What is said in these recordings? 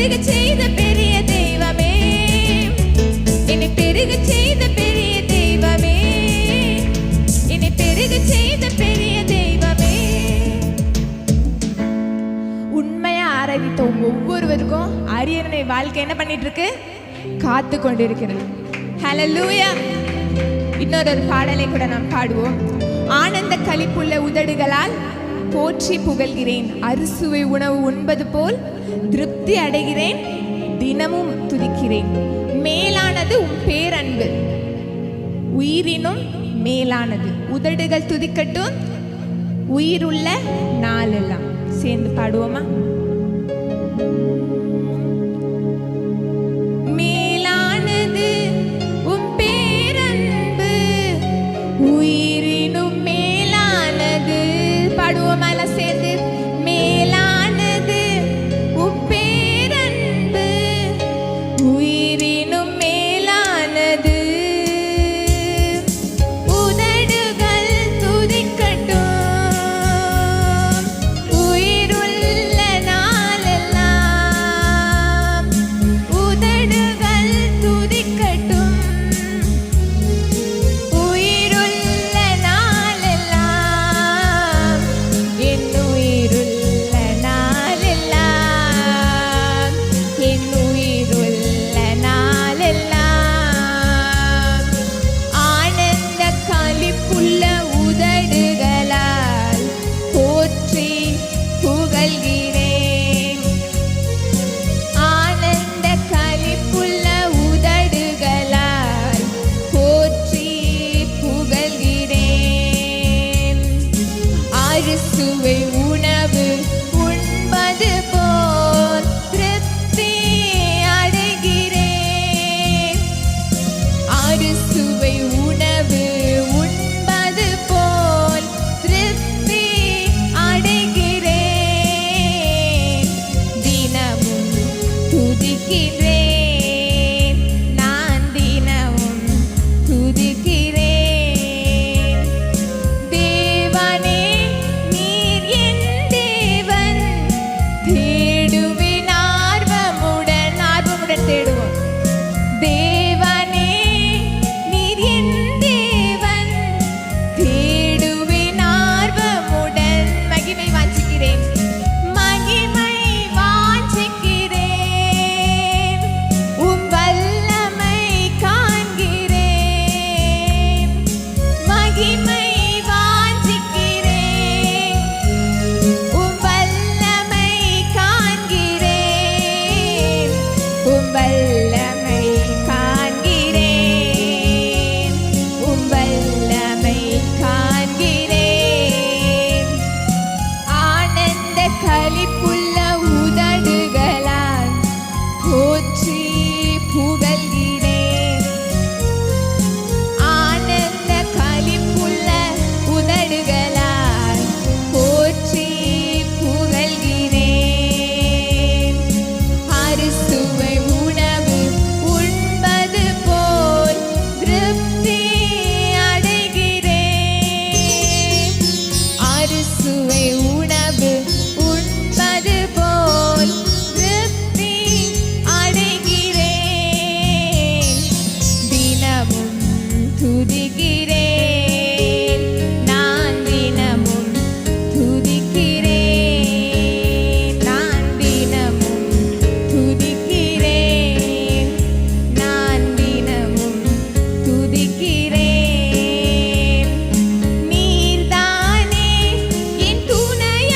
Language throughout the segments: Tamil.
பெருக செய்த பெரிய தெய்வமே, என்னை பெருக செய்த பெரிய தெய்வமே, என்னை பெருக செய்த பெரிய தெய்வமே. உண்மையா ஆராதித்த ஒவ்வொருவருக்கும் அரியணை வாழ்க்கை என்ன பண்ணிட்டு இருக்கு? காத்து கொண்டிருக்கிறது. ஹல்லேலூயா. இன்னொரு பாடலை கூட நாம் பாடுவோம். ஆனந்த களிப்புள்ள உதடுகளால் போற்றி புகழ்கிறேன், அறுசுவை உணவு உண்பது போல் திருப்தி அடைகிறேன், தினமும் துதிக்கிறேன். மேலானது உன் பேரன்பு, உயிரினும் மேலானது. உதடுகள் துதிக்கட்டும் உயிருள்ள நாளெல்லாம். சேர்ந்து பாடுவோமா? மேலானது உன் பேரன்பு, உயிரினும் மேலானது. பாடுவோமா எல்லாம் சேர்ந்து? மேலானது உன் பேரன்பு, உயிரினும் மேலானது. உதடுகள் துதிக்கட்டும் உயிருள்ள நாளெல்லாம். உதடுகள் துதிக்கட்டும் உயிருள்ள நாளெல்லாம். என் உயிருள்ள நாளெல்லாம், என் உயிருள்ள நாளெல்லாம். ஆனந்த களிப்புள்ள உதடுகளால் போற்றி புகழ்கிறேன். ஆனந்த களிப்புள்ள உதடுகளால் போற்றி புகழ்கிறேன். அறுசுவை உணவு உண்பது போல் திருப்தி அடைகிறேன். அறுசுவை உணவு உண்பது போல் திருப்தி அடைகிறேன். தினமும் துதிக்கிறேன், நான் தினமும் துதிக்கிறேன். தேவனே நீர் என் தேவன், தேடுவேன் ஆர்வமுடன். ஆர்வமுடன் தேடுவோம். தேவனே நீர் என் தேவன், தேடுவேன் ஆர்வமுடன். மகிமை வாஞ்சிக்கிறேன், மகிமை வாஞ்சிக்கிறேன், உம் வல்லமை காண்கிறேன். மகிமை வாஞ்சிக்கிறேன், உம் வல்லமை காண்கிறேன். உம் வல்லமை காண்கிறேன், உம் வல்லமை காண்கிறேன். ஆனந்த களிப்புள்ள உதடுகளால் போற்றி புகழ்கிறேன். ஆனந்த களிப்புள்ள உதடுகளால் போற்றி புகழ்கிறேன். அறுசுவை உணவு உண்பது போல் திருப்தி அடைகிறேன். அறுசுவை உணவு உண்பது போல் திருப்தி அடைகிறேன். தினமும் துதிக்கிறேன், நான் தினமும் துதிக்கிறேன். நான் தினமும் துதிக்கிறேன், நான் தினமும் துதிக்கிறேன். நீர்தானே என் துணையானவர்,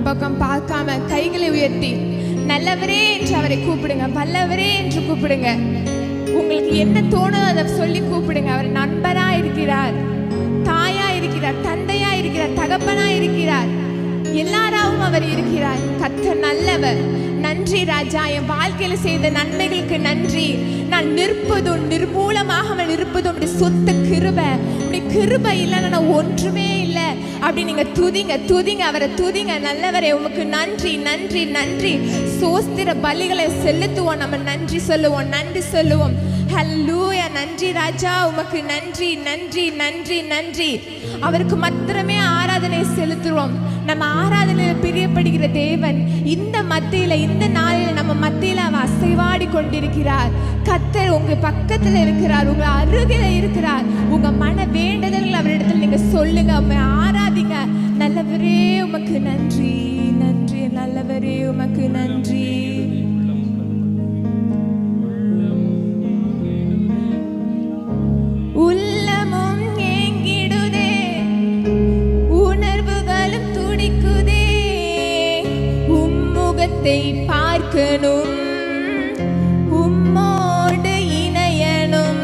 பக்கம் பார்க்காம கைகளை உயர்த்தி நல்லவரே என்று அவரை கூப்பிடுங்க, வல்லவரே என்று கூப்பிடுங்க. உங்களுக்கு என்ன தோணுதோ அதை சொல்லி கூப்பிடுங்க. அவர் நண்பரா இருக்கிறார், தாயா இருக்கிறார், தந்தையா இருக்கிறார், தகப்பனா இருக்கிறார், எல்லாராவும் அவர் இருக்கிறார். கர்த்தர் நல்லவர். நன்றி ராஜா, என் வாழ்க்கையில செய்த நன்மைகளுக்கு நன்றி. நான் நிற்பதும் நிர்மூலமாகாமல் இருப்பதும் சொத்த கிருபை. கிருபை இல்லைன்னா நான் ஒன்றுமே இல்லை. அப்படி நீங்க துதிங்க, துதிங்க, அவரை துதிங்க. நல்லவரே உமக்கு நன்றி, நன்றி, நன்றி. சோஸ்திர பலிகளை செலுத்துவோம், நம்ம நன்றி சொல்லுவோம், நன்றி சொல்லுவோம். ஹல்லேலூயா, நன்றி ராஜா, உமக்கு நன்றி, நன்றி, நன்றி, நன்றி. அவருக்கு மாத்திரமே ஆராதனை செலுத்துவோம். நம்ம ஆராதனையில் பிரியப்படுகிற தேவன் இந்த மத்தியில, இந்த நாளில் நம்ம மத்தியில அவர் அசைவாடி கொண்டிருக்கிறார். கர்த்தர் உங்க பக்கத்துல இருக்கிறார், உங்க அருகில இருக்கிறார். உங்க மன வேண்டுதல்கள் அவரிடத்தில் நீங்க சொல்லுங்க, உம்மை ஆராதிங்க. நல்லவரே உமக்கு நன்றி, நன்றி, நல்லவரே உமக்கு நன்றி. உள்ளமும் ஏங்கிடுதே, உணர்வுகளும் துடிக்குதே, உம்முகத்தை பார்க்கணும், உம்மோடு இணையணும்.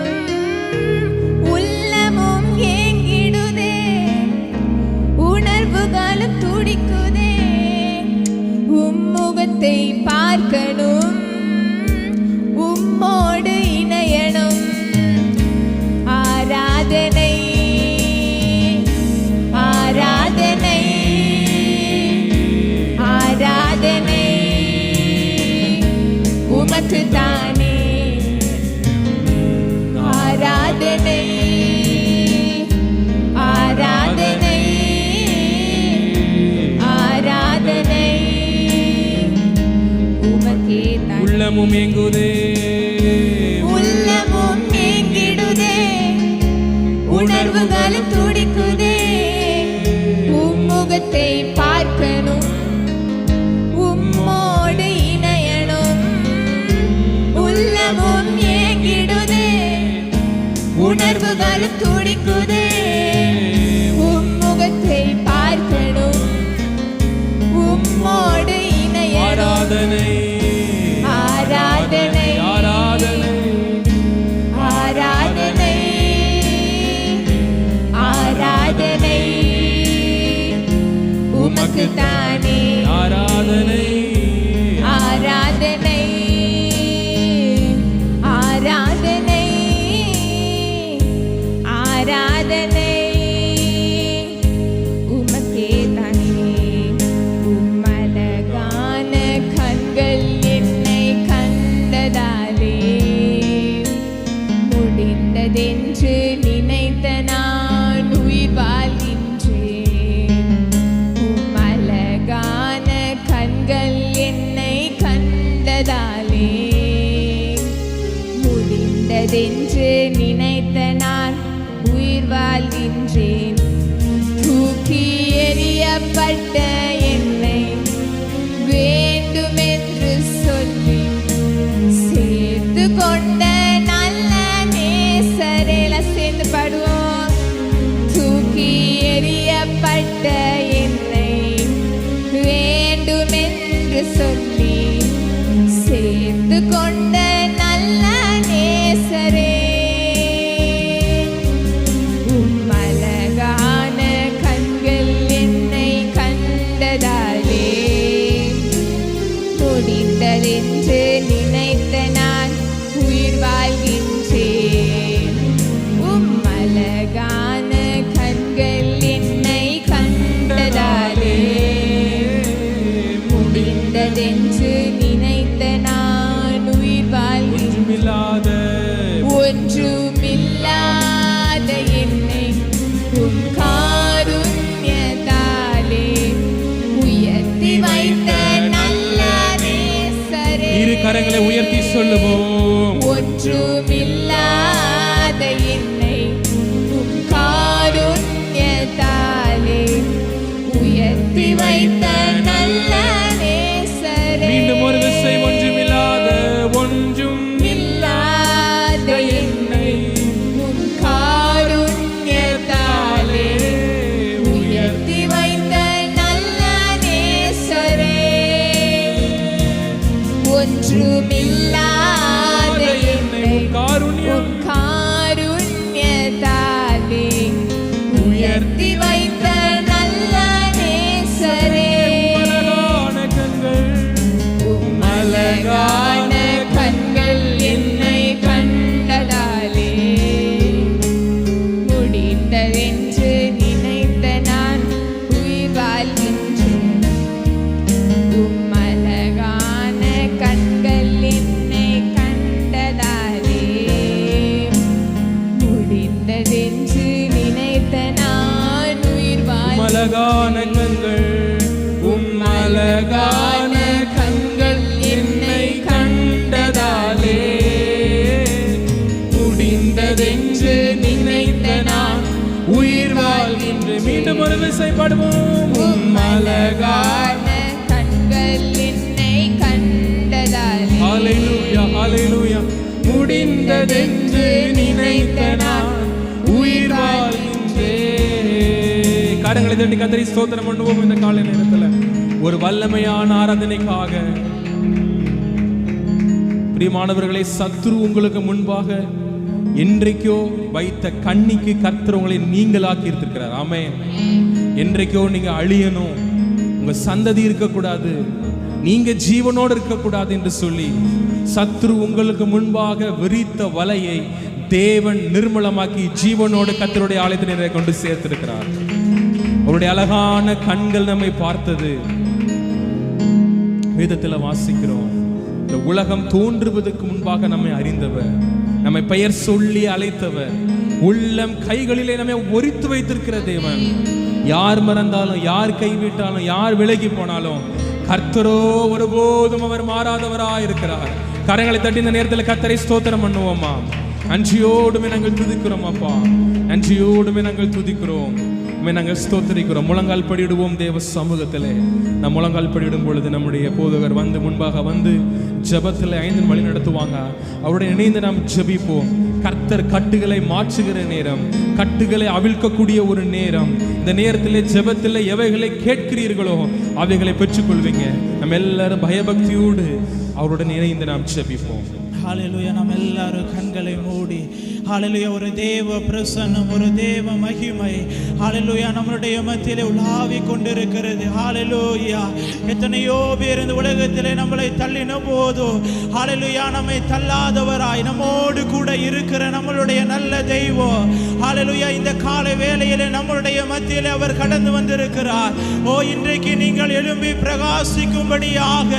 உள்ளமும் ஏங்கிடுதே, உணர்வுகளும் துடிக்குதே, உம்முகத்தை பார்க்கணும், உம்மோடு இணையணும். ஆராதனை, ஆராதனை, ஆராதனை உமக்கு தானே. ஆராதனை, ஆராதனை, ஆராதனை உமக்கே தானே. உள்ளமும் ஏங்குதே, உள்ளமும் ஏங்கிடுதே, உணர்வுகளும் துடிக்குதே, உம்முகத்தை பார்க்கணும், உம்மோடு இணையணும். உள்ளமும் ஏங்கிடுதே, உணர்வுகளும் துடிக்குதே, உம்முகத்தை பார்க்கணும், உம்மோடு இணையணும். ஆராதனை, ஆராதனை, ஆராதனை, ஆராதனை, ஆராதனை உமக்கு தானே. ஆராதனை, ஆராதனை, ஆராதனை, ஆராதனை உமக்கே தானே. உம்மழகான கண்கள் என்னை கண்டதாலே முடிந்ததென்று நினைத்த நான் உயிர் வாழ்கின்றேன். உம்மழகான கண்கள் என்னை கண்டதாலே முடிந்ததென்று நினைத்த நான் உயிர் வாழ்கின்றேன். தூக்கி எறியப்பட்ட என்னை வேண்டுமென்று சொல்லி சேர்த்து கொண்ட நல்ல நேசரேல சேர்ந்து பாடுவோம். தூக்கி எறியப்பட்ட என்னை வேண்டுமென்று சொல்லி சேர்த்து கொண்ட நல்ல நேசரே. உம்மழகான கண்கள் என்னை கண்டதாலே முடிந்ததென்று நினைத்த நான் உயிர் வாழ்கின்றேன். உம்மழகான கண்கள் என்னை கண்டதாலே முடிந்ததென்று நினைத்த நான் உயிர் வாழ்கின்றேன். ஒன்றுமில்லாத என்னை உம் காருண்யத்தாலே உயர்த்தி வைத்த நல்ல நேசரே. இரு கரங்களை உயர்த்தி சொல்லுவோம். ஒன்றுமில்லாத என்னை உம் காருண்யத்தாலே உயர்த்தி வைத்த நல்ல நேசரே. மீண்டும் ஒரு விசை. ஒன்றுமில்லாத, ஒன்றும் இல்லாத என்னை உம் காருண்யத்தாலே உயர்த்தி வைத்த நல்ல நேசரே. ஒன்றுமில்லாத என்னை காருண்யம் உம் காருண்யத்தாலே உயர்த்தி வைத்த நல்ல நேசரே. அழகான கண்கள் உம் அழகான கண்கள் என்னை கண்டதாலே முடிந்ததென்று நினைத்த நான் உயிர் வாழ்கின்றேன். உம் அழகான கண்கள் என்னை கண்டதாலே முடிந்ததென்று நினைத்த நான் உயிர் அழகான கண்கள் அழகான கண்கள் என்னை கண்டதாலே முடிந்ததென்று நினைத்த நான் உயிர் வாழ்கின்றேன். மீண்டும் ஒரு விசை பாடுவோம். அழகான கண்கள் என்னை கண்டதாலே ஹல்லேலூயா ஹல்லேலூயா முடிந்ததென்று நினைத்த நான் உயிர் வாழ்கின்றேன். கரங்களை தட்டி கர்த்தரை ஸ்தோத்திரம் பண்ணுவோம். இந்த காலை நேரத்துல ஒரு வல்லமையான ஆராதனைக்காக பிரியமானவர்களை, சத்துரு உங்களுக்கு முன்பாக என்றைக்கோ வைத்த கண்ணிக்கு கர்த்தர் உங்களை நீங்களாக்கி இருக்கிறார். ஆமென். என்றைக்கோ நீங்க அழியணும், உங்க சந்ததி இருக்கக்கூடாது, நீங்க ஜீவனோடு இருக்கக்கூடாது என்று சொல்லி சத்துரு உங்களுக்கு முன்பாக விரித்த வலையை தேவன் நிர்மூலமாக்கி ஜீவனோடு கர்த்தருடைய ஆலயத்தினரை கொண்டு சேர்த்திருக்கிறார். அவருடைய அழகான கண்கள் நம்மை பார்த்தது வேதத்தில் வாசிக்கிறோம். இந்த உலகம் தோன்றுவதற்கு முன்பாக நம்மை அறிந்தவர், நம்மை பெயர் சொல்லி அழைத்தவர், உள்ளம் கைகளிலே நம்மை ஒரித்து வைத்திருக்கிற தேவன். யார் மறந்தாலும், யார் கைவிட்டாலும், யார் விலகி போனாலும் கர்த்தரோ ஒருபோதும் அவர் மாறாதவராய் இருக்கிறார். கரங்களை தட்டி இந்த நேரத்தில் கர்த்தரை ஸ்தோத்திரம் பண்ணுவோமா? நன்றியோடுமே நாங்கள் துதிக்கிறோம் அப்பா, நன்றியோடுமே நாங்கள் துதிக்கிறோம், நாங்கள் ஸ்தோத்திரிக்கிறோம். முழங்கால் படியிடுவோம் தேவ சமூகத்திலே. நம் முழங்கால் படியிடும் பொழுது நம்முடைய போதகர் வந்து முன்பாக வந்து ஜெபத்தில் 5 வழி நடத்துவாங்க. அவருடைய இணைந்து நாம் ஜெபிப்போம். கர்த்தர் கட்டுகளை மாற்றுகிற நேரம், கட்டுகளை அவிழ்க்கக்கூடிய ஒரு நேரம். இந்த நேரத்திலே ஜெபத்தில் எவைகளை கேட்கிறீர்களோ அவைகளை பெற்றுக்கொள்வீங்க. நம்ம எல்லாரும் பயபக்தியோடு அவருடன் இணைந்து நாம் ஜெபிப்போம். ஹல்லேலூயா. நாம் எல்லாரும் கண்களை மூடி ஹல்லேலூயா, ஒரு தேவ பிரசன்னம், ஒரு தேவ மகிமை ஹல்லேலூயா நம்மளுடைய மத்தியிலே உலாவி கொண்டிருக்கிறது. ஹல்லேலூயா. எத்தனையோ பேர் இந்த உலகத்திலே நம்மளை தள்ளின போது ஹல்லேலூயா நம்மை தள்ளாதவராய் நம்மோடு கூட இருக்கிற நம்மளுடைய நல்ல தெய்வம் ஹல்லேலூயா இந்த காலை வேளையிலே நம்மளுடைய மத்தியிலே அவர் கடந்து வந்திருக்கிறார். ஓ, இன்றைக்கு நீங்கள் எழும்பி பிரகாசிக்கும்படியாக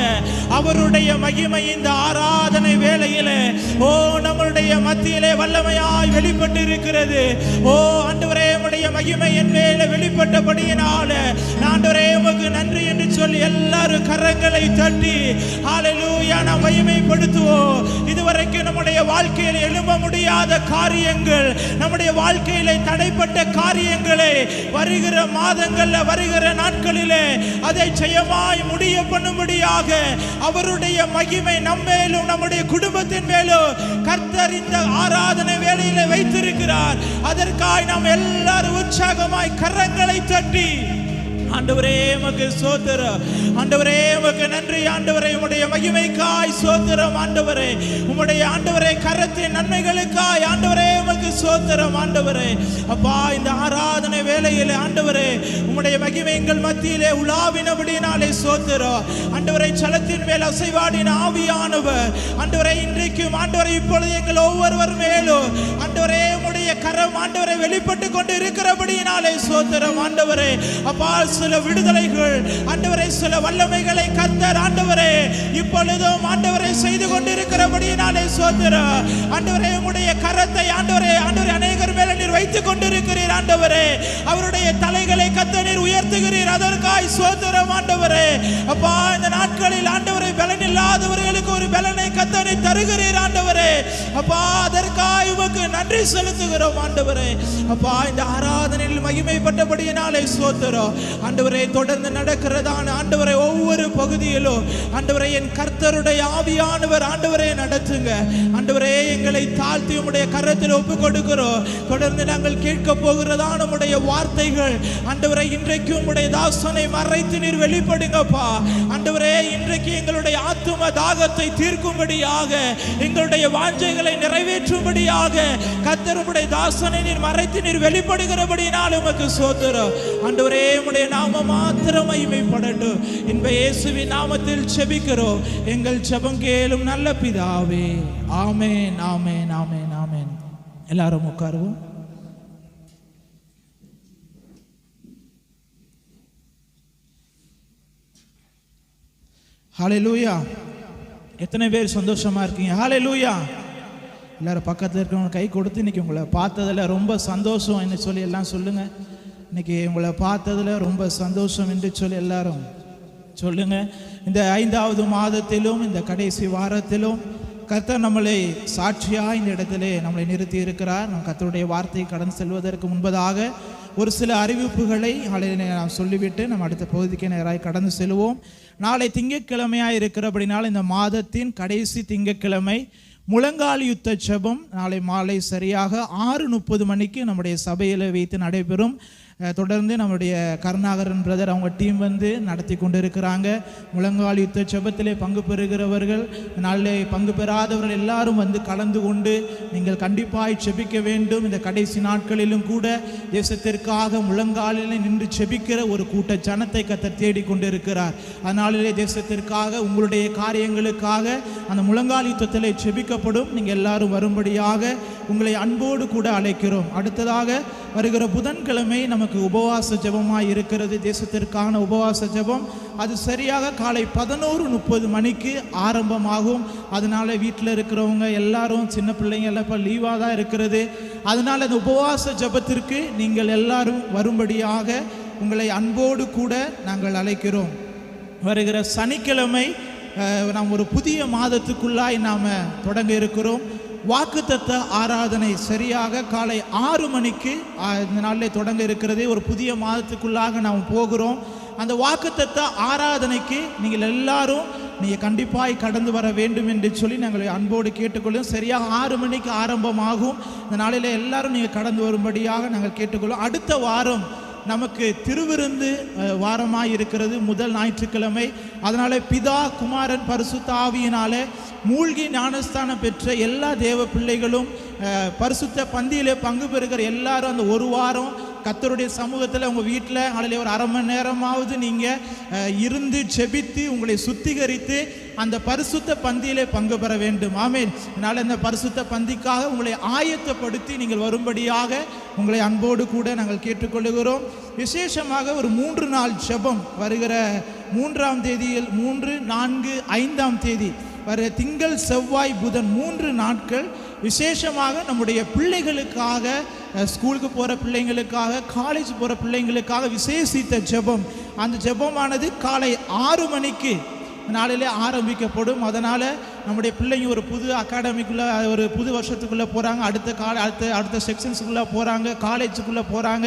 அவருடைய மகிமை இந்த ஆராதனை வேளையிலே ஓ நம்மளுடைய மத்தியிலே வல்லமையாய் வெளிப்பட்டு இருக்கிறது. ஓ ஆண்டவரே, உம்முடைய மகிமை என் மேலே வெளிப்பட்டபடியினால ஆண்டவரே உமக்கு நன்றி என்று சொல்லி எல்லாரும் கரங்களை தட்டி ஹல்லேலூயா நாம் மகிமைப்படுத்துவோம். இதுவரைக்கும் நம்முடைய வாழ்க்கையில் எழும்ப முடியாத காரியங்கள், நம்முடைய வாழ்க்கையிலே தடைப்பட்ட காரியங்களை வருகிற மாதங்கள்ல, வருகிற நாட்களிலே அதை ஜெயமாய் முடிய பண்ணும்படியாக அவருடைய மகிமை நம்மேலும் நம்முடைய குடும்பத்தின் மேலும் கர்த்தர் இந்த ஆராதனை வேளையிலே வைத்திருக்கிறார். அதற்காக நாம் எல்லாரும் உற்சாகமாய் கரங்களை தட்டி ஆண்டவரே உமக்கு ஸ்தோத்திரம், ஆண்டவரே உமக்கு நன்றி, ஆண்டவரே உம்முடைய மகிமைக்காய் ஸ்தோத்திரம், ஆண்டவரே உம்முடைய ஆண்டவரே கரத்தின் நன்மைகளுக்காய் ஆண்டவரே உமக்கு ஸ்தோத்திரம். ஆண்டவரே அப்பா, இந்த ஆராதனை வேளையிலே ஆண்டவரே உம்முடைய மகிமை எங்கள் மத்தியிலே உலாவினபடினாலே ஸ்தோத்திரம். ஆண்டவரே சலத்தின் மேல் அசைவாடின ஆவியானவர் ஆண்டவரே இன்றைக்கும் ஆண்டவரே இப்பொழுது எங்கள் ஒவ்வொருவர் மேலும் ஆண்டவரே உம்முடைய கரம் ஆண்டவரை வெளிப்பட்டு கொண்டு இருக்கிறபடியினாலே ஸ்தோத்திரம். ஆண்டவரே அப்பா, சில விடுதலைகள் ஆண்டவரே, சில வல்லமைகளை கர்த்தர் ஆண்டவரே இப்பொழுதும் ஆண்டவரை செய்து கொண்டிருக்கிறபடியினாலே ஸ்தோத்திரம். ஆண்டவரே உம்முடைய கரத்தை ஆண்டவரே அநேகர் மேல நீர் வைத்துக் கொண்டிருக்கிறீர். ஆண்டவரே அவருடைய தலைகளை கர்த்தர் நீர் உயர்த்துகிறீர். அதற்காய் ஸ்தோத்திரம். ஆண்டவரே அப்பா, இந்த நாட்களில் ஆண்டவரை பலன் இல்லாதவர்களுக்கு ஒரு பலனை கர்த்தர் நீர் தருகிறீர். ஆண்டவரே அப்பா, அதற்காய் உமக்கு நன்றி செலுத்துகிறோம். ஆண்டவரே அப்பா, இந்த ஆராதனையில் மகிமைப்பட்டபடியினாலே ஸ்தோத்திரம். ஆண்டவரே தொடர்ந்து நடக்கிறதான ஆண்டவரே ஒவ்வொரு பகுதியிலும் ஆண்டவரே என் கர்த்தருடைய ஆவியானவர் ஆண்டவரே நடத்துங்க. ஆண்டவரே எங்களை தாழ்த்தி உம்முடைய கரத்தில் ஒப்பு கொடுக்கிறோம். தொடர்ந்து நாங்கள் கேட்க போகிறதான உம்முடைய வார்த்தைகள் ஆண்டவரே இன்றைக்கு உம்முடைய தாசனை மறைத்து நீர் வெளிப்படுங்கப்பா. ஆண்டவரே இன்றைக்கு எங்களுடைய ஆத்தும தாகத்தை தீர்க்கும்படியாக, எங்களுடைய வாஞ்சைகளை நிறைவேற்றும்படியாக கர்த்தர் உம்முடைய தாசனை நீர் மறைத்து நீர் வெளிப்படுகிறபடியினால் உமக்கு ஸ்தோத்திரம். ஆண்டவரே, உம்முடைய நாமம் மாத்திரம் மகிமைப்படட்டும். இன்ப இயேசுவின் நாமத்தில் ஜெபிக்கிறோம் எங்கள் ஜெபம் கேளும் நல்ல பிதாவே. ஆமென், ஆமென், ஆமென், ஆமென். எல்லாரும் உட்காருவோம். ஹல்லேலூயா. எத்தனை பேர் சந்தோஷமா இருக்கீங்க? ஹல்லேலூயா. எல்லாரும் பக்கத்தில் இருக்கிறவங்க கை கொடுத்து இன்னைக்கு உங்களை பார்த்ததில் ரொம்ப சந்தோஷம் என்று சொல்லி எல்லாம் சொல்லுங்க. இன்னைக்கு உங்களை பார்த்ததில் ரொம்ப சந்தோஷம் என்று சொல்லி எல்லாரும் சொல்லுங்க. இந்த 5வது மாதத்திலும் இந்த கடைசி வாரத்திலும் கர்த்தர் நம்மளை சாட்சியாக இந்த இடத்திலே நம்மளை நிறுத்தி இருக்கிறார். நம் கர்த்தருடைய வார்த்தையை கடந்து செல்வதற்கு முன்பதாக ஒரு சில அறிவிப்புகளை நாம் சொல்லிவிட்டு நம்ம அடுத்த பகுதிக்கு நேராக கடந்து செல்வோம். நாளை திங்கட்கிழமையாக இருக்கிறபடினால் இந்த மாதத்தின் கடைசி திங்கட்கிழமை முழங்கால் யுத்த ஜெபம் நாளை மாலை சரியாக 6:30 மணிக்கு நம்முடைய சபையில் வைத்து நடைபெறும். தொடர்ந்து நம்முடைய கருணாகரன் பிரதர் அவங்க டீம் வந்து நடத்தி கொண்டு இருக்கிறாங்க. முழங்கால் யுத்த ஜெபத்திலே பங்கு பெறுகிறவர்கள், நாளிலே பங்கு பெறாதவர்கள் எல்லாரும் வந்து கலந்து கொண்டு நீங்கள் கண்டிப்பாய் ஜெபிக்க வேண்டும். இந்த கடைசி நாட்களிலும் கூட தேசத்திற்காக முழங்காலில் நின்று ஜெபிக்கிற ஒரு கூட்ட ஜனத்தை கர்த்தர் தேடிக்கொண்டு இருக்கிறார். அதனாலே தேசத்திற்காக உங்களுடைய காரியங்களுக்காக அந்த முழங்கால் யுத்தத்திலே ஜெபிக்கப்படும். நீங்கள் எல்லாரும் வரும்படியாக உங்களை அன்போடு கூட அழைக்கிறோம். அடுத்ததாக வருகிற புதன்கிழமை நமக்கு உபவாச ஜெபமாய் இருக்கிறது, தேசத்திற்கான உபவாச ஜெபம். அது சரியாக காலை 11:30 மணிக்கு ஆரம்பமாகும். அதனால வீட்டில் இருக்கிறவங்க எல்லாரும், சின்ன பிள்ளைங்க எல்லாம் இப்போ லீவாக தான் இருக்கிறது. அதனால் அந்த உபவாச ஜெபத்திற்கு நீங்கள் எல்லாரும் வரும்படியாக உங்களை அன்போடு கூட நாங்கள் அழைக்கிறோம். வருகிற சனிக்கிழமை நாம் ஒரு புதிய மாதத்துக்குள்ளாய் நாம் தொடங்க இருக்கிறோம். வாக்குத்தத்த ஆராதனை சரியாக காலை 6 மணிக்கு இந்த நாளில் தொடங்க இருக்கிறது. ஒரு புதிய மாதத்துக்குள்ளாக நாம் போகிறோம். அந்த வாக்குத்தத்த ஆராதனைக்கு நீங்கள் எல்லாரும் கண்டிப்பாய் கடந்து வர வேண்டும் என்று சொல்லி நாங்கள் அன்போடு கேட்டுக்கொள்ளும். சரியாக 6 மணிக்கு ஆரம்பமாகும். இந்த நாளில் எல்லாரும் நீங்கள் கடந்து வரும்படியாக நாங்கள் கேட்டுக்கொள்ளும். அடுத்த வாரம் நமக்கு திருவிருந்து வாரமாக இருக்கிறது, முதல் ஞாயிற்றுக்கிழமை. அதனால் பிதா குமாரன் பரிசுத்த ஆவியினாலே மூழ்கி ஞானஸ்தானம் பெற்ற எல்லா தேவ பிள்ளைகளும் பரிசுத்த பந்தியிலே பங்கு பெறுகிற எல்லாரும் அந்த ஒரு வாரம் கர்த்தருடைய சமூகத்தில் உங்கள் வீட்டில் அதில் ஒரு அரை மணி நேரமாவது நீங்கள் இருந்து ஜெபித்து உங்களை சுத்திகரித்து அந்த பரிசுத்த பந்தியிலே பங்கு பெற வேண்டும். ஆமென். அதனால் இந்த பரிசுத்த பந்திக்காக உங்களை ஆயத்தப்படுத்தி நீங்கள் வரும்படியாக உங்களை அன்போடு கூட நாங்கள் கேட்டுக்கொள்கிறோம். விசேஷமாக ஒரு 3 நாள் ஜெபம் வருகிற 3ஆம் தேதியில் 3, 4, 5ஆம் தேதி வர திங்கள், செவ்வாய், புதன் 3 நாட்கள் விசேஷமாக நம்முடைய பிள்ளைகளுக்காக, ஸ்கூலுக்கு போகிற பிள்ளைங்களுக்காக, காலேஜ் போகிற பிள்ளைங்களுக்காக விசேஷித்த ஜெபம். அந்த ஜெபமானது காலை 6 மணிக்கு நாளிலே ஆரம்பிக்கப்படும். அதனால் நம்முடைய பிள்ளைங்க ஒரு புது அகாடமிக்குள்ளே, ஒரு புது வருஷத்துக்குள்ளே போகிறாங்க, அடுத்த செக்ஷன்ஸுக்குள்ளே போகிறாங்க, காலேஜுக்குள்ளே போகிறாங்க.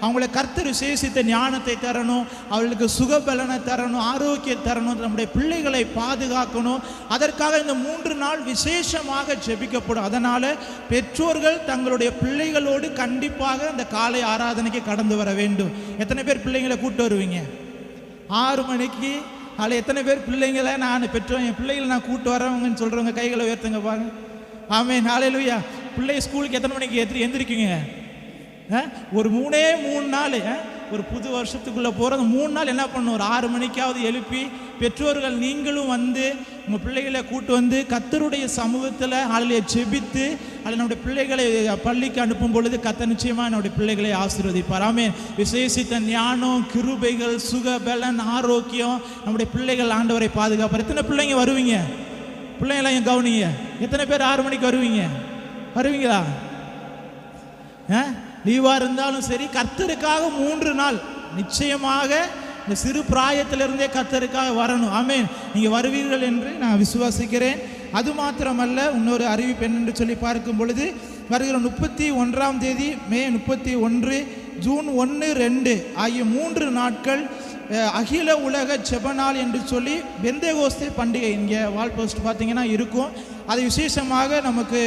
அவங்கள கர்த்தர் விசேஷித்த ஞானத்தை தரணும், அவர்களுக்கு சுகபலனை தரணும், ஆரோக்கியம் தரணும், நம்முடைய பிள்ளைகளை பாதுகாக்கணும். அதற்காக இந்த 3 நாள் விசேஷமாக ஜெபிக்கப்படும். அதனால் பெற்றோர்கள் தங்களுடைய பிள்ளைகளோடு கண்டிப்பாக அந்த காலை ஆராதனைக்கு கடந்து வர வேண்டும். எத்தனை பேர் பிள்ளைங்களை கூப்பிட்டு வருவீங்க? 6 மணிக்கு அதில் எத்தனை பேர் பிள்ளைங்களை நான் பெற்றோம், என் பிள்ளைகளை நான் கூப்பிட்டு வரவங்கன்னு சொல்கிறவங்க கைகளை உயர்த்துங்க பாருங்க. ஆமென், ஹல்லேலூயா. பிள்ளை ஸ்கூலுக்கு எத்தனை மணிக்கு எந்திரிக்குங்க? ஒரு 3 நாள் ஒரு புது வருஷத்துக்குள்ளே போகிறது 3 நாள் என்ன பண்ணணும்? ஒரு 6 மணிக்காவது எழுப்பி பெற்றோர்கள் நீங்களும் வந்து உங்கள் பிள்ளைகளை கூட்டு வந்து கர்த்தருடைய சமூகத்தில் அதில் ஜெபித்து அதில் நம்முடைய பிள்ளைகளை பள்ளிக்கு அனுப்பும் பொழுது கர்த்தர் நிச்சயமாக என்னுடைய பிள்ளைகளை ஆசீர்வதிப்பார். ஆமென். விசேஷித்த ஞானம், கிருபைகள், சுகபலன், ஆரோக்கியம், நம்முடைய பிள்ளைகள் ஆண்டவரை பாதுகாப்பார். எத்தனை பிள்ளைங்க வருவீங்க? பிள்ளைங்களாம் என் கவனிங்க. எத்தனை பேர் 6 மணிக்கு வருவீங்களா? லீவாக இருந்தாலும் சரி, கர்த்தருக்காக 3 நாள் நிச்சயமாக இந்த சிறு பிராயத்திலிருந்தே கர்த்தருக்காக வரணும். ஆமென். நீங்கள் வருவீர்கள் என்று நான் விசுவாசிக்கிறேன். அது மாத்திரமல்ல, இன்னொரு அறிவிப்பு என்னென்று சொல்லி பார்க்கும் பொழுது வருகிற 31ஆம் தேதி, மே 31, ஜூன் 1, 2 ஆகிய 3 நாட்கள் அகில உலக ஜெபநாள் என்று சொல்லி பெந்தேகோஸ்தே பண்டிகை இங்கே வால் போஸ்ட் பார்த்தீங்கன்னா இருக்கும். அது விசேஷமாக நமக்கு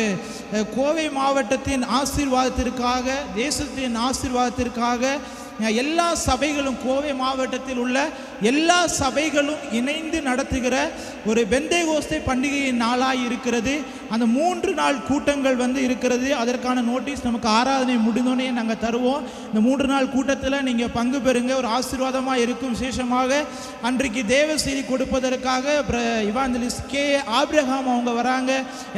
கோவை மாவட்டத்தின் ஆசீர்வாதத்திற்காக, தேசத்தின் ஆசீர்வாதத்திற்காக எல்லா சபைகளும், கோவை மாவட்டத்தில் உள்ள எல்லா சபைகளும் இணைந்து நடத்துகிற ஒரு பெந்தேகோஸ்தே பண்டிகையின் நாளாய் இருக்கிறது. அந்த 3 நாள் கூட்டங்கள் இருக்கிறது. அதற்கான நோட்டீஸ் நமக்கு ஆராதனை முடிந்தோடனே நாங்கள் தருவோம். இந்த 3 நாள் கூட்டத்தில் நீங்கள் பங்கு பெறுங்க, ஒரு ஆசீர்வாதமாக இருக்கும். விசேஷமாக அன்றைக்கு தேவ செய்தி கொடுப்பதற்காக இவாஞ்சலிஸ்ட் கே ஆபிரகாம் அவங்க வராங்க.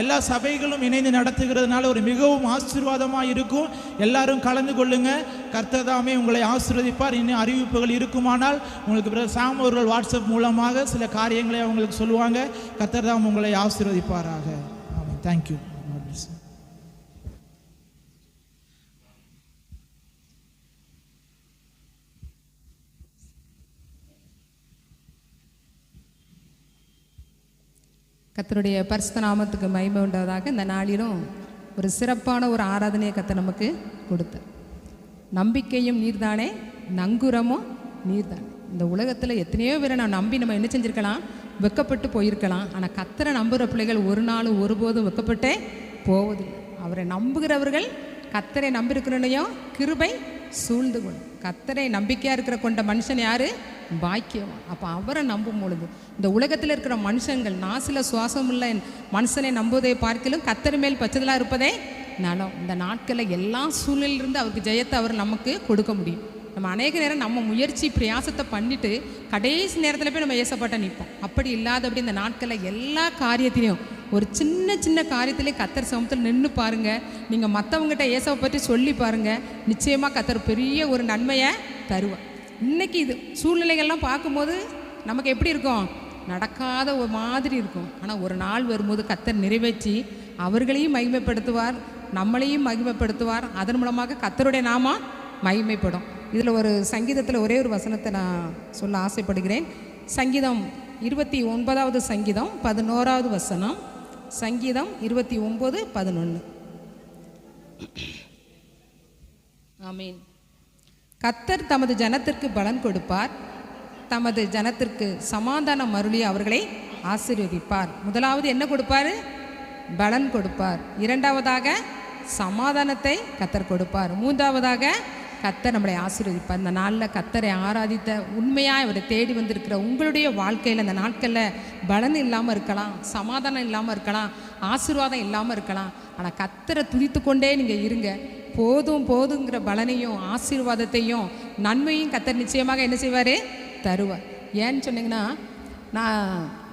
எல்லா சபைகளும் இணைந்து நடத்துகிறதுனால ஒரு மிகவும் ஆசீர்வாதமாக இருக்கும். எல்லாரும் கலந்து கொள்ளுங்க. கர்த்தர் தாமே உங்களை ஆசீர்வதிப்பார். இன்னும் அறிவிப்புகள் இருக்குமானால் உங்களுக்கு சாம் அவர்கள் வாட்ஸ்அப் மூலமாக சில காரியங்களை அவங்களுக்கு சொல்லுவாங்க. கர்த்தர் தாம் உங்களை ஆசீர்வதிப்பாராக. ஆமென். Thank you. கர்த்தருடைய பரிசுத்த நாமத்துக்கு மகிமை உண்டாவதாக. இந்த நாளிலும் ஒரு சிறப்பான ஒரு ஆராதனையை கர்த்தர் நமக்கு கொடுத்தார். நம்பிக்கையும் நீர்தானே, நங்குரமும் நீர்தானே. இந்த உலகத்தில் எத்தனையோ பேரை நம்பி நம்ம என்ன செஞ்சுருக்கலாம், வெக்கப்பட்டு போயிருக்கலாம். ஆனால் கர்த்தரை நம்புகிற பிள்ளைகள் ஒரு நாளும் ஒருபோதும் வெக்கப்பட்டே போவதில்லை. அவரை நம்புகிறவர்கள் கர்த்தரை நம்பியிருக்கிறனையும் கிருபை சூழ்ந்து கொள்ளும். கர்த்தரை நம்பிக்கையாக கொண்ட மனுஷன் யார்? பாக்கியவான். அப்போ அவரை நம்பும் பொழுது இந்த உலகத்தில் இருக்கிற மனுஷங்கள் நாசில் சுவாசம் உள்ள மனுஷனை நம்புவதை பார்க்கலும் கர்த்தர் மேல் பச்சதலாக இருப்பதே நலம். இந்த நாட்களில் எல்லா சூழ்நிலையிலிருந்து அவருக்கு ஜெயத்தை அவர் நமக்கு கொடுக்க முடியும். நம்ம அநேக நேரம் நம்ம முயற்சி பிரயாசத்தை பண்ணிவிட்டு கடைசி நேரத்தில் போய் நம்ம ஏசப்பட்ட நிற்போம். அப்படி இல்லாதபடி இந்த நாட்களில் எல்லா காரியத்திலையும் ஒரு சின்ன சின்ன காரியத்திலே கர்த்தர் சமூகத்தில் நின்று பாருங்கள். நீங்கள் மற்றவங்ககிட்ட ஏசப்பை பற்றி சொல்லி பாருங்கள். நிச்சயமாக கர்த்தர் பெரிய ஒரு நன்மையை தருவார். இன்றைக்கி இது சூழ்நிலைகள்லாம் பார்க்கும்போது நமக்கு எப்படி இருக்கும், நடக்காத ஒரு மாதிரி இருக்கும். ஆனால் ஒரு நாள் வரும்போது கர்த்தர் நிறைவேற்றி அவர்களையும் மகிமைப்படுத்துவார், நம்மளையும் மகிமைப்படுத்துவார். அதன் மூலமாக கர்த்தருடைய நாமம் மகிமைப்படும். இதில் ஒரு சங்கீதத்தில் ஒரே ஒரு வசனத்தை நான் சொல்ல ஆசைப்படுகிறேன். சங்கீதம் 29வது சங்கீதம் 11வது வசனம். சங்கீதம் 29:11. ஆமீன். கர்த்தர் தமது ஜனத்திற்கு பலன் கொடுப்பார், தமது ஜனத்திற்கு சமாதானம் அருளி அவர்களை ஆசீர்வதிப்பார். முதலாவது என்ன கொடுப்பார்? பலன் கொடுப்பார். இரண்டாவதாக சமாதானத்தை கர்த்தர் கொடுப்பார். மூன்றாவதாக கர்த்தர் நம்மளை ஆசீர்வதிப்பார். இந்த நாளில் கர்த்தரை ஆராதித்த உண்மையாக அவரை தேடி வந்திருக்கிற உங்களுடைய வாழ்க்கையில் இந்த நாட்களில் பலன் இல்லாமல் இருக்கலாம், சமாதானம் இல்லாமல் இருக்கலாம், ஆசீர்வாதம் இல்லாமல் இருக்கலாம். ஆனால் கர்த்தரை துதித்து கொண்டே நீங்கள் இருங்க. போதும் போதுங்கிற பலனையும் ஆசீர்வாதத்தையும் நன்மையும் கர்த்தர் நிச்சயமாக என்ன செய்வார்? தருவார். ஏன்னு சொன்னீங்கன்னா, நான்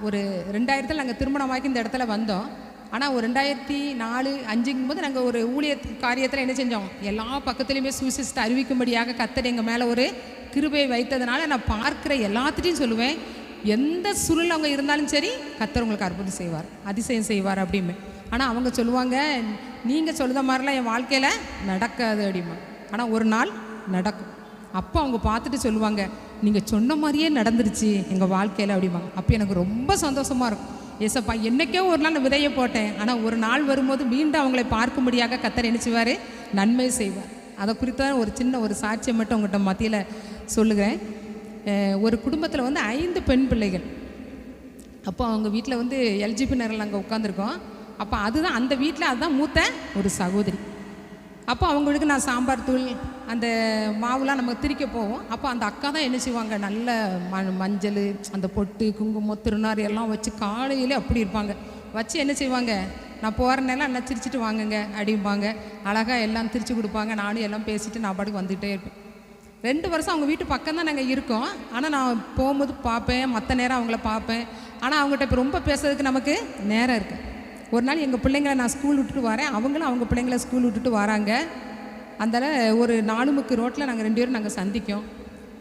ஒரு 2000 நாங்கள் திருமணமாக்கி இந்த இடத்துல வந்தோம். ஆனால் ஒரு 2004-05 போது நாங்கள் ஒரு ஊழிய காரியத்தில் என்ன செஞ்சோம், எல்லா பக்கத்துலேயுமே சுவிசேஷத்தை அறிவிக்கும்படியாக கர்த்தர் எங்கள் மேலே ஒரு கிருபையை வைத்ததுனால நான் பார்க்குற எல்லாத்துட்டையும் சொல்லுவேன், எந்த சூழல் அவங்க இருந்தாலும் சரி கர்த்தர் உங்களுக்கு அற்புதம் செய்வார், அதிசயம் செய்வார் அப்படிமே. ஆனால் அவங்க சொல்லுவாங்க, நீங்கள் சொல்லுற மாதிரிலாம் என் வாழ்க்கையில் நடக்காது அப்படிமா. ஆனால் ஒரு நாள் நடக்கும். அப்போ அவங்க பார்த்துட்டு சொல்லுவாங்க, நீங்கள் சொன்ன மாதிரியே நடந்துருச்சு எங்கள் வாழ்க்கையில் அப்படிம்பாங்க. அப்போ எனக்கு ரொம்ப சந்தோஷமாக இருக்கும். ஏசப்பா, என்றைக்கோ ஒரு நாள் நான் விதையை போட்டேன், ஆனால் ஒரு நாள் வரும்போது மீண்டும் அவங்களை பார்க்கும்படியாக கர்த்தர் என்ன செய்வார்? நன்மை செய்வார். அதை குறித்த ஒரு சின்ன ஒரு சாட்சியை மட்டும் உங்கள்கிட்ட மத்தியில் சொல்லுகிறேன். ஒரு குடும்பத்தில் 5 பெண் பிள்ளைகள். அப்போ அவங்க வீட்டில் எல்ஜிபி நேரில் நாங்கள் உட்காந்துருக்கோம். அப்போ அதுதான் அந்த வீட்டில் அதுதான் மூத்த ஒரு சகோதரி. அப்போ அவங்களுக்கு நான் சாம்பார் தூள் அந்த மாவுலாம் நம்ம திரிக்க போவோம். அப்போ அந்த அக்கா தான் என்ன செய்வாங்க, நல்ல மஞ்சள், அந்த பொட்டு, குங்குமம், திருநாறு எல்லாம் வச்சு காலையிலே அப்படி இருப்பாங்க. வச்சு என்ன செய்வாங்க, நான் போகிறனால அண்ணா திரிச்சிட்டு வாங்குங்க அப்படிம்பாங்க. அழகாக எல்லாம் திரிச்சு கொடுப்பாங்க. நானும் எல்லாம் பேசிட்டு நான் பாட்டுக்கு வந்துகிட்டே இருப்பேன். 2 வருஷம் அவங்க வீட்டு பக்கம் தான் நாங்கள் இருக்கோம். ஆனால் நான் போகும்போது பார்ப்பேன், மற்ற நேரம் அவங்கள பார்ப்பேன். ஆனால் அவங்ககிட்ட இப்போ ரொம்ப பேசுறதுக்கு நமக்கு நேரம் இருக்குது. ஒரு நாள் எங்கள் பிள்ளைங்களை நான் ஸ்கூல் விட்டுட்டு வரேன், அவங்களும் அவங்க பிள்ளைங்களை ஸ்கூல் விட்டுட்டு வராங்க. அதனால் ஒரு 4 முக்கு ரோட்டில் நாங்கள் 2 பேரும் நாங்கள் சந்திக்கோம்.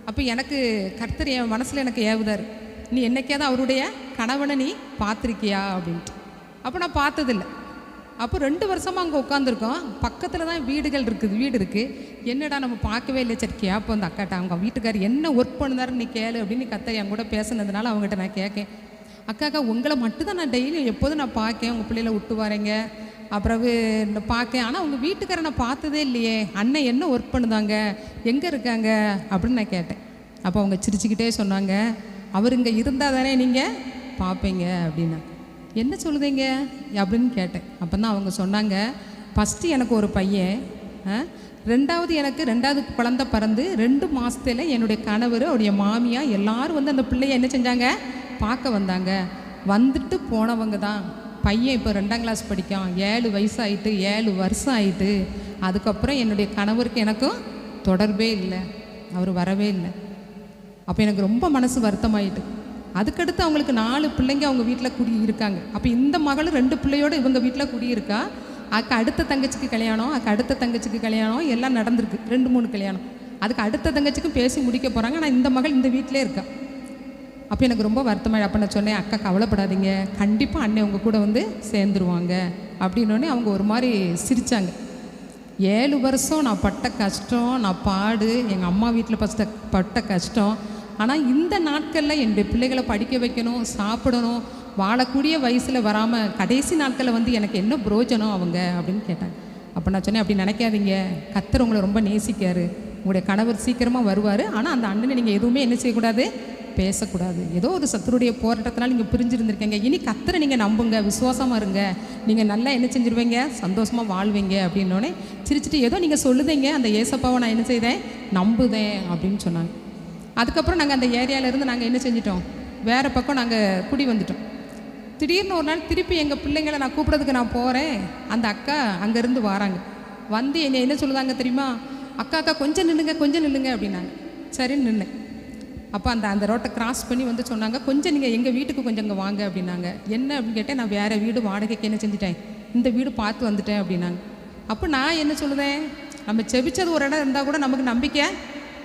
அப்போ எனக்கு கர்த்தர் என் மனசில் எனக்கு ஏவுதார், நீ என்னைக்காவது அவருடைய கணவனை நீ பார்த்துருக்கியா அப்படின்ட்டு. அப்போ நான் பார்த்ததில்லை. அப்போ 2 வருஷமாக அங்கே உட்காந்துருக்கோம். பக்கத்தில் தான் வீடு இருக்குது. என்னடா நம்ம பார்க்கவே இல்லை, சரி கேட்போம் அந்த அக்காட்ட, அவங்க வீட்டுக்கார் என்ன ஒர்க் பண்ணுதாருன்னு நீ கேளு அப்படின்னு கர்த்தர் என் கூட பேசுனதுனால அவங்ககிட்ட நான் கேட்கேன். அக்காக்கா, உங்களை மட்டும்தான் நான் டெய்லி எப்போதும் நான் பார்க்கேன், உங்கள் பிள்ளைகளை விட்டு வரேங்க, அப்புறம் பார்க்கேன், ஆனால் உங்கள் வீட்டுக்காரை நான் பார்த்ததே இல்லையே, அண்ணன் என்ன ஒர்க் பண்ணுதாங்க, எங்கே இருக்காங்க அப்படின்னு நான் கேட்டேன். அப்போ அவங்க சிரிச்சுக்கிட்டே சொன்னாங்க, அவர் இங்கே இருந்தால் தானே நீங்கள் பார்ப்பீங்க அப்படின்னா. என்ன சொல்லுதீங்க அப்படின்னு கேட்டேன். அப்போ தான் அவங்க சொன்னாங்க, ஃபஸ்ட்டு எனக்கு ஒரு பையன், ரெண்டாவது எனக்கு ரெண்டாவது குழந்தை பிறந்து 2 மாதத்துல என்னுடைய கணவர், அவருடைய மாமியா எல்லாரும் வந்து அந்த பிள்ளைய என்ன செஞ்சாங்க, பார்க்க வந்தாங்க. வந்துட்டு போனவங்க தான். பையன் இப்போ 2ஆம் கிளாஸ் படிக்கான், 7 வயசாயிட்டு, 7 வருஷம் ஆயிட்டு. அதுக்கப்புறம் என்னுடைய கணவருக்கு எனக்கும் தொடர்பே இல்லை, அவர் வரவே இல்லை. அப்போ எனக்கு ரொம்ப மனசு வருத்தமாயிட்டு. அதுக்கடுத்து அவங்களுக்கு 4 பிள்ளைங்க அவங்க வீட்டில் குடி இருக்காங்க. அப்போ இந்த மகளும் 2 பிள்ளையோடு இவங்க வீட்டில் குடியிருக்கா. அதுக்கு அடுத்த தங்கச்சிக்கு கல்யாணம், அதுக்கு அடுத்த தங்கச்சிக்கு கல்யாணம் எல்லாம் நடந்திருக்கு, 2-3 கல்யாணம். அதுக்கு அடுத்த தங்கச்சிக்கும் பேசி முடிக்க போகிறாங்க. ஆனால் இந்த மகள் இந்த வீட்டிலே இருக்கா. அப்போ எனக்கு ரொம்ப வருத்தமாயிடு. அப்போ நான் சொன்னேன், அக்கா கவலைப்படாதீங்க, கண்டிப்பாக அண்ணன் உங்கள் கூட வந்து சேர்ந்துருவாங்க அப்படின்னோடனே அவங்க ஒரு மாதிரி சிரித்தாங்க. 7 வருஷம் நான் பட்ட கஷ்டம், நான் பாடு, எங்கள் அம்மா வீட்டில் பட்ட கஷ்டம். ஆனால் இந்த நாட்களில் என்னுடைய பிள்ளைகளை படிக்க வைக்கணும், சாப்பிடணும், வாழக்கூடிய வயசில் வராமல் கடைசி நாட்களில் வந்து எனக்கு என்ன புரோஜனம் அவங்க அப்படின்னு கேட்டாங்க. அப்போ நான் சொன்னேன், அப்படி நினைக்காதீங்க, கர்த்தர் உங்களை ரொம்ப நேசிக்காரு, உங்களுடைய கணவர் சீக்கிரமாக வருவார். ஆனால் அந்த அண்ணனை நீங்கள் எதுவுமே என்ன செய்யக்கூடாது, பேசக்கூடாது. ஏதோ ஒரு சத்துருடைய போராட்டத்தினால் நீங்கள் பிரிஞ்சிருந்துருக்கீங்க. இனி கர்த்தரை நீங்கள் நம்புங்க, விசுவாசமாக இருங்க, நீங்கள் நல்லா என்ன செஞ்சிருவீங்க, சந்தோஷமாக வாழ்வீங்க அப்படின்னோடனே சிரிச்சிட்டு, ஏதோ நீங்கள் சொல்லுதீங்க, அந்த ஏசப்பாவை நான் என்ன செய்தேன், நம்புதேன் அப்படின்னு சொன்னாங்க. அதுக்கப்புறம் நாங்கள் அந்த ஏரியாவிலேருந்து நாங்கள் என்ன செஞ்சிட்டோம், வேறு பக்கம் நாங்கள் குடி வந்துட்டோம். திடீர்னு ஒரு நாள் திருப்பி எங்கள் பிள்ளைங்களை நான் கூப்பிட்றதுக்கு நான் போகிறேன். அந்த அக்கா அங்கேருந்து வராங்க. வந்து என்னை என்ன சொல்லுதாங்க தெரியுமா, அக்கா கொஞ்சம் நில்லுங்க, கொஞ்சம் நில்லுங்க அப்படின்னாங்க. சரின்னு நின்னேன். அப்போ அந்த ரோட்டை கிராஸ் பண்ணி வந்து சொன்னாங்க, கொஞ்சம் நீங்கள் எங்கள் வீட்டுக்கு கொஞ்சம் இங்கே வாங்க அப்படின்னாங்க. என்ன அப்படின்னு கேட்டேன், நான் வேறு வீடு வாடகைக்கு என்ன செஞ்சுட்டேன், இந்த வீடு பார்த்து வந்துட்டேன் அப்படின்னாங்க. அப்போ நான் என்ன சொல்லுதேன், நம்ம செபிச்சது ஒரு இடம் இருந்தால் கூட நமக்கு நம்பிக்கை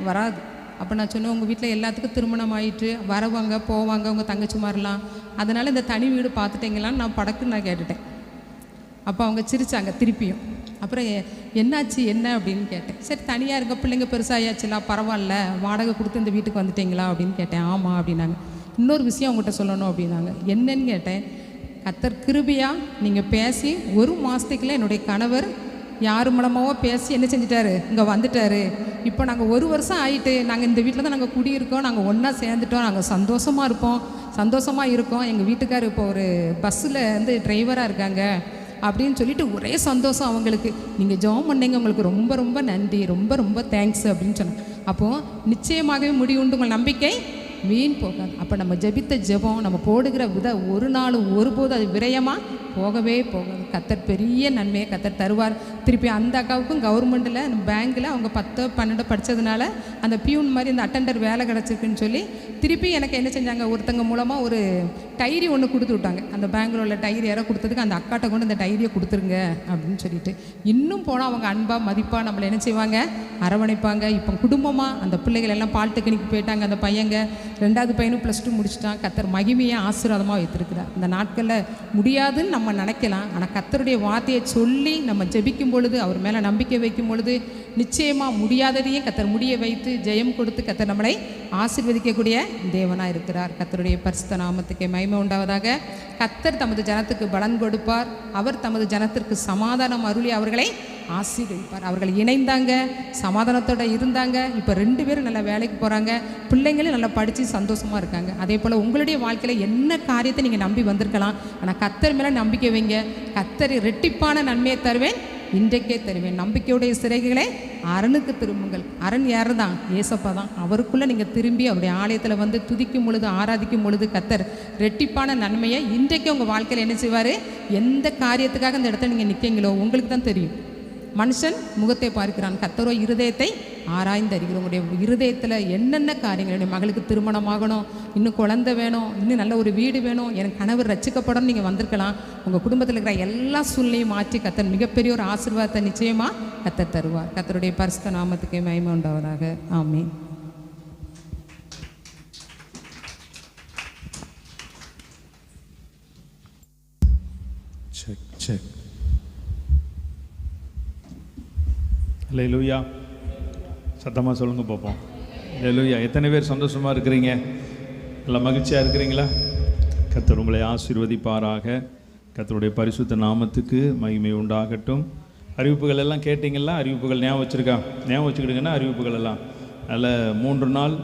வராது. அப்போ நான் சொன்னேன், உங்கள் வீட்டில் எல்லாத்துக்கும் திருமணம் ஆகிட்டு வரவாங்க போவாங்க உங்கள் தங்கச்சி மாதிரிலாம், அதனால் இந்த தனி வீடு பார்த்துட்டீங்களான்னு நான் படக்குன்னு நான் கேட்டுட்டேன். அப்போ அவங்க சிரித்தாங்க திருப்பியும். அப்புறம் என்னாச்சு என்ன அப்படின்னு கேட்டேன். சரி தனியாக இருக்க, பிள்ளைங்க பெருசாகியாச்சுல, பரவாயில்ல, வாடகை கொடுத்து இந்த வீட்டுக்கு வந்துட்டீங்களா அப்படின்னு கேட்டேன். ஆமாம் அப்படின்னாங்க. இன்னொரு விஷயம் அவங்ககிட்ட சொல்லணும் அப்படின்னாங்க. என்னன்னு கேட்டேன். கர்த்தர் கிருபையாக நீங்கள் பேசி 1 மாதத்துக்குள்ள என்னுடைய கணவர் யார் மூலமாவோ பேசி என்ன செஞ்சிட்டாரு, இங்கே வந்துட்டார். இப்போ நாங்கள் 1 வருஷம் ஆகிட்டு, நாங்கள் இந்த வீட்டில் தான் நாங்கள் குடியிருக்கோம், நாங்கள் ஒன்றா சேர்ந்துட்டோம், நாங்கள் சந்தோஷமாக இருப்போம், சந்தோஷமாக இருக்கோம். எங்கள் வீட்டுக்கார் இப்போ ஒரு பஸ்ஸில் வந்து டிரைவராக இருக்காங்க அப்படின்னு சொல்லிட்டு ஒரே சந்தோஷம் அவங்களுக்கு. நீங்கள் ஜெபம் பண்ணீங்க, உங்களுக்கு ரொம்ப ரொம்ப நன்றி, ரொம்ப ரொம்ப தேங்க்ஸ் அப்படின்னு சொன்னாங்க. அப்போது நிச்சயமாகவே முடிவுண்டு, உங்கள் நம்பிக்கை வீண் போகாது. அப்போ நம்ம ஜெபித்த ஜெபம், நம்ம போடுகிற ஒரு நாளும் ஒருபோது அது விரயமாக போகவே போகாது. கர்த்தர் பெரிய நன்மையை கர்த்தர் தருவார். திருப்பி அந்த அக்காவுக்கும் கவர்மெண்ட்டில் பேங்க்கில் அவங்க 10, 12 படித்ததுனால அந்த பியூன் மாதிரி இந்த அட்டெண்டர் வேலை கிடச்சிருக்குன்னு சொல்லி திருப்பி எனக்கு என்ன செஞ்சாங்க, ஒருத்தங்க மூலமாக ஒரு டைரி ஒன்று கொடுத்து விட்டாங்க. அந்த பேங்கில் உள்ள டைரி யாரோ கொடுத்ததுக்கு அந்த அக்காட்ட கொண்டு இந்த டைரியை கொடுத்துருங்க அப்படின்னு சொல்லிட்டு, இன்னும் போனால் அவங்க அன்பாக மதிப்பாக நம்மளை என்ன செய்வாங்க, அரவணைப்பாங்க. இப்போ குடும்பமாக அந்த பிள்ளைகள் எல்லாம் பாலிடெக்னிக் போயிட்டாங்க. அந்த பையங்க 2வது பையனும் +2 முடிச்சிட்டான். கர்த்தர் மகிமையை ஆசீர்வாதமாக வைத்திருக்கிறார். இந்த நாட்களில் முடியாதுன்னு நம்ம நினைக்கலாம், ஆனால் கர்த்தருடைய வார்த்தையை சொல்லி நம்ம ஜெபிக்கும் பொழுது, அவர் மேலே நம்பிக்கை வைக்கும் பொழுது நிச்சயமாக முடியாததையும் கர்த்தர் முடிய வைத்து ஜெயம் கொடுத்து கர்த்தர் நம்மளை ஆசீர்வதிக்கக்கூடிய தேவனாக இருக்கிறார். கர்த்தருடைய பரிசுத்த நாமத்துக்கு மகிமை உண்டாவதாக. கர்த்தர் தமது ஜனத்துக்கு பலன் கொடுப்பார், அவர் தமது ஜனத்திற்கு சமாதானம் அருளி அவர்களை ஆசீர்வதிப்பார். அவர்கள் இணைந்தாங்க, சமாதானத்தோடு இருந்தாங்க. இப்போ 2 பேரும் நல்லா வேலைக்கு போகிறாங்க, பிள்ளைங்களும் நல்லா படித்து சந்தோஷமாக இருக்காங்க. அதே போல் உங்களுடைய வாழ்க்கையில் என்ன காரியத்தை நீங்கள் நம்பி வந்திருக்கலாம், ஆனால் கர்த்தர் மேலே நம்பிக்கை வைங்க. கர்த்தர் இரட்டிப்பான நன்மையை தருவேன், இன்றைக்கே தருவேன். நம்பிக்கையுடைய சிறைகளை அரணுக்கு திரும்புங்கள். அரண் யார் தான், ஏசப்பா தான். அவருக்குள்ளே நீங்கள் திரும்பி அவருடைய ஆலயத்தில் வந்து துதிக்கும் பொழுது, ஆராதிக்கும் பொழுது கர்த்தர் இரட்டிப்பான நன்மையை இன்றைக்கே உங்கள் வாழ்க்கையில் என்ன செய்வார். எந்த காரியத்துக்காக இந்த இடத்துல நீங்கள் நிற்கீங்களோ உங்களுக்கு தான் தெரியும். மனுஷன் முகத்தை பார்க்கிறான், கர்த்தரோ இருதயத்தை ஆராய்ந்து அறிகிறோம். உங்களுடைய இருதயத்தில் என்னென்ன காரியங்கள், என்னுடைய மகளுக்கு திருமணமாகணும், இன்னும் குழந்தை வேணும், இன்னும் நல்ல ஒரு வீடு வேணும், எனக்கு கணவர் ரட்சிக்கப்படணும், நீங்கள் வந்திருக்கலாம். உங்கள் குடும்பத்தில் இருக்கிற எல்லா சூழ்நிலையும் மாற்றி கர்த்தர் மிகப்பெரிய ஒரு ஆசீர்வாதத்தை நிச்சயமாக கர்த்தர் தருவார். கர்த்தருடைய பரிசுத்த நாமத்துக்கு மகிமை உண்டாவதாக. ஆமென். Check check. அல்லேலூயா. சத்தமாக சொல்லுங்க பார்ப்போம். அல்லேலூயா. எத்தனை பேர் சந்தோஷமாக இருக்கிறீங்க, எல்லாம் மகிழ்ச்சியாக இருக்கிறீங்களா? கர்த்தர் உங்களை ஆசீர்வதிப்பாராக. கர்த்தருடைய பரிசுத்த நாமத்துக்கு மகிமை உண்டாகட்டும். அறிவிப்புகள் எல்லாம் கேட்டிங்களா? அறிவிப்புகள் ஞாபகம் வச்சுக்கிடுங்கன்னா அறிவிப்புகள் எல்லாம் அதில் 3 நாள்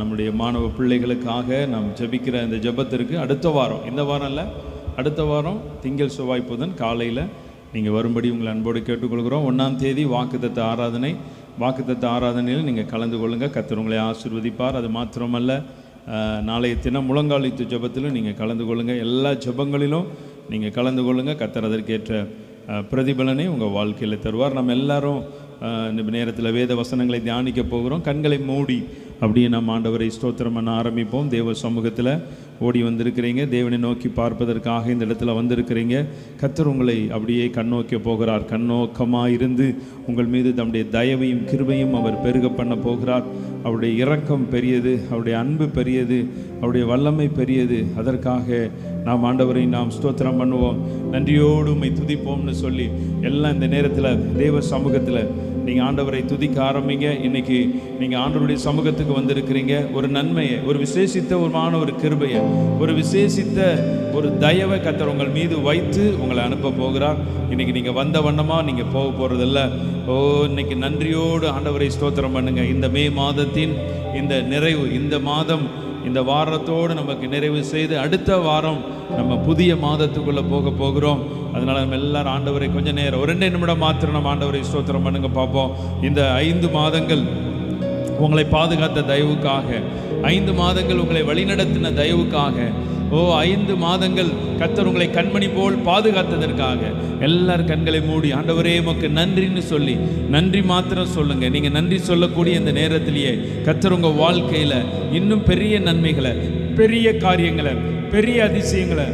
நம்முடைய மாணவ பிள்ளைகளுக்காக நாம் ஜெபிக்கிற இந்த ஜெபத்திற்கு அடுத்த வாரம், இந்த வாரம் இல்லை, அடுத்த வாரம் திங்கள் செவ்வாய் புதன் காலையில் நீங்கள் வரும்படி உங்களை அன்போடு கேட்டுக்கொள்கிறோம். 1ஆம் தேதி வாக்குத்தத்த ஆராதனையில் நீங்கள் கலந்து கொள்ளுங்கள். கர்த்தர் உங்களை ஆசீர்வதிப்பார். அது மாத்திரமல்ல, நாளைய தினம் முழங்காலித்து ஜெபத்திலும் நீங்கள் கலந்து கொள்ளுங்கள். எல்லா ஜெபங்களிலும் நீங்கள் கலந்து கொள்ளுங்கள். கர்த்தர் அதற்கேற்ற பிரதிபலனை உங்கள் வாழ்க்கையில் தருவார். நம்ம எல்லாரும் இந்த நேரத்தில் வேத வசனங்களை தியானிக்க போகிறோம். கண்களை மூடி அப்படியே நம்ம ஆண்டவரை ஸ்தோத்திரம் பண்ண ஆரம்பிப்போம். தேவ சமூகத்தில் ஓடி வந்திருக்கிறீங்க, தேவனை நோக்கி பார்ப்பதற்காக இந்த இடத்துல வந்திருக்கிறீங்க. கர்த்தர் உங்களை அப்படியே கண்ணோக்க போகிறார். கண்ணோக்கமாக இருந்து உங்கள் மீது தம்முடைய தயவையும் கிருபையும் அவர் பெருக பண்ண போகிறார். அவருடைய இரக்கம் பெரியது, அவருடைய அன்பு பெரியது, அவருடைய வல்லமை பெரியது. அதற்காக நாம் ஆண்டவரை நாம் ஸ்தோத்திரம் பண்ணுவோம், நன்றியோடு உம்மை துதிப்போம்னு சொல்லி எல்லாம் இந்த நேரத்தில் தேவ சமூகத்தில் நீங்கள் ஆண்டவரை துதிக்க ஆரம்பிங்க. இன்றைக்கி நீங்கள் ஆண்டவருடைய சமூகத்துக்கு வந்திருக்கிறீங்க. ஒரு நன்மையை, ஒரு விசேஷித்த ஒரு கிருபையை, ஒரு விசேஷித்த ஒரு தயவை கர்த்தர் உங்கள் மீது வைத்து உங்களை அனுப்ப போகிறார். இன்றைக்கி நீங்கள் வந்த வண்ணமாக நீங்கள் போக போகிறதில்ல. இன்னைக்கு நன்றியோடு ஆண்டவரை ஸ்தோத்திரம் பண்ணுங்கள். இந்த மே மாதத்தின் இந்த நிறைவு, இந்த மாதம் இந்த வாரத்தோடு நமக்கு நிறைவு செய்து அடுத்த வாரம் நம்ம புதிய மாதத்துக்குள்ளே போக போகிறோம். அதனால் நம்ம எல்லாரும் ஆண்டவரை கொஞ்சம் நேரம், ஒரு 2 நிமிடம் மாத்திரம் நம்ம ஆண்டவரை ஸ்தோத்திரம் பண்ணுங்க பார்ப்போம். இந்த 5 மாதங்கள் உங்களை பாதுகாத்த தயவுக்காக, 5 மாதங்கள் உங்களை வழிநடத்தின தயவுக்காக, 5 மாதங்கள் கர்த்தர் உங்களை கண்மணி போல் பாதுகாத்ததற்காக எல்லாரும் கண்களை மூடி ஆண்டவரே உமக்கு நன்றின்னு சொல்லி நன்றி மாத்திரம் சொல்லுங்க. நீங்கள் நன்றி சொல்லக்கூடிய இந்த நேரத்திலேயே கர்த்தர் உங்கள் வாழ்க்கையில் இன்னும் பெரிய நன்மைகளை, பெரிய காரியங்களை, பெரிய அதிசயங்களை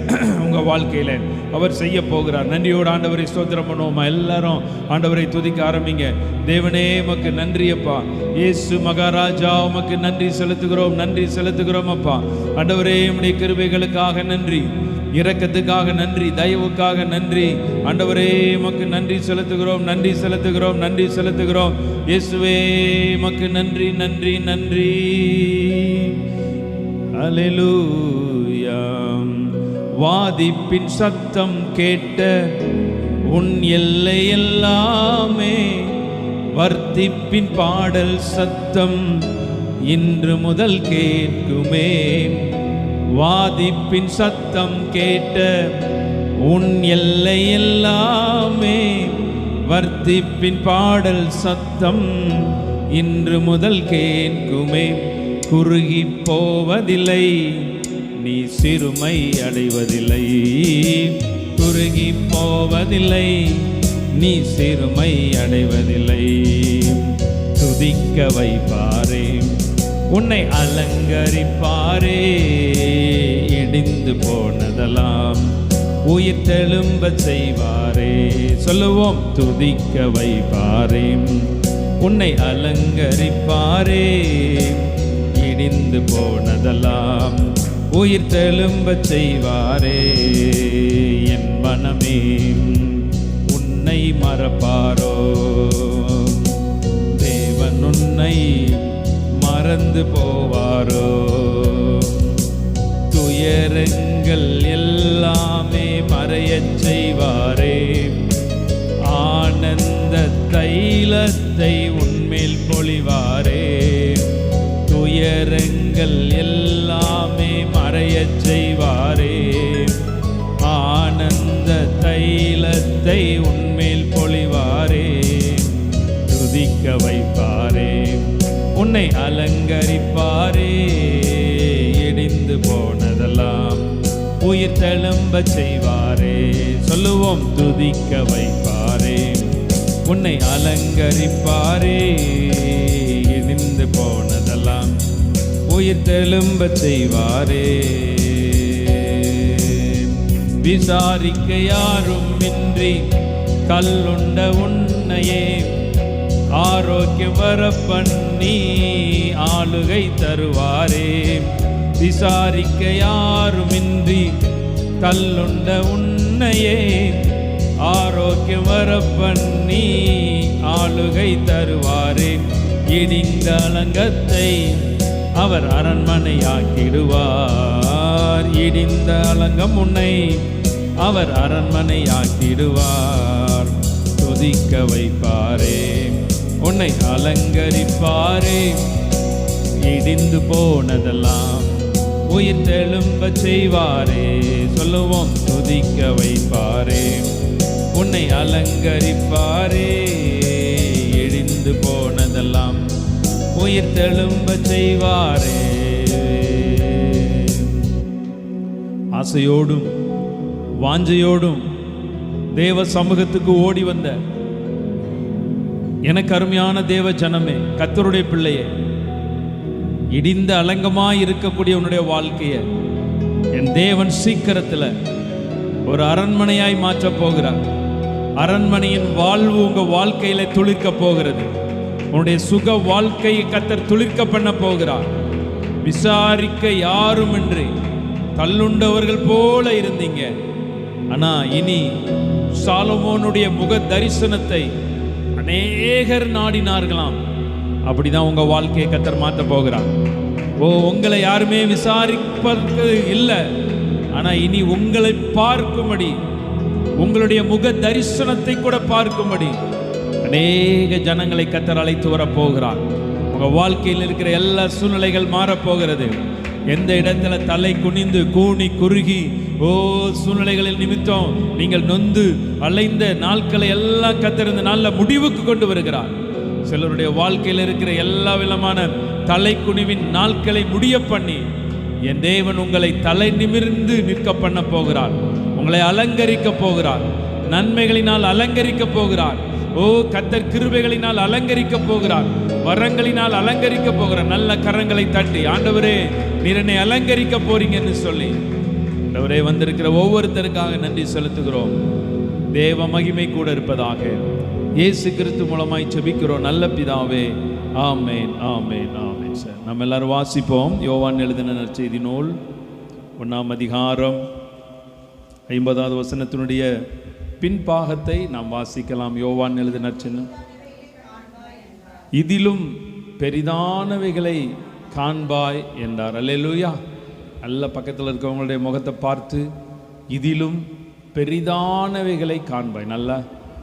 உங்கள் வாழ்க்கையில் அவர் செய்ய போகிறார். நன்றியோடு ஆண்டவரை ஸ்தோத்திரம் பண்ணுவோமா? எல்லாரும் ஆண்டவரை துதிக்க ஆரம்பிங்க. தேவனே உமக்கு நன்றியப்பா, இயேசு மகாராஜா உமக்கு நன்றி செலுத்துகிறோம், நன்றி செலுத்துகிறோம் அப்பா. ஆண்டவரே உம்முடைய கிருபைகளுக்காக நன்றி, இரக்கத்துக்காக நன்றி, தயவுக்காக நன்றி. ஆண்டவரே உமக்கு நன்றி செலுத்துகிறோம், நன்றி செலுத்துகிறோம், நன்றி செலுத்துகிறோம். இயேசுவே உமக்கு நன்றி, நன்றி, நன்றி. அல்லேலூயா. வாதிப்பின் சத்தம் கேட்ட உன் எல்லை எல்லாமே, வர்த்திப்பின் பாடல் சத்தம் இன்று முதல் கேட்குமே. வாதிப்பின் சத்தம் கேட்ட உன் எல்லை எல்லாமே, வர்த்திப்பின் பாடல் சத்தம் இன்று முதல் கேட்குமே. குறுகி போவதில்லை, நீ சிறுமை அடைவதில்லை. குறுகி போவதில்லை, நீ சிறுமை அடைவதில்லை. துதிக்க வைப்பாரே, உன்னை அலங்கரிப்பாரே. இடிந்து போனதெல்லாம் உயிர் தெழும்ப செய்வாரே. சொல்லுவோம், துதிக்க வைப்பாரே, உன்னை அலங்கரிப்பாரே. இடிந்து போனதெல்லாம் உயிர் தெழும்ப செய்வாரே. என் மனமே உன்னை மறப்பாரோ? தேவன் உன்னை மறந்து போவாரோ? துயரங்கள் எல்லாமே மறையச் செய்வாரே. ஆனந்த தைலத்தை உன்மேல் பொழிவாரே. துயரங்கள் எல்லாமே மறையச் செய்வாரே. ஆனந்த தைலத்தை உன்மேல் பொழிவாரே. துதிக்க வைப்பாரே, உன்னை அலங்கரிப்பாரே. இடிந்து போனதெல்லாம் உயிர் தெழும்ப செய்வாரே. சொல்லுவோம், துதிக்க வைப்பாரே, உன்னை அலங்கரிப்பாரே. இடிந்து போனதெல்லாம் உயிர் தெழும்ப செய்வாரே. விசாரிக்க யாரும் இன்றி கல்லுண்ட உன்னையே ஆரோக்கியம் வர பண்ணி ஆளுகை தருவாரே. விசாரிக்க யாருமின்றி கல்லுண்ட உன்னையே ஆரோக்கியம் வர பண்ணி ஆளுகை தருவாரே. இடிந்த அலங்கத்தை அவர் அரண்மனையாக்கிடுவார். இடிந்த அலங்கம் உன்னை அவர் அரண்மனையாக்கிடுவார். துதிக்க வைப்பாரே, உன்னை அலங்கரிப்பாரே. இடிந்து போனதெல்லாம் உயிர் தெழும்ப செய்வாரே. சொல்லுவோம், துதிக்க வைப்பாரே, உன்னை அலங்கரிப்பாரே. இடிந்து போனதெல்லாம் உயிர் தெழும்ப செய்வாரே. ஆசையோடும் வாஞ்சையோடும் தேவ சமூகத்துக்கு ஓடி வந்த எனக்கு அருமையான தேவ ஜனமே, கர்த்தருடைய பிள்ளையே, இடிந்த அலங்கமாய் இருக்கக்கூடிய உன்னுடைய வாழ்க்கையை என் தேவன் சீக்கிரத்தில் ஒரு அரண்மனையாய் மாற்ற போகிறார். அரண்மனையின் வாழ்வு உங்க வாழ்க்கையில துளிர்க்க போகிறது. உன்னுடைய சுக வாழ்க்கையை கர்த்தர் துளிர்க்க பண்ண போகிறார். விசாரிக்க யாருமின்றி தள்ளுண்டவர்கள் போல இருந்தீங்க. ஆனா இனி சாலமோனுடைய முக தரிசனத்தை அநேகர் நாடினார்களாம். அப்படிதான் உங்க வாழ்க்கையை கர்த்தர் மாற்ற போகிறார். உங்களை யாருமே விசாரிப்பது இல்லை, ஆனா இனி உங்களை பார்க்கும்படி, உங்களுடைய முக தரிசனத்தை கூட பார்க்கும்படி அநேக ஜனங்களை கர்த்தர் அழைத்து வர போகிறார். உங்க வாழ்க்கையில் இருக்கிற எல்லா சூழ்நிலைகள் மாறப்போகிறது. எந்த இடத்துல தலை குனிந்து கூனி குறுகி சூழ்நிலைகளில் நிமித்தம் நீங்கள் நொந்து அலைந்த நாட்களை எல்லாம் கர்த்தர் இந்த நாளில் முடிவுக்கு கொண்டு வருகிறார். சிலருடைய வாழ்க்கையில் இருக்கிற எல்லா விதமான தலை குனிவின் நாட்களை முடிய பண்ணி என் தேவன் உங்களை தலை நிமிர்ந்து நிற்க பண்ண போகிறார். உங்களை அலங்கரிக்க போகிறார். நன்மைகளினால் அலங்கரிக்க போகிறார். கர்த்தர் கிருபைகளினால் அலங்கரிக்க போகிறார். வரங்களினால் அலங்கரிக்க போகிறார். நல்ல கரங்களை தட்டி, ஆண்டவரே நீர் என்னை அலங்கரிக்க போறீங்கன்னு சொல்லி ஆண்டவரே வந்திருக்கிற ஒவ்வொருத்தருக்காக நன்றி செலுத்துகிறோம். தேவ மகிமை கூட இருப்பதாக இயேசு கிறிஸ்து மூலமாய் ஜெபிக்கிறோம் நல்ல பிதாவே. ஆமேன், ஆமேன், ஆமேன். சார் நம்ம எல்லாரும் வாசிப்போம். யோவான் எழுதின நற்செய்தி நூல் 1ஆம் அதிகாரம் 50வது வசனத்தினுடைய பின்பாகத்தை நாம் வாசிக்கலாம். யோவான் எழுதின நற்செய்தி, இதிலும் பெரிதானவைகளை காண்பாய் என்றார். அல்லேலூயா. நல்ல பக்கத்தில் இருக்கவங்களுடைய முகத்தை பார்த்து இதிலும் பெரிதானவைகளை காண்பாய். நல்லா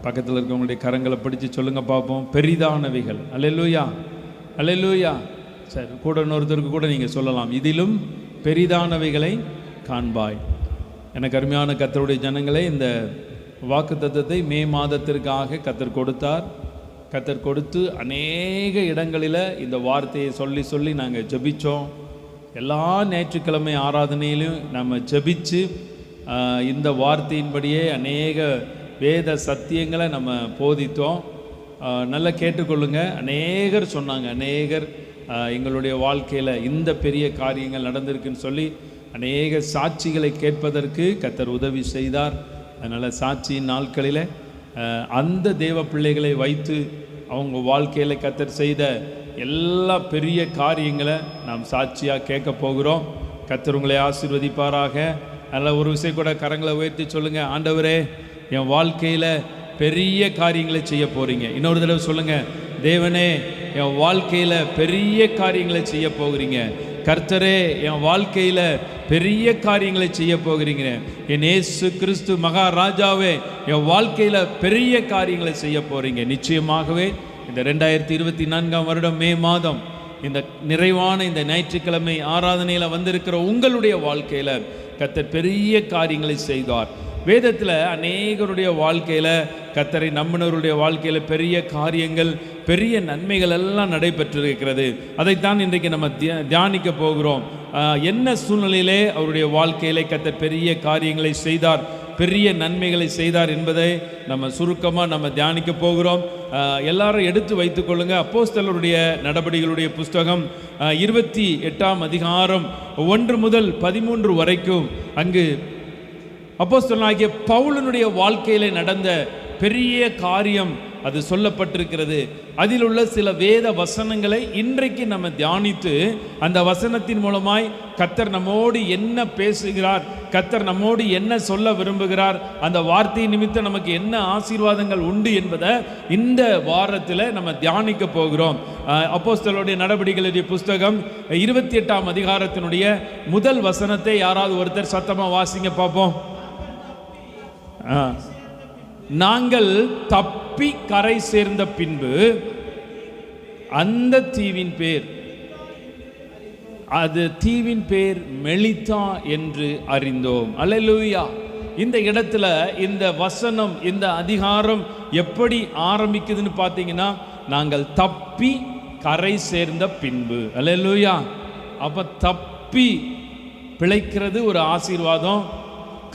பக்கத்தில் இருக்கவங்களுடைய கரங்களை பிடிச்சு சொல்லுங்க பார்ப்போம். பெரிதானவைகள். அல்லேலூயா, அல்லேலூயா. சரி, கூட இன்னொருத்தருக்கு கூட நீங்கள் சொல்லலாம், இதிலும் பெரிதானவைகளை காண்பாய். எனக்கு அருமையான கர்த்தருடைய ஜனங்களே, இந்த வாக்குத்தத்தத்தை மே மாதத்திற்காக கர்த்தர் கொடுத்தார். கர்த்தர் கொடுத்து அநேக இடங்களில் இந்த வார்த்தையை சொல்லி சொல்லி நாங்கள் ஜெபித்தோம். எல்லா ஞாயிற்றுக்கிழமை ஆராதனையிலும் நம்ம ஜெபிச்சு இந்த வார்த்தையின்படியே அநேக வேத சத்தியங்களை நம்ம போதித்தோம். நல்லா கேட்டுக்கொள்ளுங்க. அநேகர் சொன்னாங்க, அநேகர் எங்களுடைய வாழ்க்கையில் இந்த பெரிய காரியங்கள் நடந்திருக்குன்னு சொல்லி அநேக சாட்சிகளை கேட்பதற்கு கர்த்தர் உதவி செய்தார். அதனால் சாட்சியின் நாட்களில் அந்த தேவ பிள்ளைகளை வைத்து அவங்க வாழ்க்கையில் கர்த்தர் செய்த எல்லா பெரிய காரியங்களை நாம் சாட்சியாக கேட்க போகிறோம். கர்த்தர் உங்களை ஆசீர்வதிப்பாராக. அதில் ஒரு விஷயம் கூட கரங்களை உயர்த்தி சொல்லுங்கள், ஆண்டவரே என் வாழ்க்கையில் பெரிய காரியங்களை செய்ய போகிறீங்க. இன்னொரு தடவை சொல்லுங்கள், தேவனே என் வாழ்க்கையில் பெரிய காரியங்களை செய்ய போகிறீங்க. கர்த்தரே என் வாழ்க்கையில் பெரிய காரியங்களை செய்ய போகிறீங்க. என் இயேசு கிறிஸ்து மகாராஜாவே என் வாழ்க்கையில் பெரிய காரியங்களை செய்ய போகிறீங்க. நிச்சயமாகவே இந்த 2024ஆம் வருடம் மே மாதம் இந்த நிறைவான இந்த ஞாயிற்றுக்கிழமை ஆராதனையில் வந்திருக்கிற உங்களுடைய வாழ்க்கையில் கர்த்தர் பெரிய காரியங்களை செய்தார். வேதத்தில் அநேகருடைய வாழ்க்கையில் கர்த்தரை நம்பினவருடைய வாழ்க்கையில் பெரிய காரியங்கள், பெரிய நன்மைகள் எல்லாம் நடைபெற்றிருக்கிறது. அதைத்தான் இன்றைக்கு நம்ம தியானிக்க போகிறோம். என்ன சூழ்நிலையிலே அவருடைய வாழ்க்கையிலே கர்த்தர் பெரிய காரியங்களை செய்தார், பெரிய நன்மைகளை செய்தார் என்பதை நம்ம சுருக்கமாக நம்ம தியானிக்க போகிறோம். எல்லாரும் எடுத்து வைத்துக் கொள்ளுங்க. அப்போஸ்தலருடைய நடபடிகளுடைய புஸ்தகம் 28ஆம் அதிகாரம் 1 முதல் 13 வரைக்கும் அங்கு அப்போஸ்தலனாகிய பவுலனுடைய வாழ்க்கையிலே நடந்த பெரிய காரியம் அது சொல்லப்பட்டிருக்கிறது. அதில் உள்ள சில வேத வசனங்களை இன்றைக்கு நம்ம தியானித்து அந்த வசனத்தின் மூலமாய் கர்த்தர் நம்மோடு என்ன பேசுகிறார், கர்த்தர் நம்மோடு என்ன சொல்ல விரும்புகிறார், அந்த வார்த்தை நிமித்தம் நமக்கு என்ன ஆசீர்வாதங்கள் உண்டு என்பதை இந்த வாரத்தில் நம்ம தியானிக்க போகிறோம். அப்போஸ்தலருடைய நடபடிகளுடைய புஸ்தகம் 28ஆம் அதிகாரத்தினுடைய முதல் வசனத்தை யாராவது ஒருத்தர் சத்தமாக வாசிங்க பார்ப்போம். நாங்கள் தப்பி கரை சேர்ந்த பின்பு அந்த தீவின் பேர், அது தீவின் பேர் மெலித்தா என்று அறிந்தோம். அல்லேலூயா. இந்த இடத்துல இந்த வசனம், இந்த அதிகாரம் எப்படி ஆரம்பிக்குதுன்னு பார்த்தீங்கன்னா, நாங்கள் தப்பி கரை சேர்ந்த பின்பு. அல்லேலூயா. அப்ப தப்பி பிழைக்கிறது ஒரு ஆசீர்வாதம்,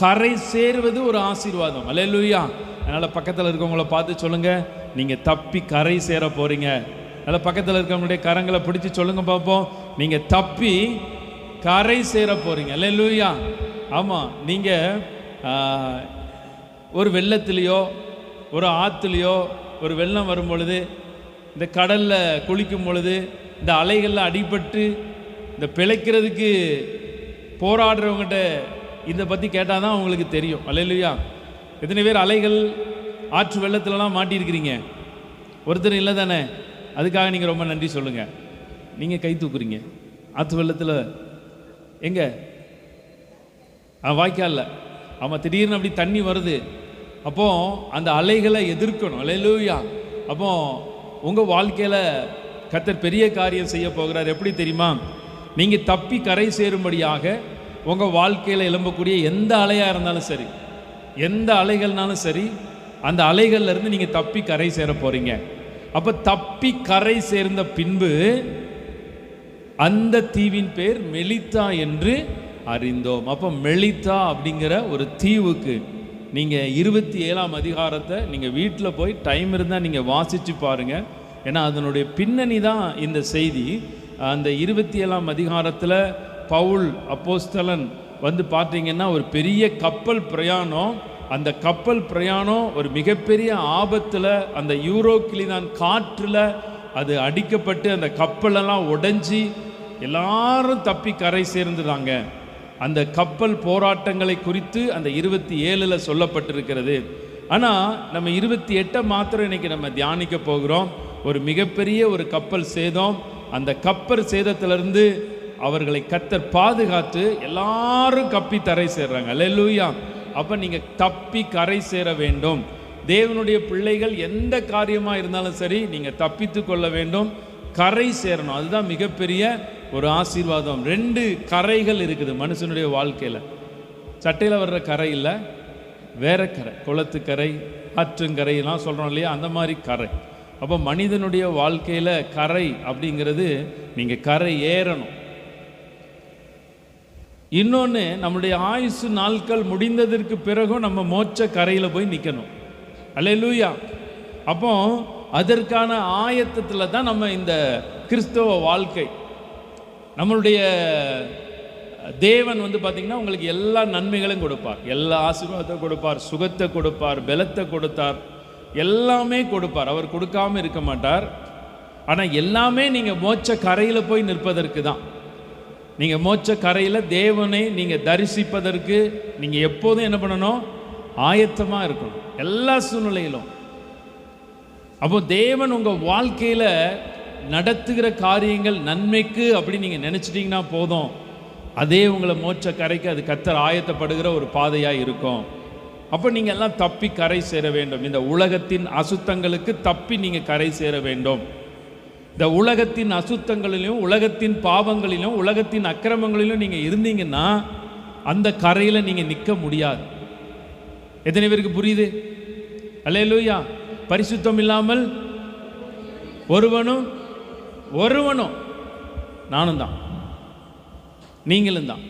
கரை சேர்வது ஒரு ஆசீர்வாதம். அல்லேலூயா. அதனால பக்கத்தில் இருக்கவங்கள பார்த்து சொல்லுங்க, நீங்க தப்பி கரை சேர போறீங்க. அதனால பக்கத்தில் இருக்கவங்களுடைய கரங்களை பிடிச்சு சொல்லுங்க பார்ப்போம், நீங்க தப்பி கரை சேர போறீங்க. அல்லேலூயா. ஆமா, நீங்க ஒரு வெள்ளத்திலேயோ ஒரு ஆற்றுலையோ ஒரு வெள்ளம் வரும் பொழுது, இந்த கடலில் குளிக்கும் பொழுது, இந்த அலைகளில் அடிபட்டு இந்த பிழைக்கிறதுக்கு போராடுறவங்ககிட்ட இதை பற்றி கேட்டால் தான் அவங்களுக்கு தெரியும். அல்லேலூயா. எத்தனை பேர் அலைகள் ஆற்று வெள்ளத்துலலாம் மாட்டியிருக்கிறீங்க? ஒருத்தர் இல்லை தானே? அதுக்காக நீங்கள் ரொம்ப நன்றி சொல்லுங்கள். நீங்கள் கை தூக்குறீங்க. ஆற்று வெள்ளத்தில் எங்கே? வாய்க்காலில். ஆமாம், திடீர்னு அப்படி தண்ணி வருது. அப்போ அந்த அலைகளை எதிர்க்கணும். அல்லேலூயா. அப்போ உங்கள் வாழ்க்கையில் கர்த்தர் பெரிய காரியம் செய்ய போகிறார். எப்படி தெரியுமா? நீங்கள் தப்பி கரை சேரும்படியாக உங்கள் வாழ்க்கையில் எழும்பக்கூடிய எந்த அலையாக இருந்தாலும் சரி, எந்த அலைகள்னாலும் சரி, அந்த அலைகள்லேருந்து நீங்கள் தப்பி கரை சேர போகிறீங்க. அப்போ தப்பி கரை சேர்ந்த பின்பு அந்த தீவின் பேர் மெலித்தா என்று அறிந்தோம். அப்போ மெலித்தா அப்படிங்கிற ஒரு தீவுக்கு நீங்கள் 27ஆம் அதிகாரத்தை நீங்கள் வீட்டில் போய் டைம் இருந்தால் நீங்கள் வாசித்து பாருங்கள். ஏன்னா அதனுடைய பின்னணி தான் இந்த செய்தி. அந்த 27ஆம் அதிகாரத்தில் பவுல் அப்போஸ்தலன் வந்து பார்த்தீங்கன்னா ஒரு பெரிய கப்பல் பிரயாணம். அந்த கப்பல் பிரயாணம் ஒரு மிகப்பெரிய ஆபத்தில், அந்த யூரோக்கிளிதான் காற்றில் அது அடிக்கப்பட்டு அந்த கப்பலெல்லாம் உடைஞ்சி எல்லாரும் தப்பி கரை சேர்ந்துறாங்க. அந்த கப்பல் போராட்டங்களை குறித்து அந்த 27ல் சொல்லப்பட்டிருக்கிறது. ஆனால் நம்ம 28 மாத்திரம் இன்னைக்கு நம்ம தியானிக்க போகிறோம். ஒரு மிகப்பெரிய ஒரு கப்பல் சேதம். அந்த கப்பல் சேதத்திலிருந்து அவர்களை கர்த்தர் பாதுகாத்து எல்லாரும் கப்பி கரை சேர்றாங்க. அல்லேலூயா. அப்போ நீங்கள் தப்பி கரை சேர வேண்டும். தேவனுடைய பிள்ளைகள் எந்த காரியமாக இருந்தாலும் சரி, நீங்கள் தப்பித்து கொள்ள வேண்டும், கரை சேரணும். அதுதான் மிகப்பெரிய ஒரு ஆசீர்வாதம். 2 கரைகள் இருக்குது மனுஷனுடைய வாழ்க்கையில். சட்டையில் வர்ற கரை இல்லை, வேற கரை, குளத்துக்கரை, ஆற்றுங்கரையெல்லாம் சொல்கிறோம் இல்லையா, அந்த மாதிரி கரை. அப்போ மனிதனுடைய வாழ்க்கையில் கரை அப்படிங்கிறது நீங்கள் கரை ஏறணும். இன்னொன்று, நம்முடைய ஆயுசு நாட்கள் முடிந்ததற்கு பிறகும் நம்ம மோட்ச கரையில் போய் நிற்கணும். அல்லேலூயா. அப்போ அதற்கான ஆயத்தத்தில் தான் நம்ம இந்த கிறிஸ்தவ வாழ்க்கை. நம்மளுடைய தேவன் வந்து பார்த்திங்கன்னா உங்களுக்கு எல்லா நன்மைகளும் கொடுப்பார், எல்லா ஆசீர்வாதத்தை கொடுப்பார், சுகத்தை கொடுப்பார், பலத்தை கொடுத்தார், எல்லாமே கொடுப்பார். அவர் கொடுக்காம இருக்க மாட்டார். ஆனால் எல்லாமே நீங்கள் மோட்ச கரையில் போய் நிற்பதற்கு தான். நீங்கள் மோட்ச கரையில் தேவனை நீங்கள் தரிசிப்பதற்கு நீங்கள் எப்போதும் என்ன பண்ணணும்? ஆயத்தமாக இருக்கணும், எல்லா சூழ்நிலையிலும். அப்போ தேவன் உங்கள் வாழ்க்கையில் நடத்துகிற காரியங்கள் நன்மைக்கு அப்படி நீங்கள் நினச்சிட்டிங்கன்னா போதும், அதே உங்களை மோட்ச கரைக்கு அது கர்த்தர் ஆயத்தப்படுகிற ஒரு பாதையாக இருக்கும். அப்போ நீங்கள் எல்லாம் தப்பி கரை சேர வேண்டும். இந்த உலகத்தின் அசுத்தங்களுக்கு தப்பி நீங்கள் கரை சேர வேண்டும். இந்த உலகத்தின் அசுத்தங்களிலும் உலகத்தின் பாவங்களிலும் உலகத்தின் அக்கிரமங்களிலும் நீங்கள் இருந்தீங்கன்னா அந்த கரையில் நீங்கள் நிற்க முடியாது. எத்தனை பேருக்கு புரியுது? அல்லேலூயா. பரிசுத்தம் இல்லாமல் ஒருவனும் நானும் தான், நீங்களும் தான்,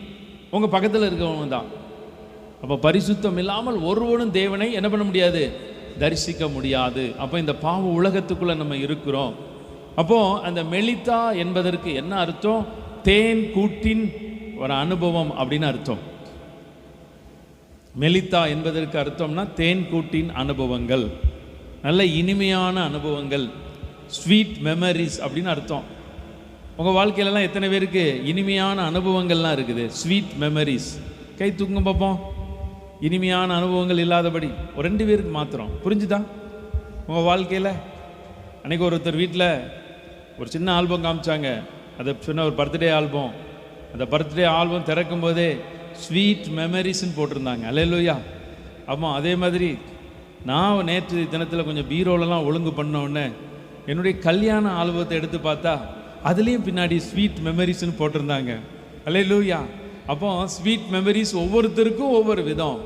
உங்கள் பக்கத்தில் இருக்கவங்க தான். அப்போ பரிசுத்தம் இல்லாமல் ஒருவனும் தேவனை என்ன பண்ண முடியாது? தரிசிக்க முடியாது. அப்போ இந்த பாவ உலகத்துக்குள்ளே நம்ம இருக்கிறோம். அப்போது அந்த மெலித்தா என்பதற்கு என்ன அர்த்தம்? தேன் கூட்டின் ஒரு அனுபவம் அப்படின்னு அர்த்தம். மெலித்தா என்பதற்கு அர்த்தம்னா தேன் கூட்டின் அனுபவங்கள், நல்ல இனிமையான அனுபவங்கள், ஸ்வீட் மெமரிஸ் அப்படின்னு அர்த்தம். உங்கள் வாழ்க்கையிலலாம் எத்தனை பேருக்கு இனிமையான அனுபவங்கள்லாம் இருக்குது? Sweet memories. கை தூக்குங்க பார்ப்போம். இனிமையான அனுபவங்கள் இல்லாதபடி ஒரு 2 பேருக்கு மாத்திரம். புரிஞ்சுதா? உங்கள் வாழ்க்கையில் அன்றைக்கி ஒருத்தர் வீட்டில் ஒரு சின்ன ஆல்பம் காமிச்சாங்க. அதை சொன்ன ஒரு பர்த்டே ஆல்பம். அந்த பர்த்டே ஆல்பம் திறக்கும் போதே ஸ்வீட் மெமரிஸ்ன்னு போட்டிருந்தாங்க. அல்லேலூயா. ஆமாம், அதே மாதிரி நான் நேற்று தினத்தில் கொஞ்சம் பீரோலெலாம் ஒழுங்கு பண்ண உடனே என்னுடைய கல்யாண ஆல்பத்தை எடுத்து பார்த்தா அதுலேயும் பின்னாடி ஸ்வீட் மெமரிஸ்ன்னு போட்டிருந்தாங்க. அல்லேலூயா. அப்போ ஸ்வீட் மெமரிஸ் ஒவ்வொருத்தருக்கும் ஒவ்வொரு விதம்.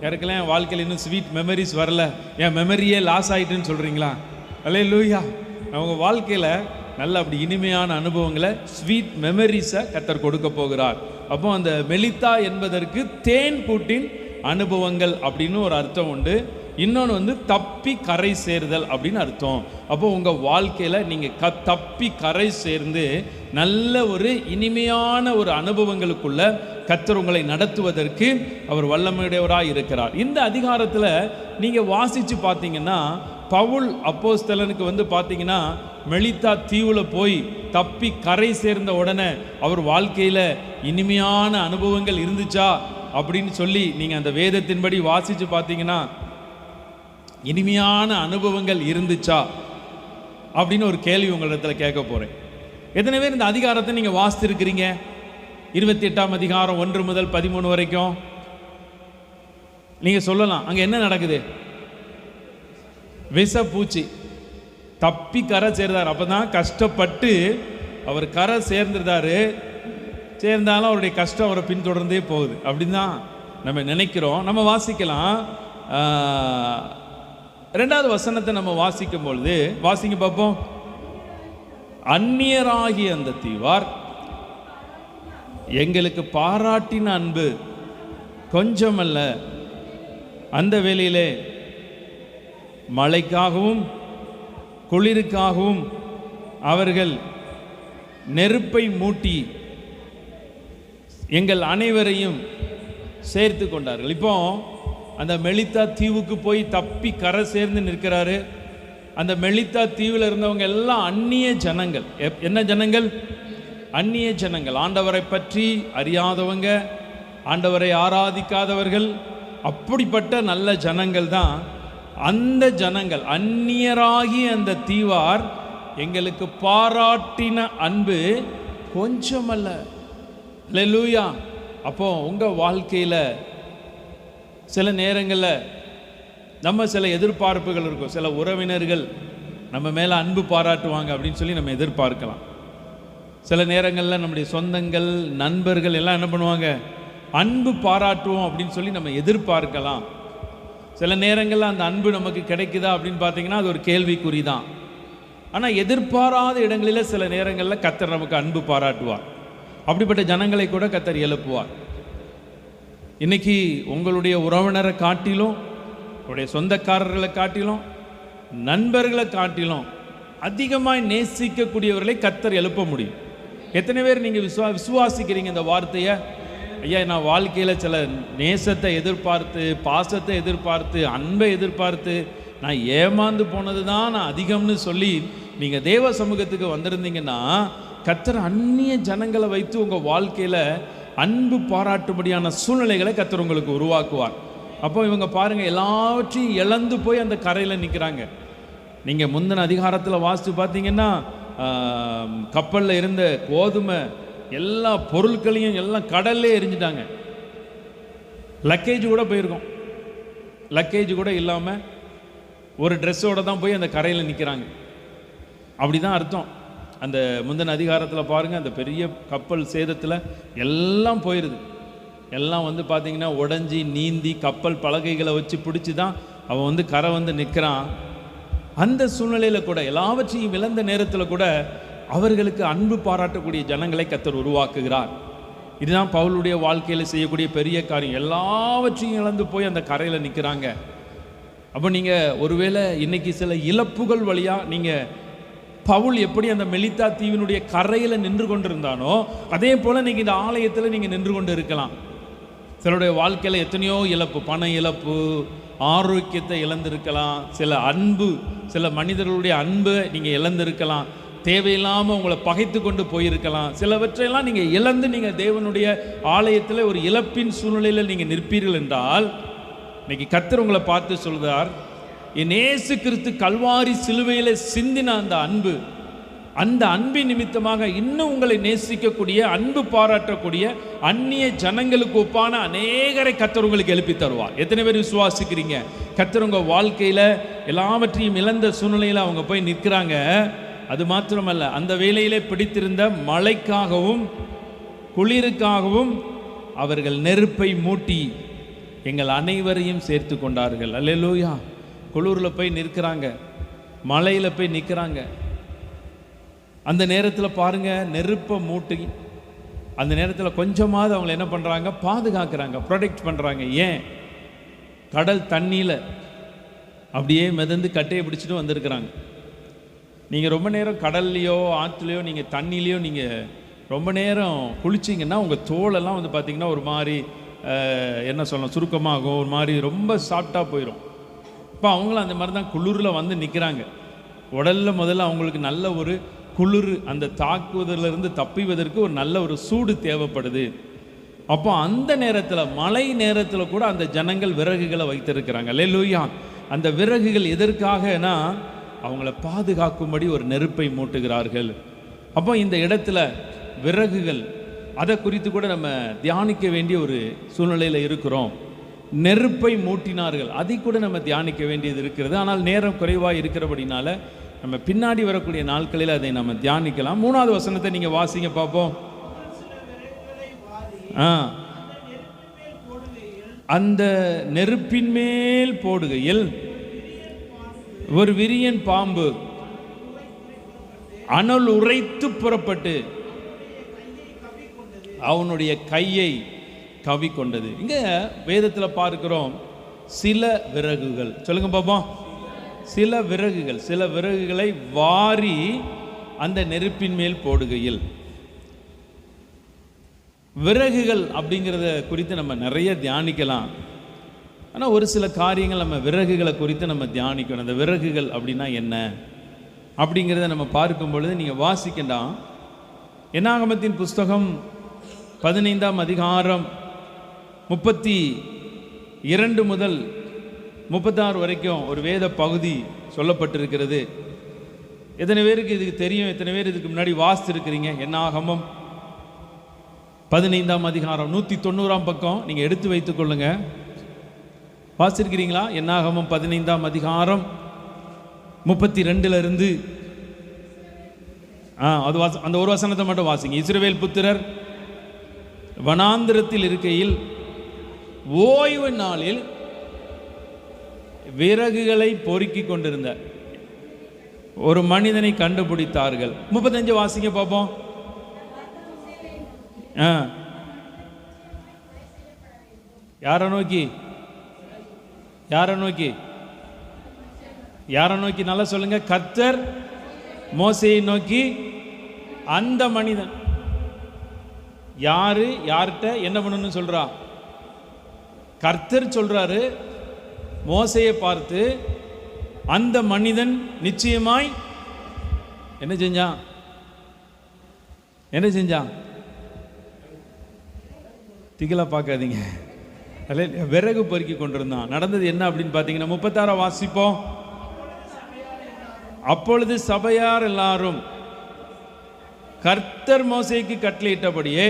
யாருக்கெல்லாம் என் வாழ்க்கையில் இன்னும் ஸ்வீட் மெமரிஸ் வரல, என் மெமரியே லாஸ் ஆகிட்டுன்னு சொல்கிறீங்களா? அல்லேலூயா. அவங்க வாழ்க்கையில் நல்ல அப்படி இனிமையான அனுபவங்களை, ஸ்வீட் மெமரிஸை கர்த்தர் கொடுக்க போகிறார். அப்போ அந்த மெலித்தா என்பதற்கு தேன் கூட்டின் அனுபவங்கள் அப்படின்னு ஒரு அர்த்தம் உண்டு. இன்னொன்று வந்து தப்பி கரை சேர்தல் அப்படின்னு அர்த்தம். அப்போ உங்கள் வாழ்க்கையில் நீங்கள் தப்பி கரை சேர்ந்து நல்ல ஒரு இனிமையான ஒரு அனுபவங்களுக்குள்ள கர்த்தர் உங்களை நடத்துவதற்கு அவர் வல்லமையுடையவராக இருக்கிறார். இந்த அதிகாரத்தில் நீங்கள் வாசித்து பார்த்தீங்கன்னா, பவுல் அப்போஸ்தலனுக்கு வந்து பார்த்தீங்கன்னா மெலித்தா தீவில் போய் தப்பி கரை சேர்ந்த உடனே அவர் வாழ்க்கையில் இனிமையான அனுபவங்கள் இருந்துச்சா அப்படின்னு சொல்லி நீங்கள் அந்த வேதத்தின்படி வாசித்து பார்த்தீங்கன்னா, இனிமையான அனுபவங்கள் இருந்துச்சா அப்படின்னு ஒரு கேள்வி உங்களிடத்தில் கேட்க போகிறேன். எத்தனை பேர் இந்த அதிகாரத்தை நீங்கள் வாசித்திருக்கிறீங்க? 28ஆம் அதிகாரம் 1 முதல் 13 வரைக்கும் நீங்கள் சொல்லலாம். அங்கே என்ன நடக்குது? விஷப்பூச்சி தப்பி கரை சேர்ந்தார். அப்போ தான் கஷ்டப்பட்டு அவர் கரை சேர்ந்துருந்தாரு. சேர்ந்தாலும் அவருடைய கஷ்டம் அவரை பின்தொடர்ந்தே போகுது அப்படின்னு தான் நம்ம நினைக்கிறோம். நம்ம வாசிக்கலாம். 2வது வசனத்தை நம்ம வாசிக்கும் பொழுது, வாசிங்க பார்ப்போம். அந்நியராகிய அந்த தீவார் எங்களுக்கு பாராட்டின அன்பு கொஞ்சமல்ல, அந்த வேளையிலே மழைக்காகவும் குளிருக்காகவும் அவர்கள் நெருப்பை மூட்டி எங்கள் அனைவரையும் சேர்த்து கொண்டார்கள். இப்போ அந்த மெலித்தா தீவுக்கு போய் தப்பி கரை சேர்ந்து நிற்கிறாரு. அந்த மெலித்தா தீவில் இருந்தவங்க எல்லாம் அந்நிய ஜனங்கள். என்ன ஜனங்கள்? அந்நிய ஜனங்கள். ஆண்டவரை பற்றி அறியாதவங்க, ஆண்டவரை ஆராதிக்காதவர்கள், அப்படிப்பட்ட நல்ல ஜனங்கள் தான். அந்த ஜனங்கள், அந்நியராகி அந்த தீவார் எங்களுக்கு பாராட்டின அன்பு கொஞ்சமல்ல. அல்லேலூயா. அப்போ உங்கள் வாழ்க்கையில் சில நேரங்களில் நம்ம சில எதிர்பார்ப்புகள் இருக்கும். சில உறவினர்கள் நம்ம மேலே அன்பு பாராட்டுவாங்க அப்படின்னு சொல்லி நம்ம எதிர்பார்க்கலாம். சில நேரங்களில் நம்முடைய சொந்தங்கள், நண்பர்கள் எல்லாம் என்ன பண்ணுவாங்க? அன்பு பாராட்டுவோம் அப்படின்னு சொல்லி நம்ம எதிர்பார்க்கலாம். சில நேரங்களில் அந்த அன்பு நமக்கு கிடைக்குதா அப்படின்னு பார்த்தீங்கன்னா அது ஒரு கேள்விக்குறி தான். ஆனால் எதிர்பாராத இடங்களில் சில நேரங்களில் கர்த்தர் நமக்கு அன்பு பாராட்டுவார். அப்படிப்பட்ட ஜனங்களை கூட கர்த்தர் எழுப்புவார். இன்னைக்கு உங்களுடைய உறவினரை காட்டிலும், உங்களுடைய சொந்தக்காரர்களை காட்டிலும், நண்பர்களை காட்டிலும் அதிகமாக நேசிக்கக்கூடியவர்களை கர்த்தர் எழுப்ப முடியும். எத்தனை பேர் நீங்கள் விசுவாசிக்கிறீங்க இந்த வார்த்தையை? ஐயா, நான் வாழ்க்கையில் சில நேசத்தை எதிர்பார்த்து, பாசத்தை எதிர்பார்த்து, அன்பை எதிர்பார்த்து நான் ஏமாந்து போனது தான் நான் அதிகம்னு சொல்லி நீங்கள் தேவ சமூகத்துக்கு வந்திருந்தீங்கன்னா, கர்த்தர் அந்நிய ஜனங்களை வைத்து உங்கள் வாழ்க்கையில் அன்பு பாராட்டும்படியான சூழ்நிலைகளை கர்த்தர் உங்களுக்கு உருவாக்குவார். அப்போ இவங்க பாருங்கள், எல்லாவற்றையும் இழந்து போய் அந்த கரையில் நிற்கிறாங்க. நீங்கள் முந்தின அதிகாரத்தில் வாசித்து பார்த்தீங்கன்னா, கப்பலில் இருந்த கோதுமை எல்லா பொருட்களையும் எல்லாம் கடல்லே எரிஞ்சிட்டாங்க. லக்கேஜ் கூட போயிருக்கோம். லக்கேஜ் கூட இல்லாமல் ஒரு ட்ரெஸ்ஸோடு தான் போய் அந்த கரையில் நிற்கிறாங்க. அப்படி தான் அர்த்தம். அந்த முந்தின அதிகாரத்தில் பாருங்கள், அந்த பெரிய கப்பல் சேதத்தில் எல்லாம் போயிடுது. எல்லாம் வந்து பார்த்திங்கன்னா உடஞ்சி நீந்தி கப்பல் பலகைகளை வச்சு பிடிச்சி தான் அவன் கரை நிற்கிறான். அந்த சூழ்நிலையில் கூட, எல்லாவற்றையும் இழந்த நேரத்தில் கூட அவர்களுக்கு அன்பு பாராட்டக்கூடிய ஜனங்களை கர்த்தர் உருவாக்குகிறார். இதுதான் பவுலுடைய வாழ்க்கையில் செய்யக்கூடிய பெரிய காரியம். எல்லாவற்றையும் இழந்து போய் அந்த கரையில் நிற்கிறாங்க. அப்போ நீங்கள் ஒருவேளை இன்னைக்கு சில இழப்புகள் வழியாக நீங்கள் பவுல் எப்படி அந்த மெலித்தா தீவினுடைய கரையில் நின்று கொண்டிருந்தானோ அதே போல் நீங்கள் இந்த ஆலயத்தில் நீங்கள் நின்று கொண்டு இருக்கலாம். சிலருடைய வாழ்க்கையில் எத்தனையோ இழப்பு, பண இழப்பு, ஆரோக்கியத்தை இழந்திருக்கலாம், சில அன்பு, சில மனிதர்களுடைய அன்பை நீங்கள் இழந்திருக்கலாம், தேவையில்லாமல் உங்களை பகைத்து கொண்டு போயிருக்கலாம். சிலவற்றையெல்லாம் நீங்கள் இழந்து நீங்கள் தேவனுடைய ஆலயத்தில் ஒரு இழப்பின் சூழ்நிலையில் நீங்கள் நிற்பீர்கள் என்றால், இன்னைக்கு கர்த்தர் உங்களை பார்த்து சொல்கிறார், என் இயேசு கிறிஸ்து கல்வாரி சிலுவையில் சிந்தின அந்த அன்பு, அந்த அன்பின் நிமித்தமாக இன்னும் உங்களை நேசிக்கக்கூடிய, அன்பு பாராட்டக்கூடிய அந்நிய ஜனங்களுக்கு ஒப்பான அநேகரை கர்த்தர் உங்களுக்கு எழுப்பி தருவார். எத்தனை பேர் விசுவாசிக்கிறீங்க? கர்த்தர் உங்கள் வாழ்க்கையில் எல்லாவற்றையும் இழந்த சூழ்நிலையில் அவங்க போய் நிற்கிறாங்க. அது மாத்திரமல்ல, அந்த வேளையிலே பிடித்திருந்த மழைக்காகவும் குளிருக்காகவும் அவர்கள் நெருப்பை மூட்டி எங்கள் அனைவரையும் சேர்த்து கொண்டார்கள். அல்லேலூயா. குளூரில் போய் நிற்கிறாங்க, மலையில் போய் நிற்கிறாங்க. அந்த நேரத்தில் பாருங்க, நெருப்பை மூட்டி அந்த நேரத்தில் கொஞ்சமாவது அவங்களை என்ன பண்ணுறாங்க, பாதுகாக்கிறாங்க, ப்ரொடெக்ட் பண்ணுறாங்க. ஏன்? கடல் தண்ணியில் அப்படியே மிதந்து கட்டையை பிடிச்சிட்டு வந்திருக்கிறாங்க. நீங்கள் ரொம்ப நேரம் கடல்லையோ ஆற்றுலையோ நீங்கள் தண்ணிலையோ நீங்கள் ரொம்ப நேரம் குளிச்சிங்கன்னா உங்கள் தோலெல்லாம் வந்து பார்த்திங்கன்னா ஒரு மாதிரி என்ன சொல்லணும், சுருக்கமாகும், ஒரு மாதிரி ரொம்ப சாஃப்டாக போயிடும். இப்போ அவங்களும் அந்த மாதிரி தான் குளிரில் வந்து நிற்கிறாங்க. உடலில் முதல்ல அவங்களுக்கு நல்ல ஒரு குளிர், அந்த தாக்குவதிலிருந்து தப்பிவதற்கு ஒரு நல்ல ஒரு சூடு தேவைப்படுது. அப்போ அந்த நேரத்தில், மழை நேரத்தில் கூட அந்த ஜனங்கள் விறகுகளை வைத்திருக்கிறாங்க. அல்லேலூயா. அந்த விறகுகள் எதற்காகனா அவங்கள பாதுகாக்கும்படி ஒரு நெருப்பை மூட்டுகிறார்கள். அப்போ இந்த இடத்துல விறகுகள், அதை குறித்து கூட நம்ம தியானிக்க வேண்டிய ஒரு சூழ்நிலையில் இருக்கிறோம். நெருப்பை மூட்டினார்கள், அதை கூட நம்ம தியானிக்க வேண்டியது இருக்கிறது. ஆனால் நேரம் குறைவாக இருக்கிறபடினால நம்ம பின்னாடி வரக்கூடிய நாட்களில் அதை நம்ம தியானிக்கலாம். 3வது வசனத்தை நீங்கள் வாசிங்க பார்ப்போம். அந்த நெருப்பின் மேல் போடுகையில் ஒரு விரியன் பாம்பு அனல் உரைத்து புறப்பட்டு அவனுடைய கையை கவ்விக்கொண்டது. இங்க வேதத்தில் பார்க்கிறோம் சில விறகுகள். சொல்லுங்க பாப்போம். சில விறகுகள், சில விறகுகளை வாரி அந்த நெருப்பின் மேல் போடுகையில். விறகுகள் அப்படிங்கிறத குறித்து நம்ம நிறைய தியானிக்கலாம். ஆனால் ஒரு சில காரியங்கள் நம்ம விறகுகளை குறித்து நம்ம தியானிக்கணும். அந்த விறகுகள் அப்படின்னா என்ன அப்படிங்கிறத நம்ம பார்க்கும் பொழுது நீங்கள் வாசிக்கலாம். என்னாகமத்தின் புஸ்தகம் 15ஆம் அதிகாரம் 32 முதல் 36 வரைக்கும் ஒரு வேத பகுதி சொல்லப்பட்டிருக்கிறது. எத்தனை பேருக்கு இதுக்கு தெரியும்? எத்தனை பேர் இதுக்கு முன்னாடி வாசித்திருக்கிறீங்க? என்னாகமம் 15ஆம் அதிகாரம் 190ஆம் பக்கம் நீங்கள் எடுத்து வைத்துக் கொள்ளுங்க. வாசிருக்கிறீங்களா? என்னாகமம் 15ஆம் அதிகாரம் 32 இருந்து அந்த ஒரு வசனத்தை மட்டும் வாசிங்க. இஸ்ரவேல் புத்திரர் வனாந்திரத்தில் இருக்கையில் ஓய்வு நாளில் விறகுகளை பொறுக்கி கொண்டிருந்த ஒரு மனிதனை கண்டுபிடித்தார்கள். 35 வாசிங்க பார்ப்போம். யாரை நோக்கி? யாரை நோக்கி? யாரை நோக்கி? நல்லா சொல்லுங்க. கர்த்தர் மோசேயை நோக்கி. அந்த மனிதன் யாரு? யார்கிட்ட என்ன பண்ணணும்னு சொல்றா? கர்த்தர் சொல்றாரு. மோசேயை பார்த்து அந்த மனிதன் நிச்சயமாய் என்ன செஞ்சான்? என்ன செஞ்சான்? திகழ பார்க்காதீங்க. விறகு பொறுக்கி கொண்டிருந்தான். நடந்தது என்ன அப்படின்னு பார்த்தீங்கன்னா 36 வாசிப்போம். அப்பொழுது சபையார் எல்லாரும் கர்த்தர் மோசேக்கு கட்டளையிட்டபடியே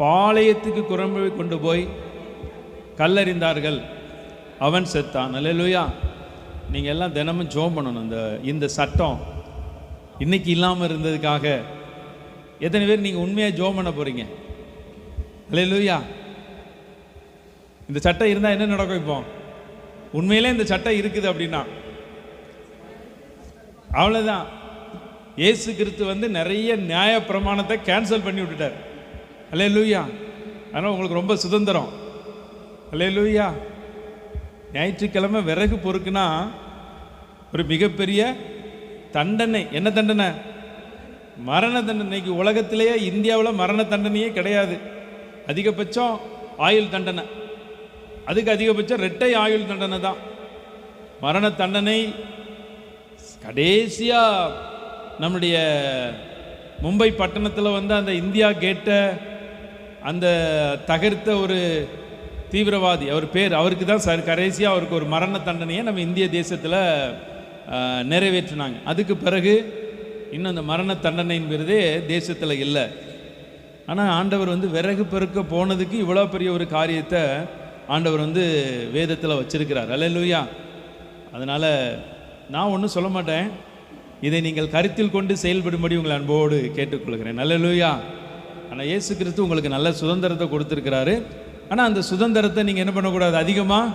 பாளையத்துக்கு குரம்பை கொண்டு போய் கல்லறிந்தார்கள். அவன் செத்தான். அல்லேலூயா. நீங்கள் எல்லாம் தினமும் ஜெபம் பண்ணணும். இந்த சட்டம் இன்னைக்கு இல்லாமல் இருந்ததுக்காக எத்தனை பேர் நீங்கள் உண்மையாக ஜெபம் பண்ண போறீங்க? அல்லேலூயா. இந்த சட்டம் இருந்தால் என்ன நடக்கும்? இப்போ உண்மையிலே இந்த சட்டம் இருக்குது அப்படின்னா அவ்வளோதான். இயேசு கிறிஸ்து நிறைய நியாய பிரமாணத்தை கேன்சல் பண்ணி விட்டுட்டார். அல்லேலூயா. அதனால் உங்களுக்கு ரொம்ப சுதந்திரம். அல்லேலூயா. ஞாயிற்றுக்கிழமை விறகு பொறுக்குனா ஒரு மிகப்பெரிய தண்டனை. என்ன தண்டனை? மரண தண்டனைக்கு. உலகத்திலேயே இந்தியாவில் மரண தண்டனையே கிடையாது. அதிகபட்சம் ஆயுள் தண்டனை. அதுக்கு அதிகபட்சம் இரட்டை ஆயுள் தண்டனை தான். மரண தண்டனை கடைசியா நம்முடைய மும்பை பட்டணத்தில் அந்த இந்தியா கேட்டை அந்த தகர்த்த ஒரு தீவிரவாதி, அவர் பேர், அவருக்கு தான் கடைசியாக அவருக்கு ஒரு மரண தண்டனையை நம்ம இந்திய தேசத்தில் நிறைவேற்றினாங்க. அதுக்கு பிறகு இன்னும் அந்த மரண தண்டனைங்கிறதே தேசத்தில் இல்லை. ஆனால் ஆண்டவர் விறகு பெருக்க போனதுக்கு இவ்வளோ பெரிய ஒரு காரியத்தை ஆண்டவர் வேதத்தில் வச்சிருக்கிறார். அல்லேலூயா. அதனால் நான் ஒன்றும் சொல்ல மாட்டேன். இதை நீங்கள் கருத்தில் கொண்டு செயல்படும்படி உங்களை அன்போடு கேட்டுக்கொள்கிறேன். அல்லேலூயா. ஆனால் இயேசு கிறிஸ்து உங்களுக்கு நல்ல சுதந்திரத்தை கொடுத்துருக்கிறாரு. ஆனால் அந்த சுதந்திரத்தை நீங்கள் என்ன பண்ணக்கூடாது, அதிகமாக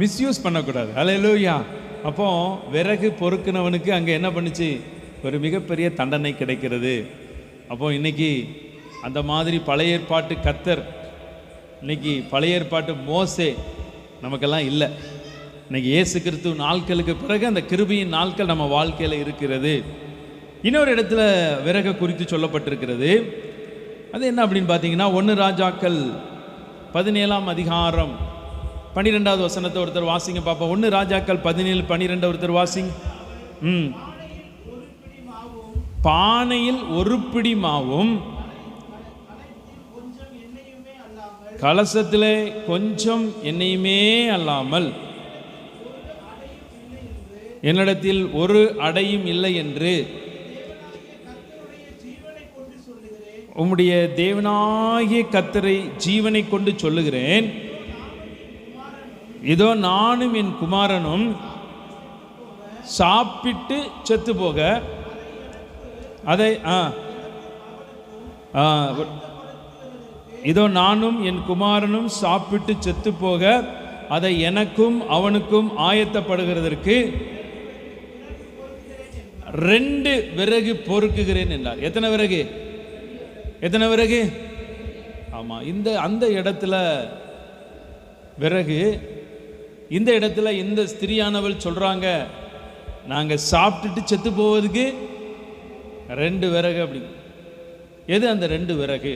மிஸ்யூஸ் பண்ணக்கூடாது. அல்லேலூயா. அப்போ விறகு பொறுக்குனவனுக்கு அங்கே என்ன பண்ணுச்சு, ஒரு மிகப்பெரிய தண்டனை கிடைக்கிறது. அப்போ இன்னைக்கு அந்த மாதிரி பழைய ஏற்பாட்டு கர்த்தர், இன்னைக்கு பழைய ஏற்பாட்டு மோசே நமக்கெல்லாம் இல்லை. இன்னைக்கு இயேசு கிறிஸ்து நாட்களுக்கு பிறகு அந்த கிருபையின் நாட்கள் நம்ம வாழ்க்கையில் இருக்கிறது. இன்னொரு இடத்துல விறகு குறித்து சொல்லப்பட்டிருக்கிறது. அது என்ன அப்படின்னு பார்த்தீங்கன்னா 1 ராஜாக்கள் 17ஆம் அதிகாரம் 12வது வசனத்தை ஒருத்தர் வாசிங்க பார்ப்போம். 1 ராஜாக்கள் 17:12 ஒருத்தர் வாசிங்க. பானையில் ஒரு பிடி மாவும் கலசத்திலே கொஞ்சம் எண்ணெயுமே அல்லாமல் என்னிடத்தில் ஒரு அடையும் இல்லை என்று உம்முடைய தேவனாகிய கர்த்தரை ஜீவனை கொண்டு சொல்லுகிறேன். இதோ நானும் என் குமாரனும் சாப்பிட்டு செத்து போக அதை இதோ நானும் என் குமாரனும் சாப்பிட்டு செத்து போக அதை எனக்கும் அவனுக்கும் ஆயத்தப்படுகிறதற்கு 2 விறகு பொறுக்குகிறேன் என்றார். எத்தனை விறகு? எத்தனை விறகு? ஆமா, அந்த இடத்துல விறகு. இந்த இடத்துல இந்த ஸ்திரியானவள் சொல்றாங்க, நாங்க சாப்பிட்டுட்டு செத்து போவதுக்கு 2 விறகு. அப்படி எது அந்த 2 விறகு?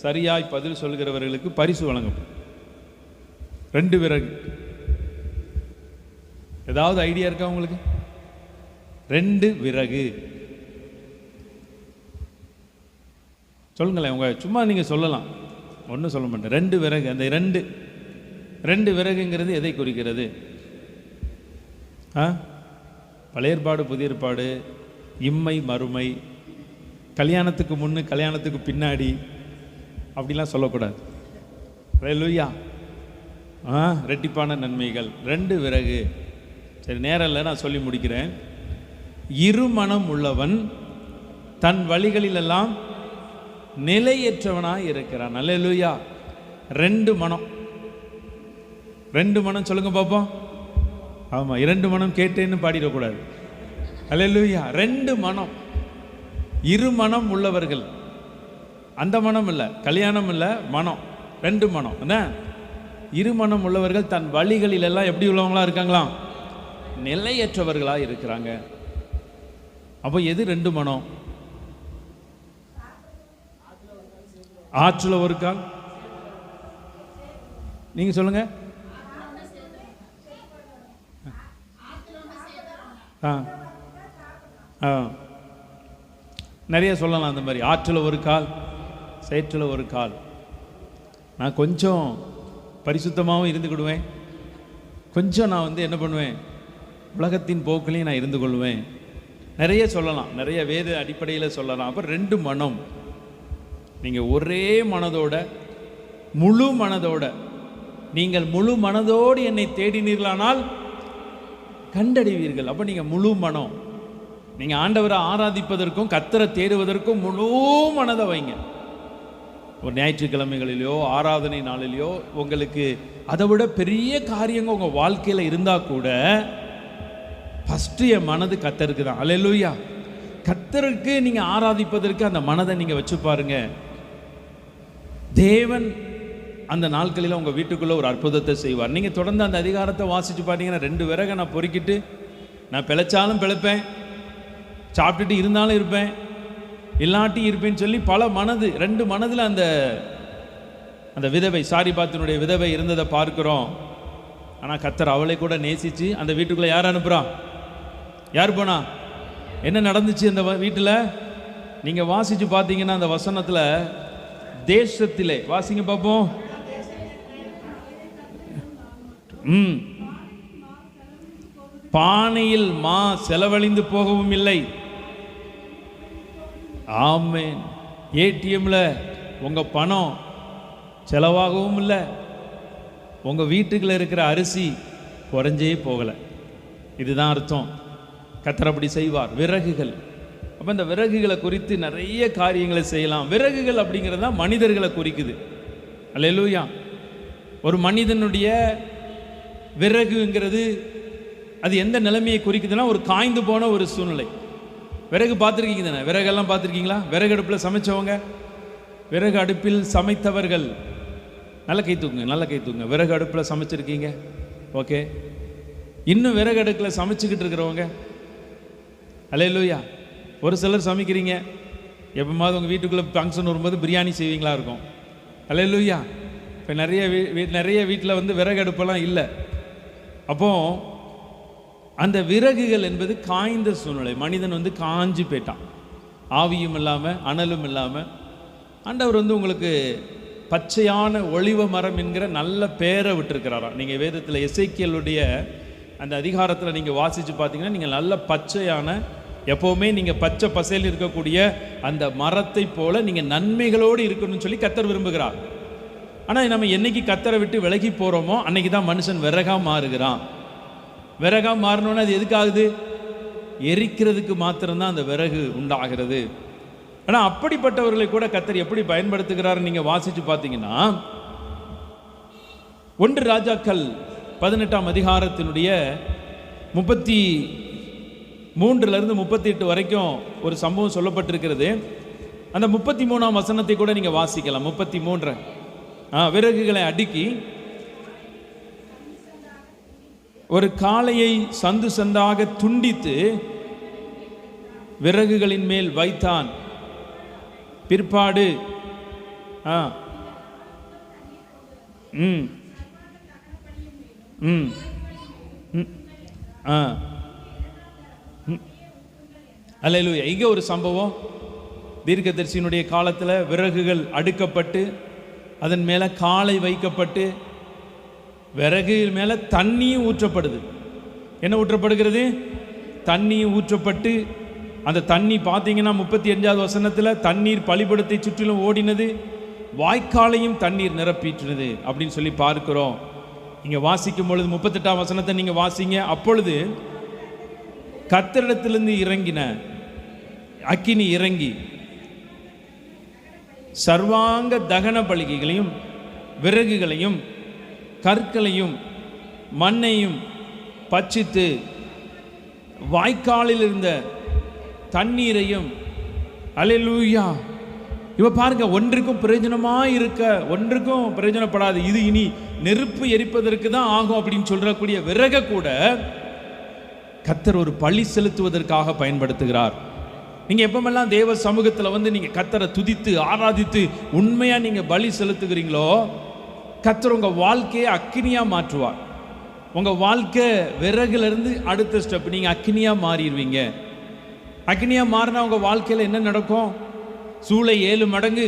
சரியாய் பதில் சொல்கிறவர்களுக்கு பரிசு வழங்கப்படும். 2 விறகு. ஏதாவது ஐடியா இருக்கா உங்களுக்கு? 2 விறகு சொல்லுங்களேன். உங்க சும்மா நீங்க சொல்லலாம், ஒன்றும் சொல்ல மாட்டேன். 2 விறகு. அந்த 2 விறகுங்கிறது எதை குறிக்கிறது? பழைய ஏற்பாடு, புதிய ஏற்பாடு, இம்மை மறுமை, கல்யாணத்துக்கு முன்னு கல்யாணத்துக்கு பின்னாடி அப்படிலாம் சொல்லக்கூடாது. அல்லேலூயா. ரெட்டிப்பான நன்மைகள். 2 விறகு. சரி, நேரம் இல்லை, நான் சொல்லி முடிக்கிறேன். இருமனம் உள்ளவன் தன் வழிகளிலெல்லாம் நிலையற்றவனாய் இருக்கிறான். அல்லேலூயா. 2 மனம். 2 மனம் சொல்லுங்க பாப்போம். ஆமா, 2 மனம் கேட்டேன்னு பாடிடக்கூடாது. அல்லேலூயா. 2 மனம். இருமனம் உள்ளவர்கள். அந்த மனம் இல்லை, கல்யாணம் இல்லை, மனம். 2 மனம். என்ன? இருமனம் உள்ளவர்கள் தன் வழிகளில் எல்லாம் எப்படி உள்ளவங்களா இருக்காங்களாம்? நிலையற்றவர்களா இருக்கிறாங்க. அப்போ எது 2 மனம்? ஆற்றுல ஒரு கால். நீங்க சொல்லுங்க. நிறைய சொல்லலாம் அந்த மாதிரி. ஆற்றுல ஒரு கால், சேற்றுல ஒரு கால். நான் கொஞ்சம் பரிசுத்தமாகவும் இருந்துக்கிடுவேன், கொஞ்சம் நான் என்ன பண்ணுவேன், உலகத்தின் போக்கிலையும் நான் இருந்து கொள்வேன். நிறைய சொல்லலாம், நிறைய வேத அடிப்படையில் சொல்லலாம். அப்போ 2 மனம். நீங்கள் ஒரே மனதோட, முழு மனதோட, நீங்கள் முழு மனதோடு என்னை தேடினீர்களானால் கண்டடைவீர்கள். அப்போ நீங்கள் முழு மனம். நீங்கள் ஆண்டவரை ஆராதிப்பதற்கும் கர்த்தரை தேடுவதற்கும் முழு மனதை வைங்க. ஒரு ஞாயிற்றுக்கிழமைகளிலையோ ஆராதனை நாளிலையோ உங்களுக்கு அதை விட பெரிய காரியங்கள் உங்கள் வாழ்க்கையில் இருந்தால் கூட ஃபஸ்ட்டு என் மனது கர்த்தருக்கு தான். அல்லேலூயா. கர்த்தருக்கு நீங்கள் ஆராதிப்பதற்கு அந்த மனதை நீங்கள் வச்சு பாருங்க. தேவன் அந்த நாட்களில் உங்கள் வீட்டுக்குள்ளே ஒரு அற்புதத்தை செய்வார். நீங்கள் தொடர்ந்து அந்த அதிகாரத்தை வாசித்து பார்த்தீங்கன்னா 2 விறகை நான் பொறுக்கிட்டு நான் பிழைச்சாலும் பிழைப்பேன், சாப்பிட்டுட்டு இருந்தாலும் இருப்பேன், இல்லாட்டி இருப்பேன்னு சொல்லி பல மனது, 2 மனதில் அந்த விதவை, சாரிபாத்தினுடைய விதவை இருந்ததை பார்க்கிறோம். ஆனால் கர்த்தர் அவளை கூட நேசித்து அந்த வீட்டுக்குள்ளே யார் அனுப்புகிறான்? யார் போனா? என்ன நடந்துச்சு அந்த வீட்டில்? நீங்கள் வாசித்து பார்த்தீங்கன்னா அந்த வசனத்தில் தேசத்திலே வாசிங்க பார்ப்போம். பானையில் மா செலவழிந்து போகவும் இல்லை. ஆமென். ஏடிஎம்ல உங்க பணம் செலவாகவும் இல்லை, உங்க வீட்டுக்குள்ள இருக்கிற அரிசி குறைஞ்சே போகலை. இதுதான் அர்த்தம். கர்த்தர் அப்படி செய்வார். விறகுகள். அப்ப அப்போ இந்த விறகுகளை குறித்து நிறைய காரியங்களை செய்யலாம். விறகுகள் அப்படிங்கிறது தான் மனிதர்களை குறிக்குது. அல்லேலூயா. ஒரு மனிதனுடைய விறகுங்கிறது அது எந்த நிலைமையை குறிக்குதுன்னா ஒரு காய்ந்து போன ஒரு சூழ்நிலை. விறகு பார்த்துருக்கீங்க தானே? விறகெல்லாம் பார்த்துருக்கீங்களா? விறகு அடுப்பில் சமைச்சவங்க, விறகு அடுப்பில் சமைத்தவர்கள் நல்ல கை தூக்குங்க, நல்ல கை தூக்குங்க. விறகு அடுப்பில் சமைச்சிருக்கீங்க, ஓகே. இன்னும் விறகு அடுப்பில் சமைச்சிக்கிட்டு இருக்கிறவங்க, அல்லேலூயா. ஒரு சிலர் சமைக்கிறீங்க, எப்போமாவது உங்கள் வீட்டுக்குள்ளே ஃபங்க்ஷன் வரும்போது பிரியாணி செய்வீங்களா இருக்கும். அல்லேலூயா. இப்போ நிறைய வீட்டில் வந்து விறகு அடுப்பெல்லாம் இல்லை. அப்போது அந்த விறகுகள் என்பது காய்ந்த சூழ்நிலை. மனிதன் வந்து காஞ்சி போயிட்டான், ஆவியும் இல்லாமல் அனலும் இல்லாமல். ஆண்டவர் வந்து உங்களுக்கு பச்சையான ஒளிவ மரம் என்கிற நல்ல பேரை விட்டுருக்கிறாராம். நீங்கள் வேதத்தில் எசேக்கியேலுடைய அந்த அதிகாரத்தில் நீங்கள் வாசித்து பார்த்தீங்கன்னா நீங்கள் நல்ல பச்சையான, எப்போவுமே நீங்கள் பச்சை பசையில் இருக்கக்கூடிய அந்த மரத்தை போல நீங்கள் நன்மைகளோடு இருக்கணும்னு சொல்லி கர்த்தர் விரும்புகிறார். ஆனால் நம்ம என்னைக்கு கர்த்தரை விட்டு விலகி போகிறோமோ அன்னைக்கு தான் மனுஷன் விறகாக மாறுகிறான். விறகாக மாறணும்னா அது எதுக்காகுது? எரிக்கிறதுக்கு மாத்திரம்தான் அந்த விறகு உண்டாகிறது. ஆனால் அப்படிப்பட்டவர்களை கூட கர்த்தர் எப்படி பயன்படுத்துகிறார் நீங்கள் வாசித்து பார்த்தீங்கன்னா 1 ராஜாக்கள் 18ஆம் அதிகாரத்தினுடைய 33 38 வரைக்கும் ஒரு சம்பவம் சொல்லப்பட்டிருக்கிறது. அந்த 33ஆம் வசனத்தை கூட நீங்கள் வாசிக்கலாம். 33 விறகுகளை அடுக்கி ஒரு காளையை சந்து சந்தாக துண்டித்து விறகுகளின் மேல் வைத்தான். பிற்பாடு அல்லேலூயா. இங்க ஒரு சம்பவம், தீர்க்கதரிசியினுடைய காலத்தில் விறகுகள் அடுக்கப்பட்டு அதன் மேலே காளை வைக்கப்பட்டு விறகு மேலே தண்ணியும் ஊற்றப்படுது. என்ன ஊற்றப்படுகிறது? தண்ணியும் ஊற்றப்பட்டு அந்த தண்ணி பார்த்தீங்கன்னா 35வது வசனத்தில் தண்ணீர் பலிபீடத்தை சுற்றிலும் ஓடினது, வாய்க்காலையும் தண்ணீர் நிரப்பிற்றினது அப்படின்னு சொல்லி பார்க்கிறோம். இங்கே வாசிக்கும் பொழுது 38ஆம் வசனத்தை நீங்கள் வாசிங்க. அப்பொழுது கர்த்தரிடத்திலிருந்து இறங்கின அக்கினி இறங்கி சர்வாங்க தகன பலிகைகளையும் விறகுகளையும் கற்களையும் மண்ணையும் பட்சித்து வாய்க்காலில் இருந்த தண்ணீரையும், அல்லேலூயா. இவ பாருங்க, ஒன்றுக்கும் பிரயோஜனமாக இருக்க ஒன்றுக்கும் பிரயோஜனப்படாது, இது இனி நெருப்பு எரிப்பதற்கு தான் ஆகும் அப்படின்னு சொல்றக்கூடிய விறக கூட கர்த்தர் ஒரு பலி செலுத்துவதற்காக பயன்படுத்துகிறார். நீங்க எப்பமெல்லாம் தேவ சமூகத்தில் வந்து நீங்க கர்த்தரை துதித்து ஆராதித்து உண்மையா நீங்க பலி செலுத்துகிறீங்களோ கர்த்தர் உங்க வாழ்க்கையை அக்கினியா மாற்றுவார். உங்க வாழ்க்கை விறகுல இருந்து அடுத்த ஸ்டெப் நீங்க அக்கினியா மாறிடுவீங்க. அக்கினியா மாறினா உங்க வாழ்க்கையில் என்ன நடக்கும்? சூளை 7 மடங்கு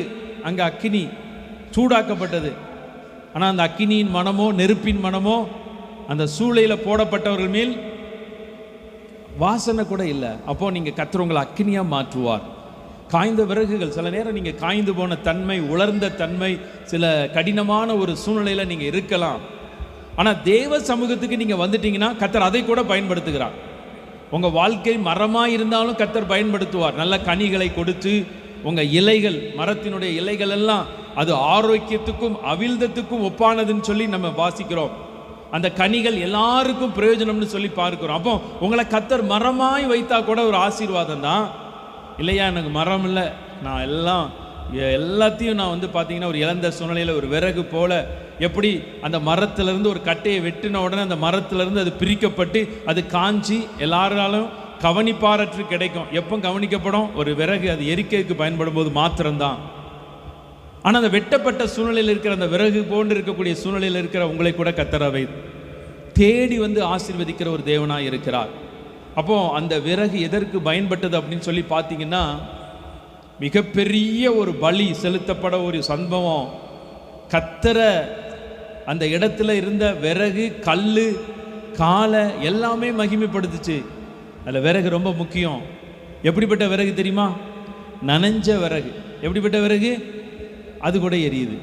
அங்கே அக்கினி சூடாக்கப்பட்டது. ஆனால் அந்த அக்கினியின் மனமோ நெருப்பின் மனமோ அந்த சூளையில் போடப்பட்டவர்கள் மேல் வாசனை கூட இல்லை. அப்போ நீங்கள் கர்த்தர் உங்களை அக்கினியா மாற்றுவார். காய்ந்த விறகுகள், சில நேரம் நீங்கள் காய்ந்து போன தன்மை, உலர்ந்த தன்மை, சில கடினமான ஒரு சூழ்நிலையில் நீங்கள் இருக்கலாம். ஆனால் தேவ சமூகத்துக்கு நீங்கள் வந்துட்டீங்கன்னா கர்த்தர் அதை கூட பயன்படுத்துகிறார். உங்கள் வாழ்க்கை மரமாக இருந்தாலும் கர்த்தர் பயன்படுத்துவார். நல்ல கனிகளை கொடுத்து உங்கள் இலைகள், மரத்தினுடைய இலைகள் எல்லாம் அது ஆரோக்கியத்துக்கும் அவிழ்தத்துக்கும் ஒப்பானதுன்னு சொல்லி நம்ம வாசிக்கிறோம். அந்த கனிகள் எல்லாருக்கும் பிரயோஜனம்னு சொல்லி பார்க்கிறோம். அப்போ உங்களை கர்த்தர் மரமாய் வைத்தா கூட ஒரு ஆசீர்வாதம் தான். இல்லையா, எனக்கு மரம் இல்லை, நான் எல்லாத்தையும் நான் வந்து பார்த்தீங்கன்னா ஒரு இழந்த சூழ்நிலையில் ஒரு விறகு போல, எப்படி அந்த மரத்திலிருந்து ஒரு கட்டையை வெட்டின உடனே அந்த மரத்திலிருந்து அது பிரிக்கப்பட்டு அது காஞ்சி எல்லாராலும் கவனிப்பாரற்று கிடைக்கும். எப்போ கவனிக்கப்படும்? ஒரு விறகு அது எரிக்கைக்கு பயன்படும் போது மாத்திரம்தான். ஆனால் அந்த வெட்டப்பட்ட சூழ்நிலையில் இருக்கிற அந்த விறகு போன்று இருக்கக்கூடிய சூழ்நிலையில் இருக்கிற உங்களை கூட கர்த்தர் தேடி வந்து ஆசீர்வதிக்கிற ஒரு தேவனாக இருக்கிறார். அப்போ அந்த விறகு எதற்கு பயன்பட்டது அப்படின்னு சொல்லி பார்த்தீங்கன்னா, மிகப்பெரிய ஒரு பலி செலுத்தப்பட ஒரு சம்பவம். கர்த்தரை அந்த இடத்துல இருந்த விறகு, கல், காலை எல்லாமே மகிமைப்படுத்துச்சு. அதில் விறகு ரொம்ப முக்கியம். எப்படிப்பட்ட விறகு தெரியுமா? நனைஞ்ச விறகு. எப்படிப்பட்ட விறகு? அது கூட எரியுது,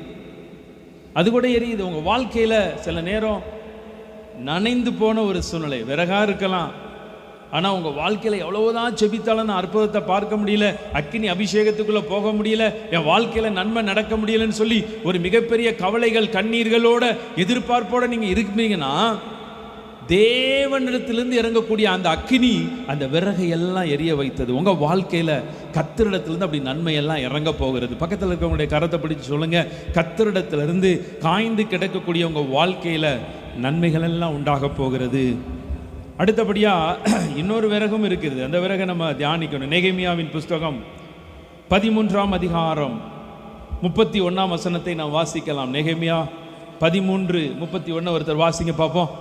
அது கூட எரியுது. உங்கள் வாழ்க்கையில் சில நேரம் நனைந்து போன ஒரு சூழ்நிலை, விறகாக இருக்கலாம், ஆனால் உங்கள் வாழ்க்கையில் எவ்வளவுதான் செபித்தாலும் நான் அற்புதத்தை பார்க்க முடியல, அக்கினி அபிஷேகத்துக்குள்ளே போக முடியல, என் வாழ்க்கையில் நன்மை நடக்க முடியலன்னு சொல்லி ஒரு மிகப்பெரிய கவலைகள் கண்ணீர்களோட எதிர்பார்ப்போடு நீங்கள் இருப்பீங்கன்னா, தேவனிடத்திலிருந்து இறங்கக்கூடிய அந்த அக்கினி அந்த விறகை எல்லாம் எரிய வைத்தது. உங்கள் வாழ்க்கையில் கர்த்தரிடத்திலிருந்து அப்படி நன்மையெல்லாம் இறங்க போகிறது. பக்கத்தில் இருக்கவங்களுடைய கரத்தை பிடிச்சு சொல்லுங்க, கர்த்தரிடத்திலிருந்து காய்ந்து கிடக்கக்கூடிய உங்கள் வாழ்க்கையில் நன்மைகள் எல்லாம் உண்டாக போகிறது. அடுத்தபடியாக இன்னொரு விறகும் இருக்குது. அந்த விறகை நம்ம தியானிக்கணும். நெகேமியாவின் புஸ்தகம் 13ஆம் அதிகாரம் 31ஆம் வசனத்தை நாம் வாசிக்கலாம். நெகேமியா 13:31 ஒருத்தர் வாசிங்க பார்ப்போம்.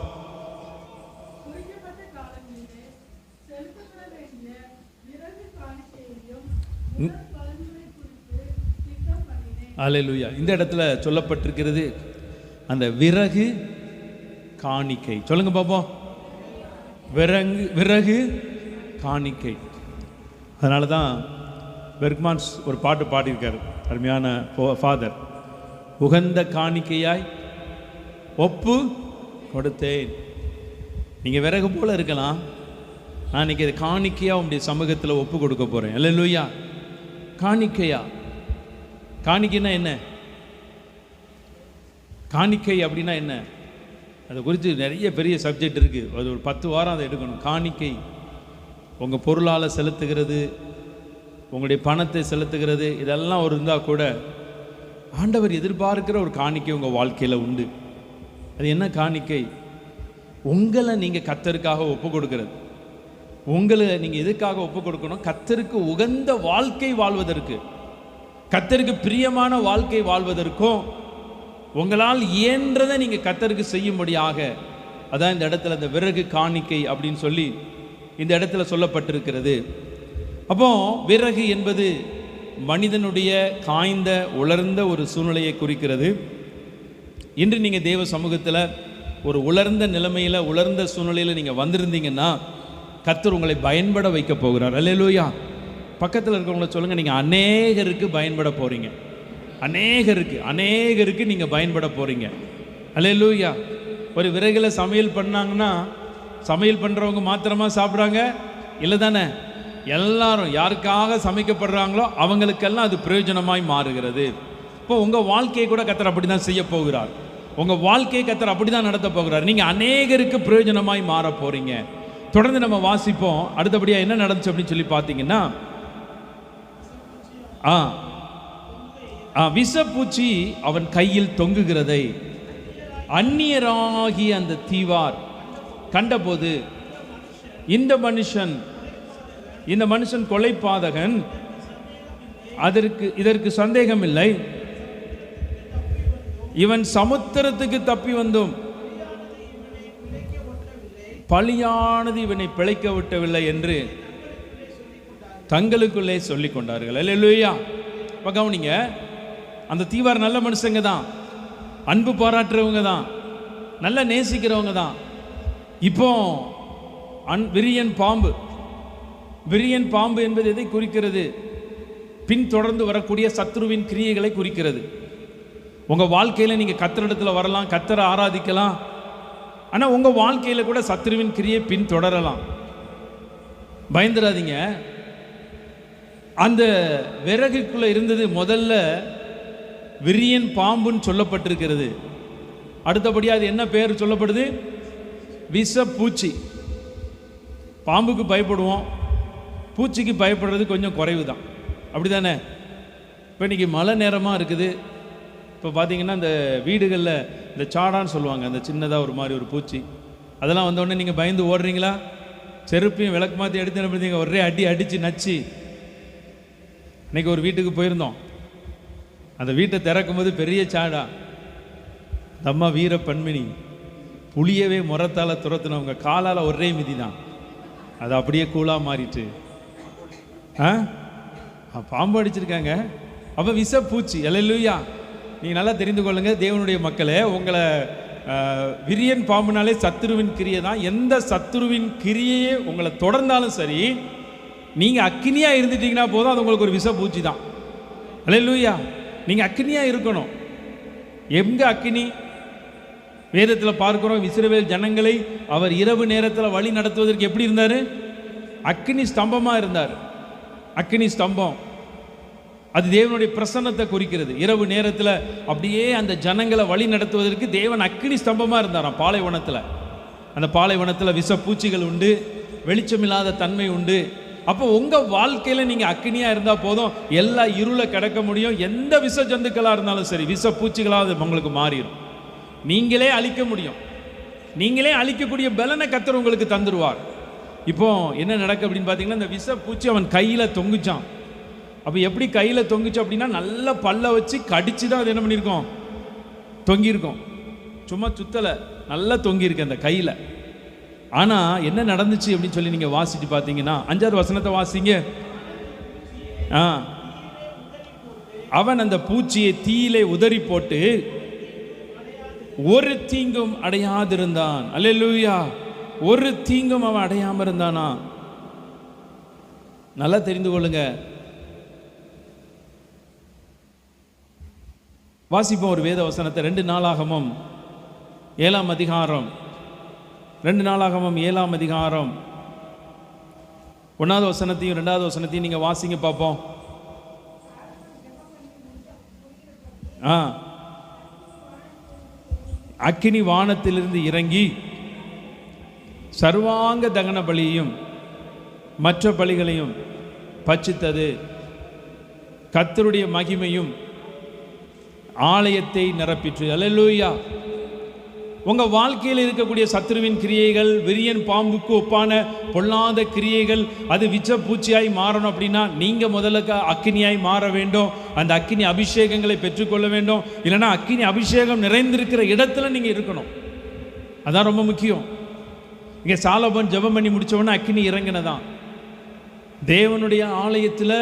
அல்லேலூயா. இந்த இடத்துல சொல்லப்பட்டிருக்கிறது அந்த விறகு காணிக்கை. சொல்லுங்க பாப்போம். விறகு காணிக்கை. அதனால தான் பெர்க்மான்ஸ் ஒரு பாட்டு பாடியிருக்காரு, அருமையான ஃபாதர். உகந்த காணிக்கையாய் ஒப்பு கொடுத்தேன். நீங்கள் விறகு போல இருக்கலாம், நான் இன்னைக்கு இது காணிக்கையாக உங்களுடைய சமூகத்தில் ஒப்பு கொடுக்க போகிறேன். அல்லேலூயா. காணிக்கையா? காணிக்கைன்னா என்ன? காணிக்கை அப்படின்னா என்ன? அதை குறித்து நிறைய பெரிய சப்ஜெக்ட் இருக்குது. அது ஒரு 10 வாரம் அதை எடுக்கணும். காணிக்கை உங்கள் பொருளால் செலுத்துகிறது, உங்களுடைய பணத்தை செலுத்துகிறது, இதெல்லாம் ஒரு இருந்தால் கூட ஆண்டவர் எதிர்பார்க்கிற ஒரு காணிக்கை உங்கள் வாழ்க்கையில் உண்டு. அது என்ன காணிக்கை? உங்களை நீங்கள் கர்த்தருக்காக ஒப்பு கொடுக்கிறது. உங்களை நீங்கள் எதுக்காக ஒப்பு கொடுக்கணும்? கர்த்தருக்கு உகந்த வாழ்க்கை வாழ்வதற்கு, கர்த்தருக்கு பிரியமான வாழ்க்கை வாழ்வதற்கும் உங்களால் இயன்றதை நீங்கள் கர்த்தருக்கு செய்யும்படியாக, அதான் இந்த இடத்துல இந்த விறகு காணிக்கை அப்படின்னு சொல்லி இந்த இடத்துல சொல்லப்பட்டிருக்கிறது. அப்போ விறகு என்பது மனிதனுடைய காய்ந்த உலர்ந்த ஒரு சூழ்நிலையை குறிக்கிறது. இன்று நீங்கள் தேவ சமூகத்தில் ஒரு உலர்ந்த நிலைமையில், உலர்ந்த சூழ்நிலையில் நீங்கள் வந்திருந்தீங்கன்னா கர்த்தர் உங்களை பயன்பட வைக்க போகிறார். அல்லேலூயா. பக்கத்தில் இருக்கவங்கள சொல்லுங்கள், நீங்கள் அநேகருக்கு பயன்பட போகிறீங்க. அநேகருக்கு நீங்கள் பயன்பட போகிறீங்க. அல்லேலூயா. ஒரு விறகுல சமையல் பண்ணாங்கன்னா சமையல் பண்ணுறவங்க மாத்திரமா சாப்பிட்றாங்க? இல்லை தானே? எல்லாரும் யாருக்காக சமைக்கப்படுறாங்களோ அவங்களுக்கெல்லாம் அது பிரயோஜனமாய் மாறுகிறது. இப்போ உங்கள் வாழ்க்கையை கூட கர்த்தர் அப்படி தான் செய்ய போகிறார். உங்கள் வாழ்க்கையை கர்த்தர் அப்படி தான் நடத்த போகிறார். நீங்கள் அநேகருக்கு பிரயோஜனமாய் மாற போகிறீங்க. தொடர்ந்து நம்ம வாசிப்போம். அடுத்தபடியாக என்ன நடந்துச்சு அப்படின்னு சொல்லி பார்த்தீங்கன்னா, விஷப்பூச்சி அவன் கையில் தொங்குகிறதை அந்நியராகி அந்த தீவார் கண்டபோது, இந்த மனுஷன் கொலைபாதகன், இதற்கு சந்தேகம் இல்லை, இவன் சமுத்திரத்துக்கு தப்பி வந்தும் பலியானது இவனை பிழைக்க விட்டவில்லை என்று தங்களுக்குள்ளே சொல்லிக் கொண்டார்கள். அல்லேலூயா. இப்போ கவனிங்க, அந்த தீவார் நல்ல மனுஷங்க தான், அன்பு பாராட்டுறவங்க தான், நல்ல நேசிக்கிறவங்க தான். இப்போ விரியன் பாம்பு என்பது எதை குறிக்கிறது? பின் தொடர்ந்து வரக்கூடிய சத்ருவின் கிரியைகளை குறிக்கிறது. உங்கள் வாழ்க்கையில் நீங்கள் கர்த்தரிடத்தில் வரலாம், கர்த்தரை ஆராதிக்கலாம், ஆனால் உங்கள் வாழ்க்கையில் கூட சத்ருவின் கிரியை பின் தொடரலாம். பயந்துடாதீங்க. அந்த விறகுக்குள்ளே இருந்தது முதல்ல விரியன் பாம்புன்னு சொல்லப்பட்டிருக்கிறது. அடுத்தபடியாக அது என்ன பெயர் சொல்லப்படுது? விஷப்பூச்சி. பாம்புக்கு பயப்படுவோம், பூச்சிக்கு பயப்படுறது கொஞ்சம் குறைவு தான், அப்படி தானே? இப்போ இன்றைக்கி மழை நேரமாக இருக்குது. இப்போ பார்த்தீங்கன்னா இந்த வீடுகளில் இந்த சாடான்னு சொல்லுவாங்க, அந்த சின்னதாக ஒரு மாதிரி ஒரு பூச்சி, அதெல்லாம் வந்தோடனே நீங்கள் பயந்து ஓடுறீங்களா? செருப்பையும் விளக்கு மாற்றி எடுத்து ஒரே அடித்து நச்சு. இன்றைக்கி ஒரு வீட்டுக்கு போயிருந்தோம். அந்த வீட்டை திறக்கும்போது பெரிய சாடா, அந்த அம்மா வீர பன்மினி, புளியவே முறத்தால் துரத்துனவங்க, காலால் ஒரே மிதி தான், அது அப்படியே கூலாக மாறிட்டு பாம்பு அடிச்சிருக்காங்க. அப்போ விஷப்பூச்சி. அல்லேலூயா. நீங்கள் நல்லா தெரிந்து கொள்ளுங்க தேவனுடைய மக்களே, உங்களை விரியன் பாம்புனாலே சத்துருவின் கிரியை தான். எந்த சத்துருவின் கிரியையே உங்களை தொடர்ந்தாலும் சரி, நீங்கள் அக்கினியாக இருந்துட்டீங்கன்னா போதும், அது உங்களுக்கு ஒரு விஷப்பூச்சி தான். அல்லேலூயா. நீங்கள் அக்கினியாக இருக்கணும். எங்கே அக்கினி? வேதத்தில் பார்க்கிறோம், இஸ்ரவேல் ஜனங்களை அவர் இரவு நேரத்தில் வழி நடத்துவதற்கு எப்படி இருந்தார்? அக்கினி ஸ்தம்பமாக இருந்தார். அக்கினி ஸ்தம்பம் அது தேவனுடைய பிரசன்னத்தை குறிக்கிறது. இரவு நேரத்தில் அப்படியே அந்த ஜனங்களை வழி நடத்துவதற்கு தேவன் அக்கினி ஸ்தம்பமாக இருந்தாராம் பாலைவனத்தில். அந்த பாலைவனத்தில் விஷப்பூச்சிகள் உண்டு, வெளிச்சமில்லாத தன்மை உண்டு. அப்போ உங்கள் வாழ்க்கையில் நீங்கள் அக்கினியாக இருந்தால் போதும், எல்லா இருளை கடக்க முடியும். எந்த விஷ ஜந்துக்களாக இருந்தாலும் சரி, விஷப்பூச்சிகளாக உங்களுக்கு மாறிடும். நீங்களே அழிக்க முடியும். நீங்களே அழிக்கக்கூடிய பலனை கர்த்தர் உங்களுக்கு தந்துடுவார். இப்போ என்ன நடக்கு அப்படின்னு பார்த்தீங்கன்னா, இந்த விஷப்பூச்சி அவன் கையில் தொங்குச்சான். அப்போ எப்படி கையில் தொங்குச்சு அப்படின்னா, நல்ல பல்ல வச்சு கடிச்சு தான் அது என்ன பண்ணியிருக்கோம், தொங்கியிருக்கோம். சும்மா சுத்தலை, நல்லா தொங்கியிருக்கு அந்த கையில். ஆனால் என்ன நடந்துச்சு அப்படின்னு சொல்லி நீங்கள் வாசிட்டு பார்த்தீங்கன்னா, 5ஆவது வசனத்தை வாசிங்க. அவன் அந்த பூச்சியை தீயிலே உதறி போட்டு ஒரு தீங்கும் அடையாதிருந்தான். அல்லேலூயா. ஒரு தீங்கும் அவன் அடையாம இருந்தானா? நல்லா தெரிந்து கொள்ளுங்க. வாசிப்போம் ஒரு வேத வசனத்தை. 2 நாளாகமம் 7ஆம் அதிகாரம். 2 நாளாகமம் 7ஆம் அதிகாரம் 1வது வசனத்தையும் 2வது வசனத்தையும் நீங்க வாசிங்க பார்ப்போம். அக்கினி வானத்திலிருந்து இறங்கி சர்வாங்க தகன பலியையும் மற்ற பலிகளையும் பட்சித்தது. கர்த்தருடைய மகிமையும் ஆலயத்தை நிரப்பிற்று. அல்லேலூயா. உங்க வாழ்க்கையில் இருக்கக்கூடிய சத்துருவின் கிரியைகள், விரியன் பாம்புக்கு ஒப்பான பொல்லாத கிரியைகள், அது விச்ச பூச்சியாய் மாறணும் அப்படின்னா நீங்க முதல்ல அக்கினியாய் மாற வேண்டும். அந்த அக்கினி அபிஷேகங்களை பெற்றுக்கொள்ள வேண்டும். இல்லைன்னா அக்கினி அபிஷேகம் நிறைந்திருக்கிற இடத்துல நீங்க இருக்கணும். அதான் ரொம்ப முக்கியம். இங்கே சாலமோன் ஜெபம் பண்ணி முடிச்சவொன்னே அக்கினி இறங்கினதான். தேவனுடைய ஆலயத்தில்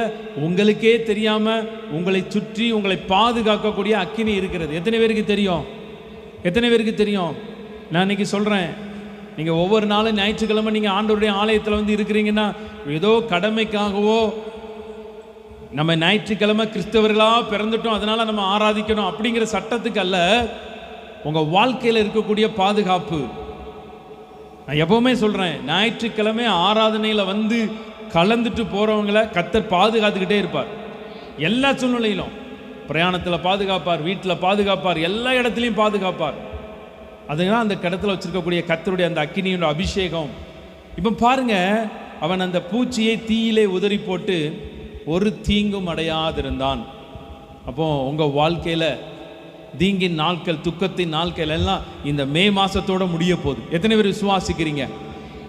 உங்களுக்கே தெரியாம உங்களை சுற்றி உங்களை பாதுகாக்கக்கூடிய அக்கினி இருக்கிறது. எத்தனை பேருக்கு தெரியும்? எத்தனை பேருக்கு தெரியும்? நான் இன்னைக்கு சொல்கிறேன், நீங்கள் ஒவ்வொரு நாளும் ஞாயிற்றுக்கிழமை நீங்கள் ஆண்டவருடைய ஆலயத்தில் வந்து இருக்கிறீங்கன்னா ஏதோ கடமைக்காகவோ, நம்ம ஞாயிற்றுக்கிழமை கிறிஸ்தவர்களாக பிறந்துட்டோம் அதனால் நம்ம ஆராதிக்கணும் அப்படிங்கிற சட்டத்துக்கு அல்ல. உங்கள் வாழ்க்கையில் இருக்கக்கூடிய பாதுகாப்பு. நான் எப்போவுமே சொல்கிறேன், ஞாயிற்றுக்கிழமை ஆராதனையில் வந்து கலந்துட்டு போகிறவங்களை கர்த்தர் பாதுகாத்துக்கிட்டே இருப்பார். எல்லா சூழ்நிலையிலும் பிரயாணத்தில் பாதுகாப்பார், வீட்டில் பாதுகாப்பார், எல்லா இடத்துலையும் பாதுகாப்பார். அதுதான் அந்த இடத்துல வச்சிருக்கக்கூடிய கர்த்தருடைய அந்த அக்கினியோட அபிஷேகம். இப்போ பாருங்க, அவன் அந்த பூச்சியை தீயிலே உதறி போட்டு ஒரு தீங்கும் அடையாதிருந்தான். அப்போ உங்கள் வாழ்க்கையில் தீங்கின் நாட்கள், துக்கத்தின் நாட்கள் எல்லாம் இந்த மே மாசத்தோட முடிய போகுது. எத்தனை பேர் விசுவாசிக்கிறீங்க?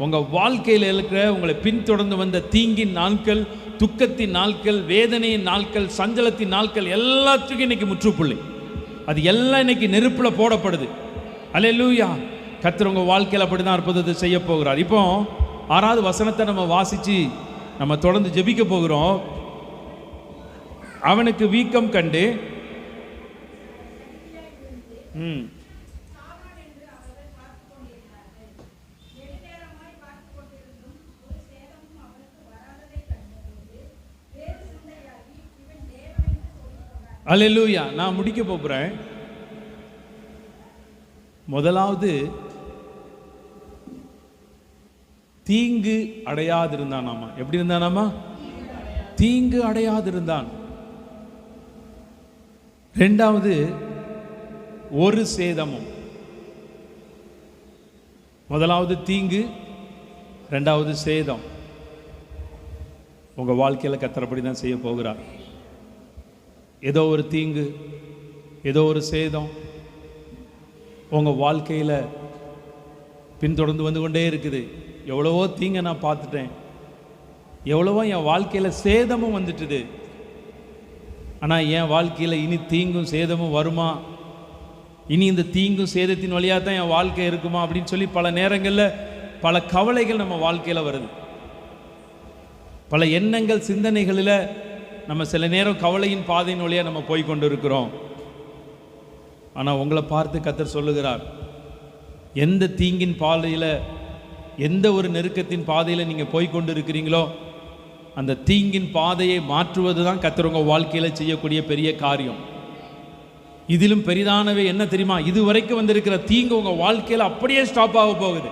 உங்கள் வாழ்க்கையில் இருக்கிற உங்களை பின்தொடர்ந்து வந்த தீங்கின் நாட்கள், துக்கத்தின் நாட்கள், வேதனையின் நாட்கள், சஞ்சலத்தின் நாட்கள் எல்லாத்துக்கும் இன்னைக்கு முற்றுப்புள்ளி. அது எல்லாம் இன்னைக்கு நெருப்பில் போடப்படுது. அல்லேலூயா. கர்த்தர் உங்கள் வாழ்க்கையில் அப்படி தான் அற்புதத்தை செய்ய போகிறார். இப்போ 6வது வசனத்தை நம்ம வாசித்து நம்ம தொடர்ந்து ஜெபிக்க போகிறோம். அவனுக்கு வீக்கம் கண்டு அல்லேலூயா. நான் முடிக்க போகிறேன். முதலாவது, தீங்கு அடையாதிருந்தானாமா. எப்படி இருந்தானாமா? தீங்கு அடையாதிருந்தான். 2வது, ஒரு சேதமும். முதலாவது தீங்கு, 2வது சேதம். உங்க வாழ்க்கையில் கர்த்தர் அப்படி தான் செய்ய போகிறார். ஏதோ ஒரு தீங்கு, ஏதோ ஒரு சேதம் உங்கள் வாழ்க்கையில் பின்தொடர்ந்து வந்து கொண்டே இருக்குது. எவ்வளவோ தீங்கை நான் பார்த்துட்டேன், எவ்வளவோ என் வாழ்க்கையில் சேதமும் வந்துட்டுது. ஆனால் என் வாழ்க்கையில் இனி தீங்கும் சேதமும் வருமா, இனி இந்த தீங்கும் சேதத்தின் வழியாக தான் என் வாழ்க்கை இருக்குமா அப்படின்னு சொல்லி பல நேரங்களில் பல கவலைகள் நம்ம வாழ்க்கையில் வருது. பல எண்ணங்கள், சிந்தனைகளில் நம்ம சில நேரம் கவலையின் பாதையின் வழியாக நம்ம போய் கொண்டு இருக்கிறோம். ஆனால் உங்களை பார்த்து கர்த்தர் சொல்லுகிறார், எந்த தீங்கின் பாதையில், எந்த ஒரு நெருக்கத்தின் பாதையில் நீங்கள் போய் கொண்டு இருக்கிறீங்களோ அந்த தீங்கின் பாதையை மாற்றுவது தான் கர்த்தர் உங்கள் வாழ்க்கையில் செய்யக்கூடிய பெரிய காரியம். இதிலும் பெரிதானவை என்ன தெரியுமா? இதுவரைக்கும் வந்திருக்கிற தீங்கு உங்கள் வாழ்க்கையில் அப்படியே ஸ்டாப் ஆக போகுது.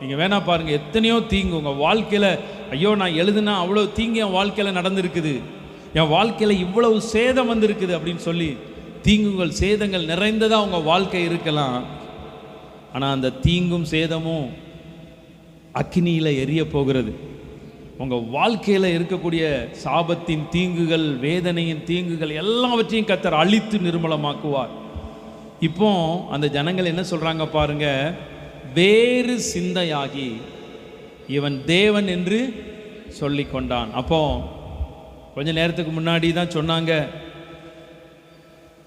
நீங்கள் வேணா பாருங்கள், எத்தனையோ தீங்கு உங்கள் வாழ்க்கையில், ஐயோ நான் எழுதுனா அவ்வளோ தீங்கு என் வாழ்க்கையில் நடந்திருக்குது, என் வாழ்க்கையில் இவ்வளவு சேதம் வந்திருக்குது அப்படின்னு சொல்லி தீங்குகள் சேதங்கள் நிறைந்ததாக உங்கள் வாழ்க்கை இருக்கலாம். ஆனால் அந்த தீங்கும் சேதமும் அக்கினியில் எரிய போகிறது. உங்கள் வாழ்க்கையில் இருக்கக்கூடிய சாபத்தின் தீங்குகள், வேதனையின் தீங்குகள் எல்லாவற்றையும் கர்த்தர் அழித்து நிர்மலமாக்குவார். இப்போ அந்த ஜனங்கள் என்ன சொல்கிறாங்க பாருங்க, வேறு சிந்தையாகி இவன் தேவன் என்று சொல்லி கொண்டான். அப்போ கொஞ்ச நேரத்துக்கு முன்னாடி தான் சொன்னாங்க,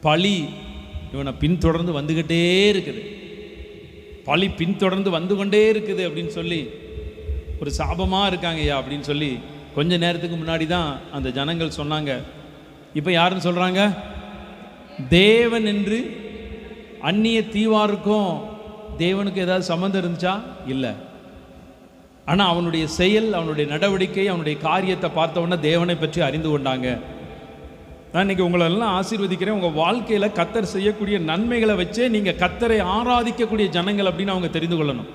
பழி இவனை பின்தொடர்ந்து வந்துக்கிட்டே இருக்குது, பழி பின்தொடர்ந்து வந்து கொண்டே இருக்குது அப்படின்னு சொல்லி ஒரு சாபமாக இருக்காங்கய்யா அப்படின்னு சொல்லி கொஞ்ச நேரத்துக்கு முன்னாடி தான் அந்த ஜனங்கள் சொன்னாங்க. இப்போ யாருன்னு சொல்கிறாங்க, தேவன் என்று அந்நிய தீவாருக்கும் தேவனுக்கு ஏதாவது சம்மந்தம் இருந்துச்சா? இல்லை. ஆனால் அவனுடைய செயல், அவனுடைய நடவடிக்கை, அவனுடைய காரியத்தை பார்த்த உடனே தேவனை பற்றி அறிந்து கொண்டாங்க. நான் இன்னைக்கு உங்களெல்லாம் ஆசீர்வதிக்கிறேன். உங்கள் வாழ்க்கையில் கர்த்தர் செய்யக்கூடிய நன்மைகளை வச்சே நீங்கள் கர்த்தரை ஆராதிக்கக்கூடிய ஜனங்கள் அப்படின்னு அவங்க தெரிந்து கொள்ளணும்.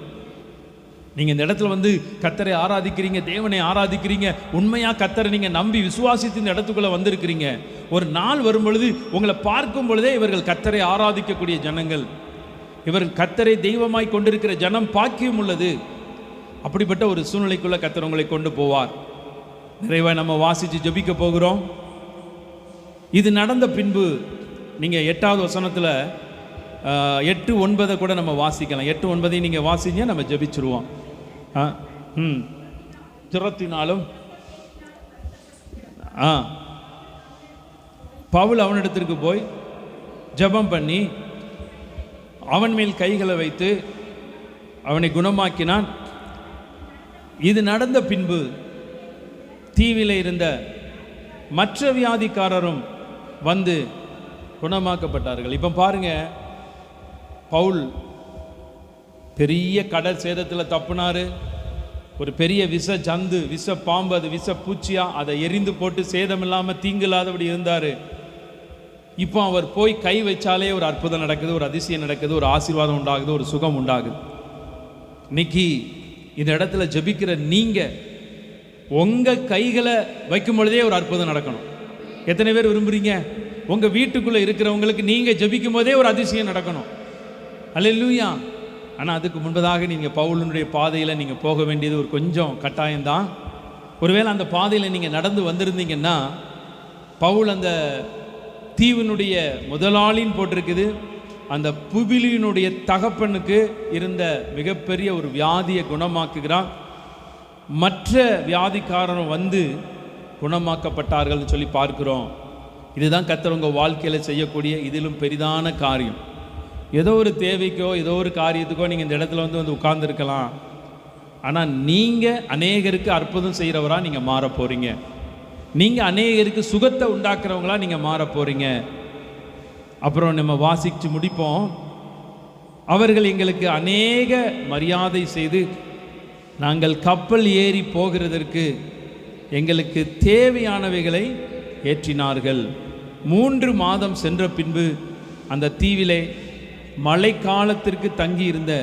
நீங்கள் இந்த இடத்துல வந்து கர்த்தரை ஆராதிக்கிறீங்க, தேவனை ஆராதிக்கிறீங்க, உண்மையாக கர்த்தரை நீங்கள் நம்பி விசுவாசித்து இந்த இடத்துக்குள்ளே வந்திருக்கிறீங்க. ஒரு நாள் வரும் பொழுது உங்களை பார்க்கும் பொழுதே இவர்கள் கர்த்தரை ஆராதிக்கக்கூடிய ஜனங்கள், இவர்கள் கர்த்தரை தெய்வமாய் கொண்டிருக்கிற ஜனம் பாக்கியம் உள்ளது. அப்படிப்பட்ட ஒரு சூழ்நிலைக்குள்ளே கர்த்தர் உங்களை கொண்டு போவார். நிறைவாக நம்ம வாசித்து ஜெபிக்க போகிறோம். இது நடந்த பின்பு நீங்கள் 8வது வசனத்தில் 8:9 கூட நம்ம வாசிக்கலாம். 8:9 நீங்கள் வாசிங்க, நம்ம ஜெபிச்சிருவோம். திறத்தினாலும் பவுல் அவனிடத்திற்கு போய் ஜெபம் பண்ணி அவன் மேல் கைகளை வைத்து அவனை குணமாக்கினான். இது நடந்த பின்பு தீவிலே இருந்த மற்ற வியாதிக்காரரும் வந்து குணமாக்கப்பட்டார்கள். இப்போ பாருங்க, பவுல் பெரிய கடல் சேதத்தில் தப்புனாரு. ஒரு பெரிய விஷ ஜந்து, விஷ பாம்பு, அது விஷ பூச்சியா, அதை எரிந்து போட்டு சேதம் இல்லாமல் தீங்கு இல்லாதபடி இருந்தார். இப்போ அவர் போய் கை வச்சாலே ஒரு அற்புதம் நடக்குது, ஒரு அதிசயம் நடக்குது, ஒரு ஆசீர்வாதம் உண்டாகுது, ஒரு சுகம் உண்டாகுது. இன்னைக்கு இந்த இடத்துல ஜெபிக்கிற நீங்கள் உங்கள் கைகளை வைக்கும் பொழுதே ஒரு அற்புதம் நடக்கணும். எத்தனை பேர் விரும்புகிறீங்க? உங்கள் வீட்டுக்குள்ளே இருக்கிறவங்களுக்கு நீங்கள் ஜெபிக்கும் போதே ஒரு அதிசயம் நடக்கணும். அல்லேலூயா. ஆனால் அதுக்கு முன்பதாக நீங்கள் பவுலினுடைய பாதையில் நீங்கள் போக வேண்டியது ஒரு கொஞ்சம் கட்டாயம்தான். ஒருவேளை அந்த பாதையில் நீங்கள் நடந்து வந்திருந்தீங்கன்னா, பவுல் அந்த தீவினுடைய முதலாளின்னு போட்டிருக்குது, அந்த புபிலியினுடைய தகப்பனுக்கு இருந்த மிகப்பெரிய ஒரு வியாதியை குணமாக்குகிறான். மற்ற வியாதிக்காரரும் வந்து குணமாக்கப்பட்டார்கள் சொல்லி பார்க்கிறோம். இதுதான் கர்த்தர் உங்கள் வாழ்க்கையில் செய்யக்கூடிய இதிலும் பெரிதான காரியம். ஏதோ ஒரு தேவைக்கோ ஏதோ ஒரு காரியத்துக்கோ நீங்கள் இந்த இடத்துல வந்து உட்கார்ந்துருக்கலாம். ஆனால் நீங்கள் அநேகருக்கு அற்புதம் செய்கிறவராக நீங்கள் மாற போகிறீங்க. நீங்கள் அநேகருக்கு சுகத்தை உண்டாக்குறவங்களா நீங்கள் மாற போகிறீங்க. அப்புறம் நம்ம வாசித்து முடிப்போம். அவர்கள் எங்களுக்கு அநேக மரியாதை செய்து நாங்கள் கப்பல் ஏறி போகிறதற்கு எங்களுக்கு தேவையானவைகளை ஏற்றினார்கள். 3 மாதம் சென்ற பின்பு அந்த தீவிலே மழை காலத்திற்கு தங்கியிருந்த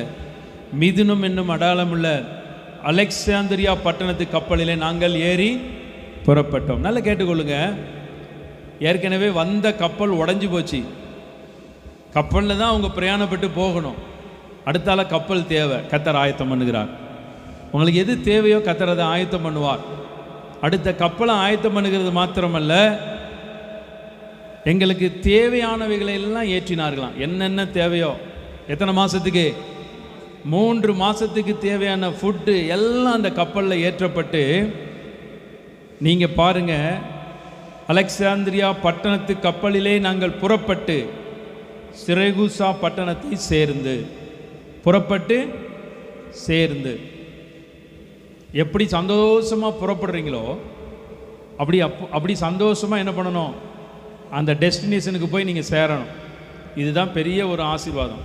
மிதுனம் என்னும் அடையாளமுள்ள அலெக்சாந்திரியா பட்டணத்து கப்பலிலே நாங்கள் ஏறி புறப்பட்டோம். நல்லா கேட்டுக்கொள்ளுங்க. ஏற்கனவே வந்த கப்பல் உடைஞ்சு போச்சு. கப்பலில் தான் அவங்க பிரயாணப்பட்டு போகணும். அடுத்தால கப்பல் தேவை, கர்த்தர் ஆயத்தம் பண்ணுகிறார். உங்களுக்கு எது தேவையோ கர்த்தர் அதை ஆயத்தம் பண்ணுவார். அடுத்த கப்பலை ஆயத்தம் பண்ணுகிறது மாத்திரமல்ல, எங்களுக்கு தேவையானவைகளை எல்லாம் ஏற்றினார்களாம். என்னென்ன தேவையோ, எத்தனை மாதத்துக்கு? 3 மாதத்துக்கு தேவையான ஃபுட்டு எல்லாம் அந்த கப்பலில் ஏற்றப்பட்டு, நீங்கள் பாருங்க, அலெக்சாந்திரியா பட்டணத்து கப்பலிலே நாங்கள் புறப்பட்டு சிரேகுசா பட்டணத்தை சேர்ந்து எப்படி சந்தோஷமாக புறப்படுறீங்களோ அப்படி சந்தோஷமாக என்ன பண்ணணும்? அந்த டெஸ்டினேஷனுக்கு போய் நீங்கள் சேரணும். இதுதான் பெரிய ஒரு ஆசீர்வாதம்.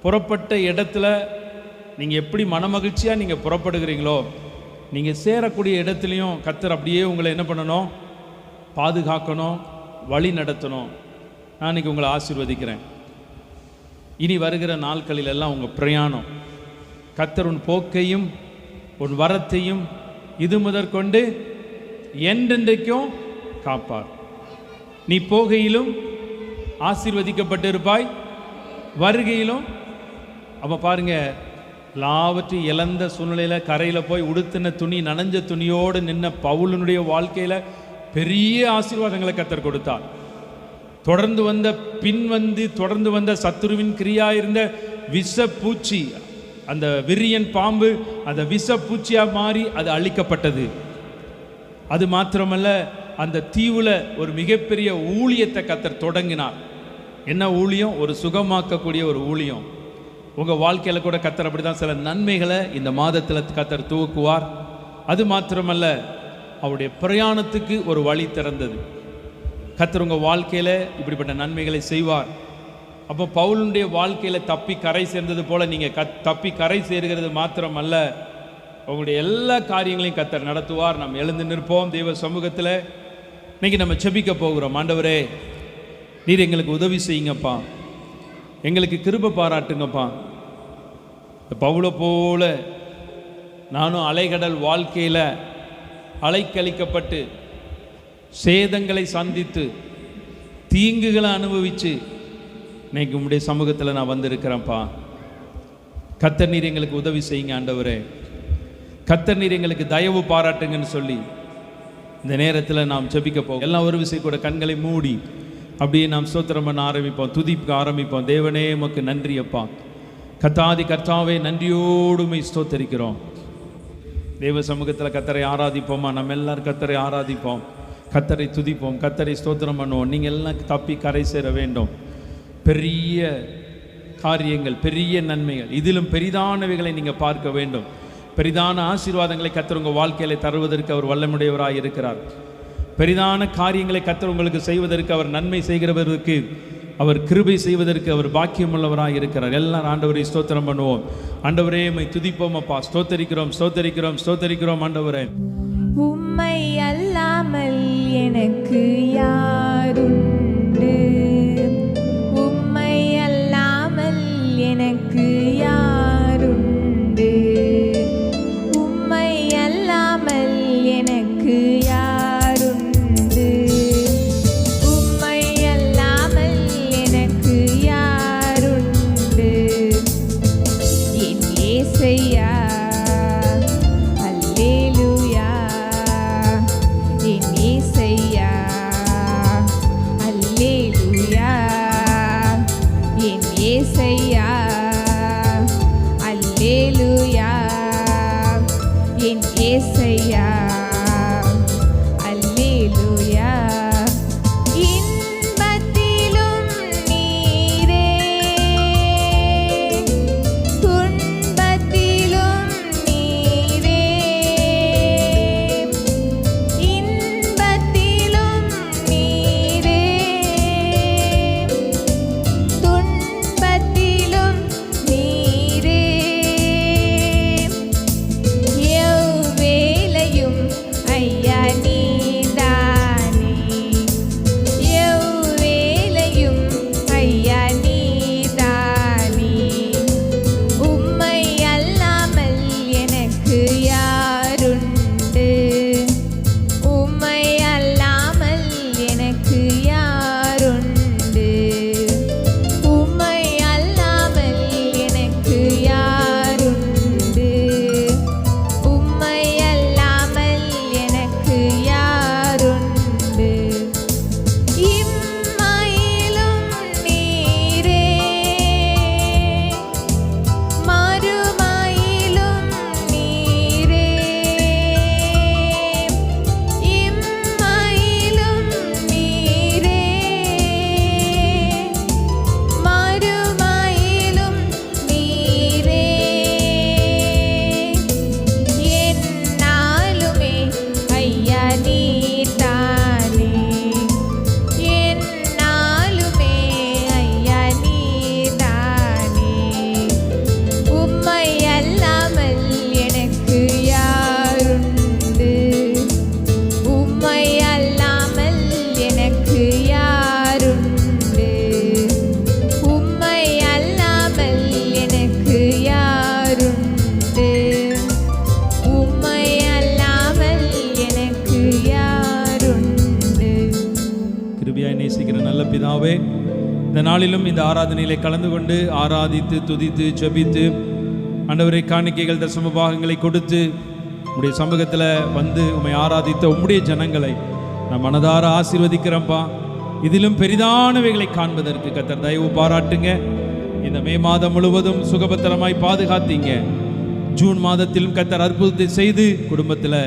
புறப்பட்ட இடத்துல நீங்கள் எப்படி மனமகிழ்ச்சியாக நீங்கள் புறப்படுகிறீங்களோ, நீங்கள் சேரக்கூடிய இடத்துலையும் கர்த்தர் அப்படியே உங்களை என்ன பண்ணணும்? பாதுகாக்கணும், வழி நடத்தணும். நான் இன்றைக்கி உங்களை ஆசீர்வதிக்கிறேன். இனி வருகிற நாட்களில் எல்லாம் உங்கள் பிரயாணம் கர்த்தர் உன் போக்கையும் உன் வரத்தையும் இது முதற்கொண்டு என்றென்றைக்கும் காப்பார். நீ போகையிலும் ஆசீர்வதிக்கப்பட்டிருப்பாய், வருகையிலும். அப்போ பாருங்க, எல்லாவற்றையும் இழந்த சூழ்நிலையில் கரையில் போய் உடுத்தின துணி நனைஞ்ச துணியோடு நின்ன பவுலனுடைய வாழ்க்கையில் பெரிய ஆசீர்வாதங்களை கர்த்தர் கொடுத்தார். தொடர்ந்து வந்த சத்துருவின் கிரியா இருந்த விஷ பூச்சி, அந்த விரியன் பாம்பு அந்த விஷ பூச்சியாக மாறி அது அழிக்கப்பட்டது. அது மாத்திரமல்ல, அந்த தீவுல ஒரு மிகப்பெரிய ஊழியத்தை கர்த்தர் தொடங்கினார். என்ன ஊழியம்? ஒரு சுகமாக்கக்கூடிய ஒரு ஊழியம். உங்கள் வாழ்க்கையில் கூட கர்த்தர் அப்படி தான் சில நன்மைகளை இந்த மாதத்தில் கர்த்தர் துவக்குவார். அது மாத்திரமல்ல, அவருடைய பிரயாணத்துக்கு ஒரு வழி திறந்தது. கர்த்தர் உங்கள் வாழ்க்கையில் இப்படிப்பட்ட நன்மைகளை செய்வார். அப்போ பவுலுடைய வாழ்க்கையில் தப்பி கரை சேர்ந்தது போல் நீங்கள் தப்பி கரை சேர்கிறது மாத்திரமல்ல, உங்களுடைய எல்லா காரியங்களையும் கர்த்தர் நடத்துவார். நம்ம எழுந்து நிற்போம் தெய்வ சமூகத்தில். இன்னைக்கு நம்ம செபிக்க போகிறோம். ஆண்டவரே, நீர் எங்களுக்கு உதவி செய்யுங்கப்பா, எங்களுக்கு கிருபை பாராட்டுங்கப்பா. பவுலை போல நானும் அலைகடல் வாழ்க்கையில் அலைக்கழிக்கப்பட்டு சேதங்களை சந்தித்து தீங்குகளை அனுபவித்து இன்னைக்கு உங்களுடைய சமூகத்தில் நான் வந்திருக்கிறேன்ப்பா. கர்த்தர் நீர் எங்களுக்கு உதவி செய்யுங்க ஆண்டவரே. கர்த்தர் நீர் எங்களுக்கு தயவு பாராட்டுங்கன்னு சொல்லி இந்த நேரத்தில் நாம் ஜெபிக்க போகிறோம். எல்லாம் ஒரு விஷயம் கூட கண்களை மூடி அப்படியே நாம் ஸ்தோத்திரம் பண்ண ஆரம்பிப்போம், துதிக்க ஆரம்பிப்போம். தேவனே உமக்கு நன்றி அப்பா. கர்த்தாவே, நன்றியோடுமை ஸ்தோத்தரிக்கிறோம். தேவ சமூகத்தில் கர்த்தரை ஆராதிப்போமா? நம்ம எல்லாரும் கர்த்தரை ஆராதிப்போம், கர்த்தரை துதிப்போம், கர்த்தரை ஸ்தோத்திரம் பண்ணுவோம். நீங்கள் எல்லாம் தப்பி கரை சேர வேண்டும். பெரிய காரியங்கள், பெரிய நன்மைகள், இதிலும் பெரிதானவைகளை நீங்கள் பார்க்க வேண்டும். பெரிதான ஆசீர்வாதங்களை கர்த்தர் உங்கள் வாழ்க்கையில தருவதற்கு அவர் வல்லமுடையவராக இருக்கிறார். பெரிதான காரியங்களை கர்த்தர் உங்களுக்கு செய்வதற்கு, அவர் நன்மை செய்கிறவருக்கு, அவர் கிருபை செய்வதற்கு அவர் பாக்கியமுள்ளவராக இருக்கிறார். எல்லாரும் ஆண்டவரை ஸ்தோத்திரம் பண்ணுவோம். ஆண்டவரே உம்மை துதிப்போம் அப்பா. ஸ்தோத்தரிக்கிறோம், ஸ்தோத்தரிக்கிறோம், ஸ்தோத்தரிக்கிறோம் ஆண்டவரே. உம்மை அல்லாமல் எனக்கு யாருண்டு? உம்மை அல்லாமல் எனக்கு யாருண்டு? உம்மை அல்லாமல் எனக்கு யாருண்டு? உம்மை அல்லாமல் எனக்கு யாருண்டு? என் இயேசையா, அல்லேலூயா. என் இயேசையா, அல்லேலூயா. என் இயேசையா, அல்லேலூயா. என் இயேசையா, அல்லேலூயா. இன்பத்திலும் நீரே, துன்பத்திலும் பிதாவே, இந்த நாளிலும் இந்த ஆராதனையிலே கலந்து கொண்டு ஆராதித்து துதித்து ஜெபித்து ஆண்டவரை காணிக்கைகள் தசம பாகங்களை கொடுத்து உம்முடைய சமூகத்தில் வந்து உம்மை ஆராதித்த உம்முடைய ஜனங்களை நான் மனதார ஆசீர்வதிக்கிறேன்ப்பா. இதிலும் பெரிதானவைகளை காண்பதற்கு கர்த்தர் தயவு பாராட்டுங்க. இந்த மே மாதம் முழுவதும் சுகபத்திரமாய் பாதுகாத்தீங்க. ஜூன் மாதத்திலும் கர்த்தர் அற்புதத்தை செய்து குடும்பத்தில்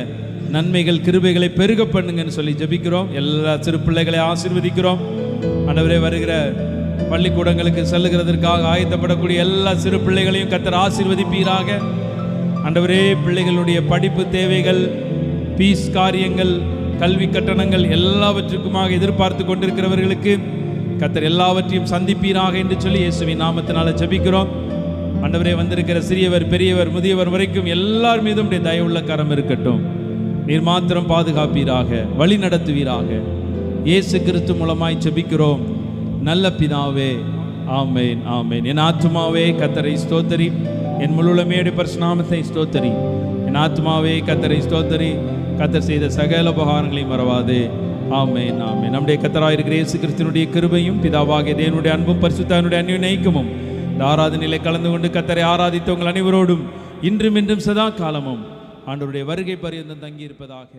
நன்மைகள் கிருபைகளை பெருக பண்ணுங்கன்னு சொல்லி ஜெபிக்கிறோம். எல்லா சிறு பிள்ளைகளை ஆசீர்வதிக்கிறோம். ஆண்டவரே, வருகிற பள்ளிக்கூடங்களுக்கு செல்லுகிறதற்காக ஆயத்தப்படக்கூடிய எல்லா சிறு பிள்ளைகளையும் கர்த்தர் ஆசீர்வதிப்பீராக. ஆண்டவரே, பிள்ளைகளுடைய படிப்பு தேவைகள், பீஸ் காரியங்கள், கல்வி கட்டணங்கள் எல்லாவற்றுக்குமாக எதிர்பார்த்து கொண்டிருக்கிறவர்களுக்கு கர்த்தர் எல்லாவற்றையும் சந்திப்பீராக என்று சொல்லி இயேசுவின் நாமத்தினால ஜெபிக்கிறோம். ஆண்டவரே, வந்திருக்கிற சிறியவர் பெரியவர் முதியவர் வரைக்கும் எல்லார் மீதும் தயவுள்ள கரம் இருக்கட்டும். நீர் மாத்திரம் பாதுகாப்பீராக, வழி நடத்துவீராக. இயேசு கிறிஸ்து மூலமாய் ஜெபிக்கிறோம் நல்ல பிதாவே, ஆமென் ஆமென். என் ஆத்துமாவே கர்த்தரை ஸ்தோத்தரி, என் முழுமையுடைய பரிசுநாமத்தை ஸ்தோத்தரி. என் ஆத்துமாவே கர்த்தரை ஸ்தோத்தரி, கர்த்தர் செய்த சகல உபகாரங்களையும் மறவாதே. ஆமென் ஆமென். நம்முடைய கர்த்தராயிருக்கிற இயேசு கிறிஸ்துவினுடைய கிருபையும் பிதாவாகிய தேவனுடைய அன்பும் பரிசுத்தனுடைய அந்நியநைக்கமும் இந்த ஆராதனையிலே கலந்து கொண்டு கர்த்தரை ஆராதித்த உங்கள் அனைவரோடும் இன்றும் இன்றும் சதா காலமும் ஆண்டவருடைய வருகை பரியந்தம் தங்கி இருப்பதாக.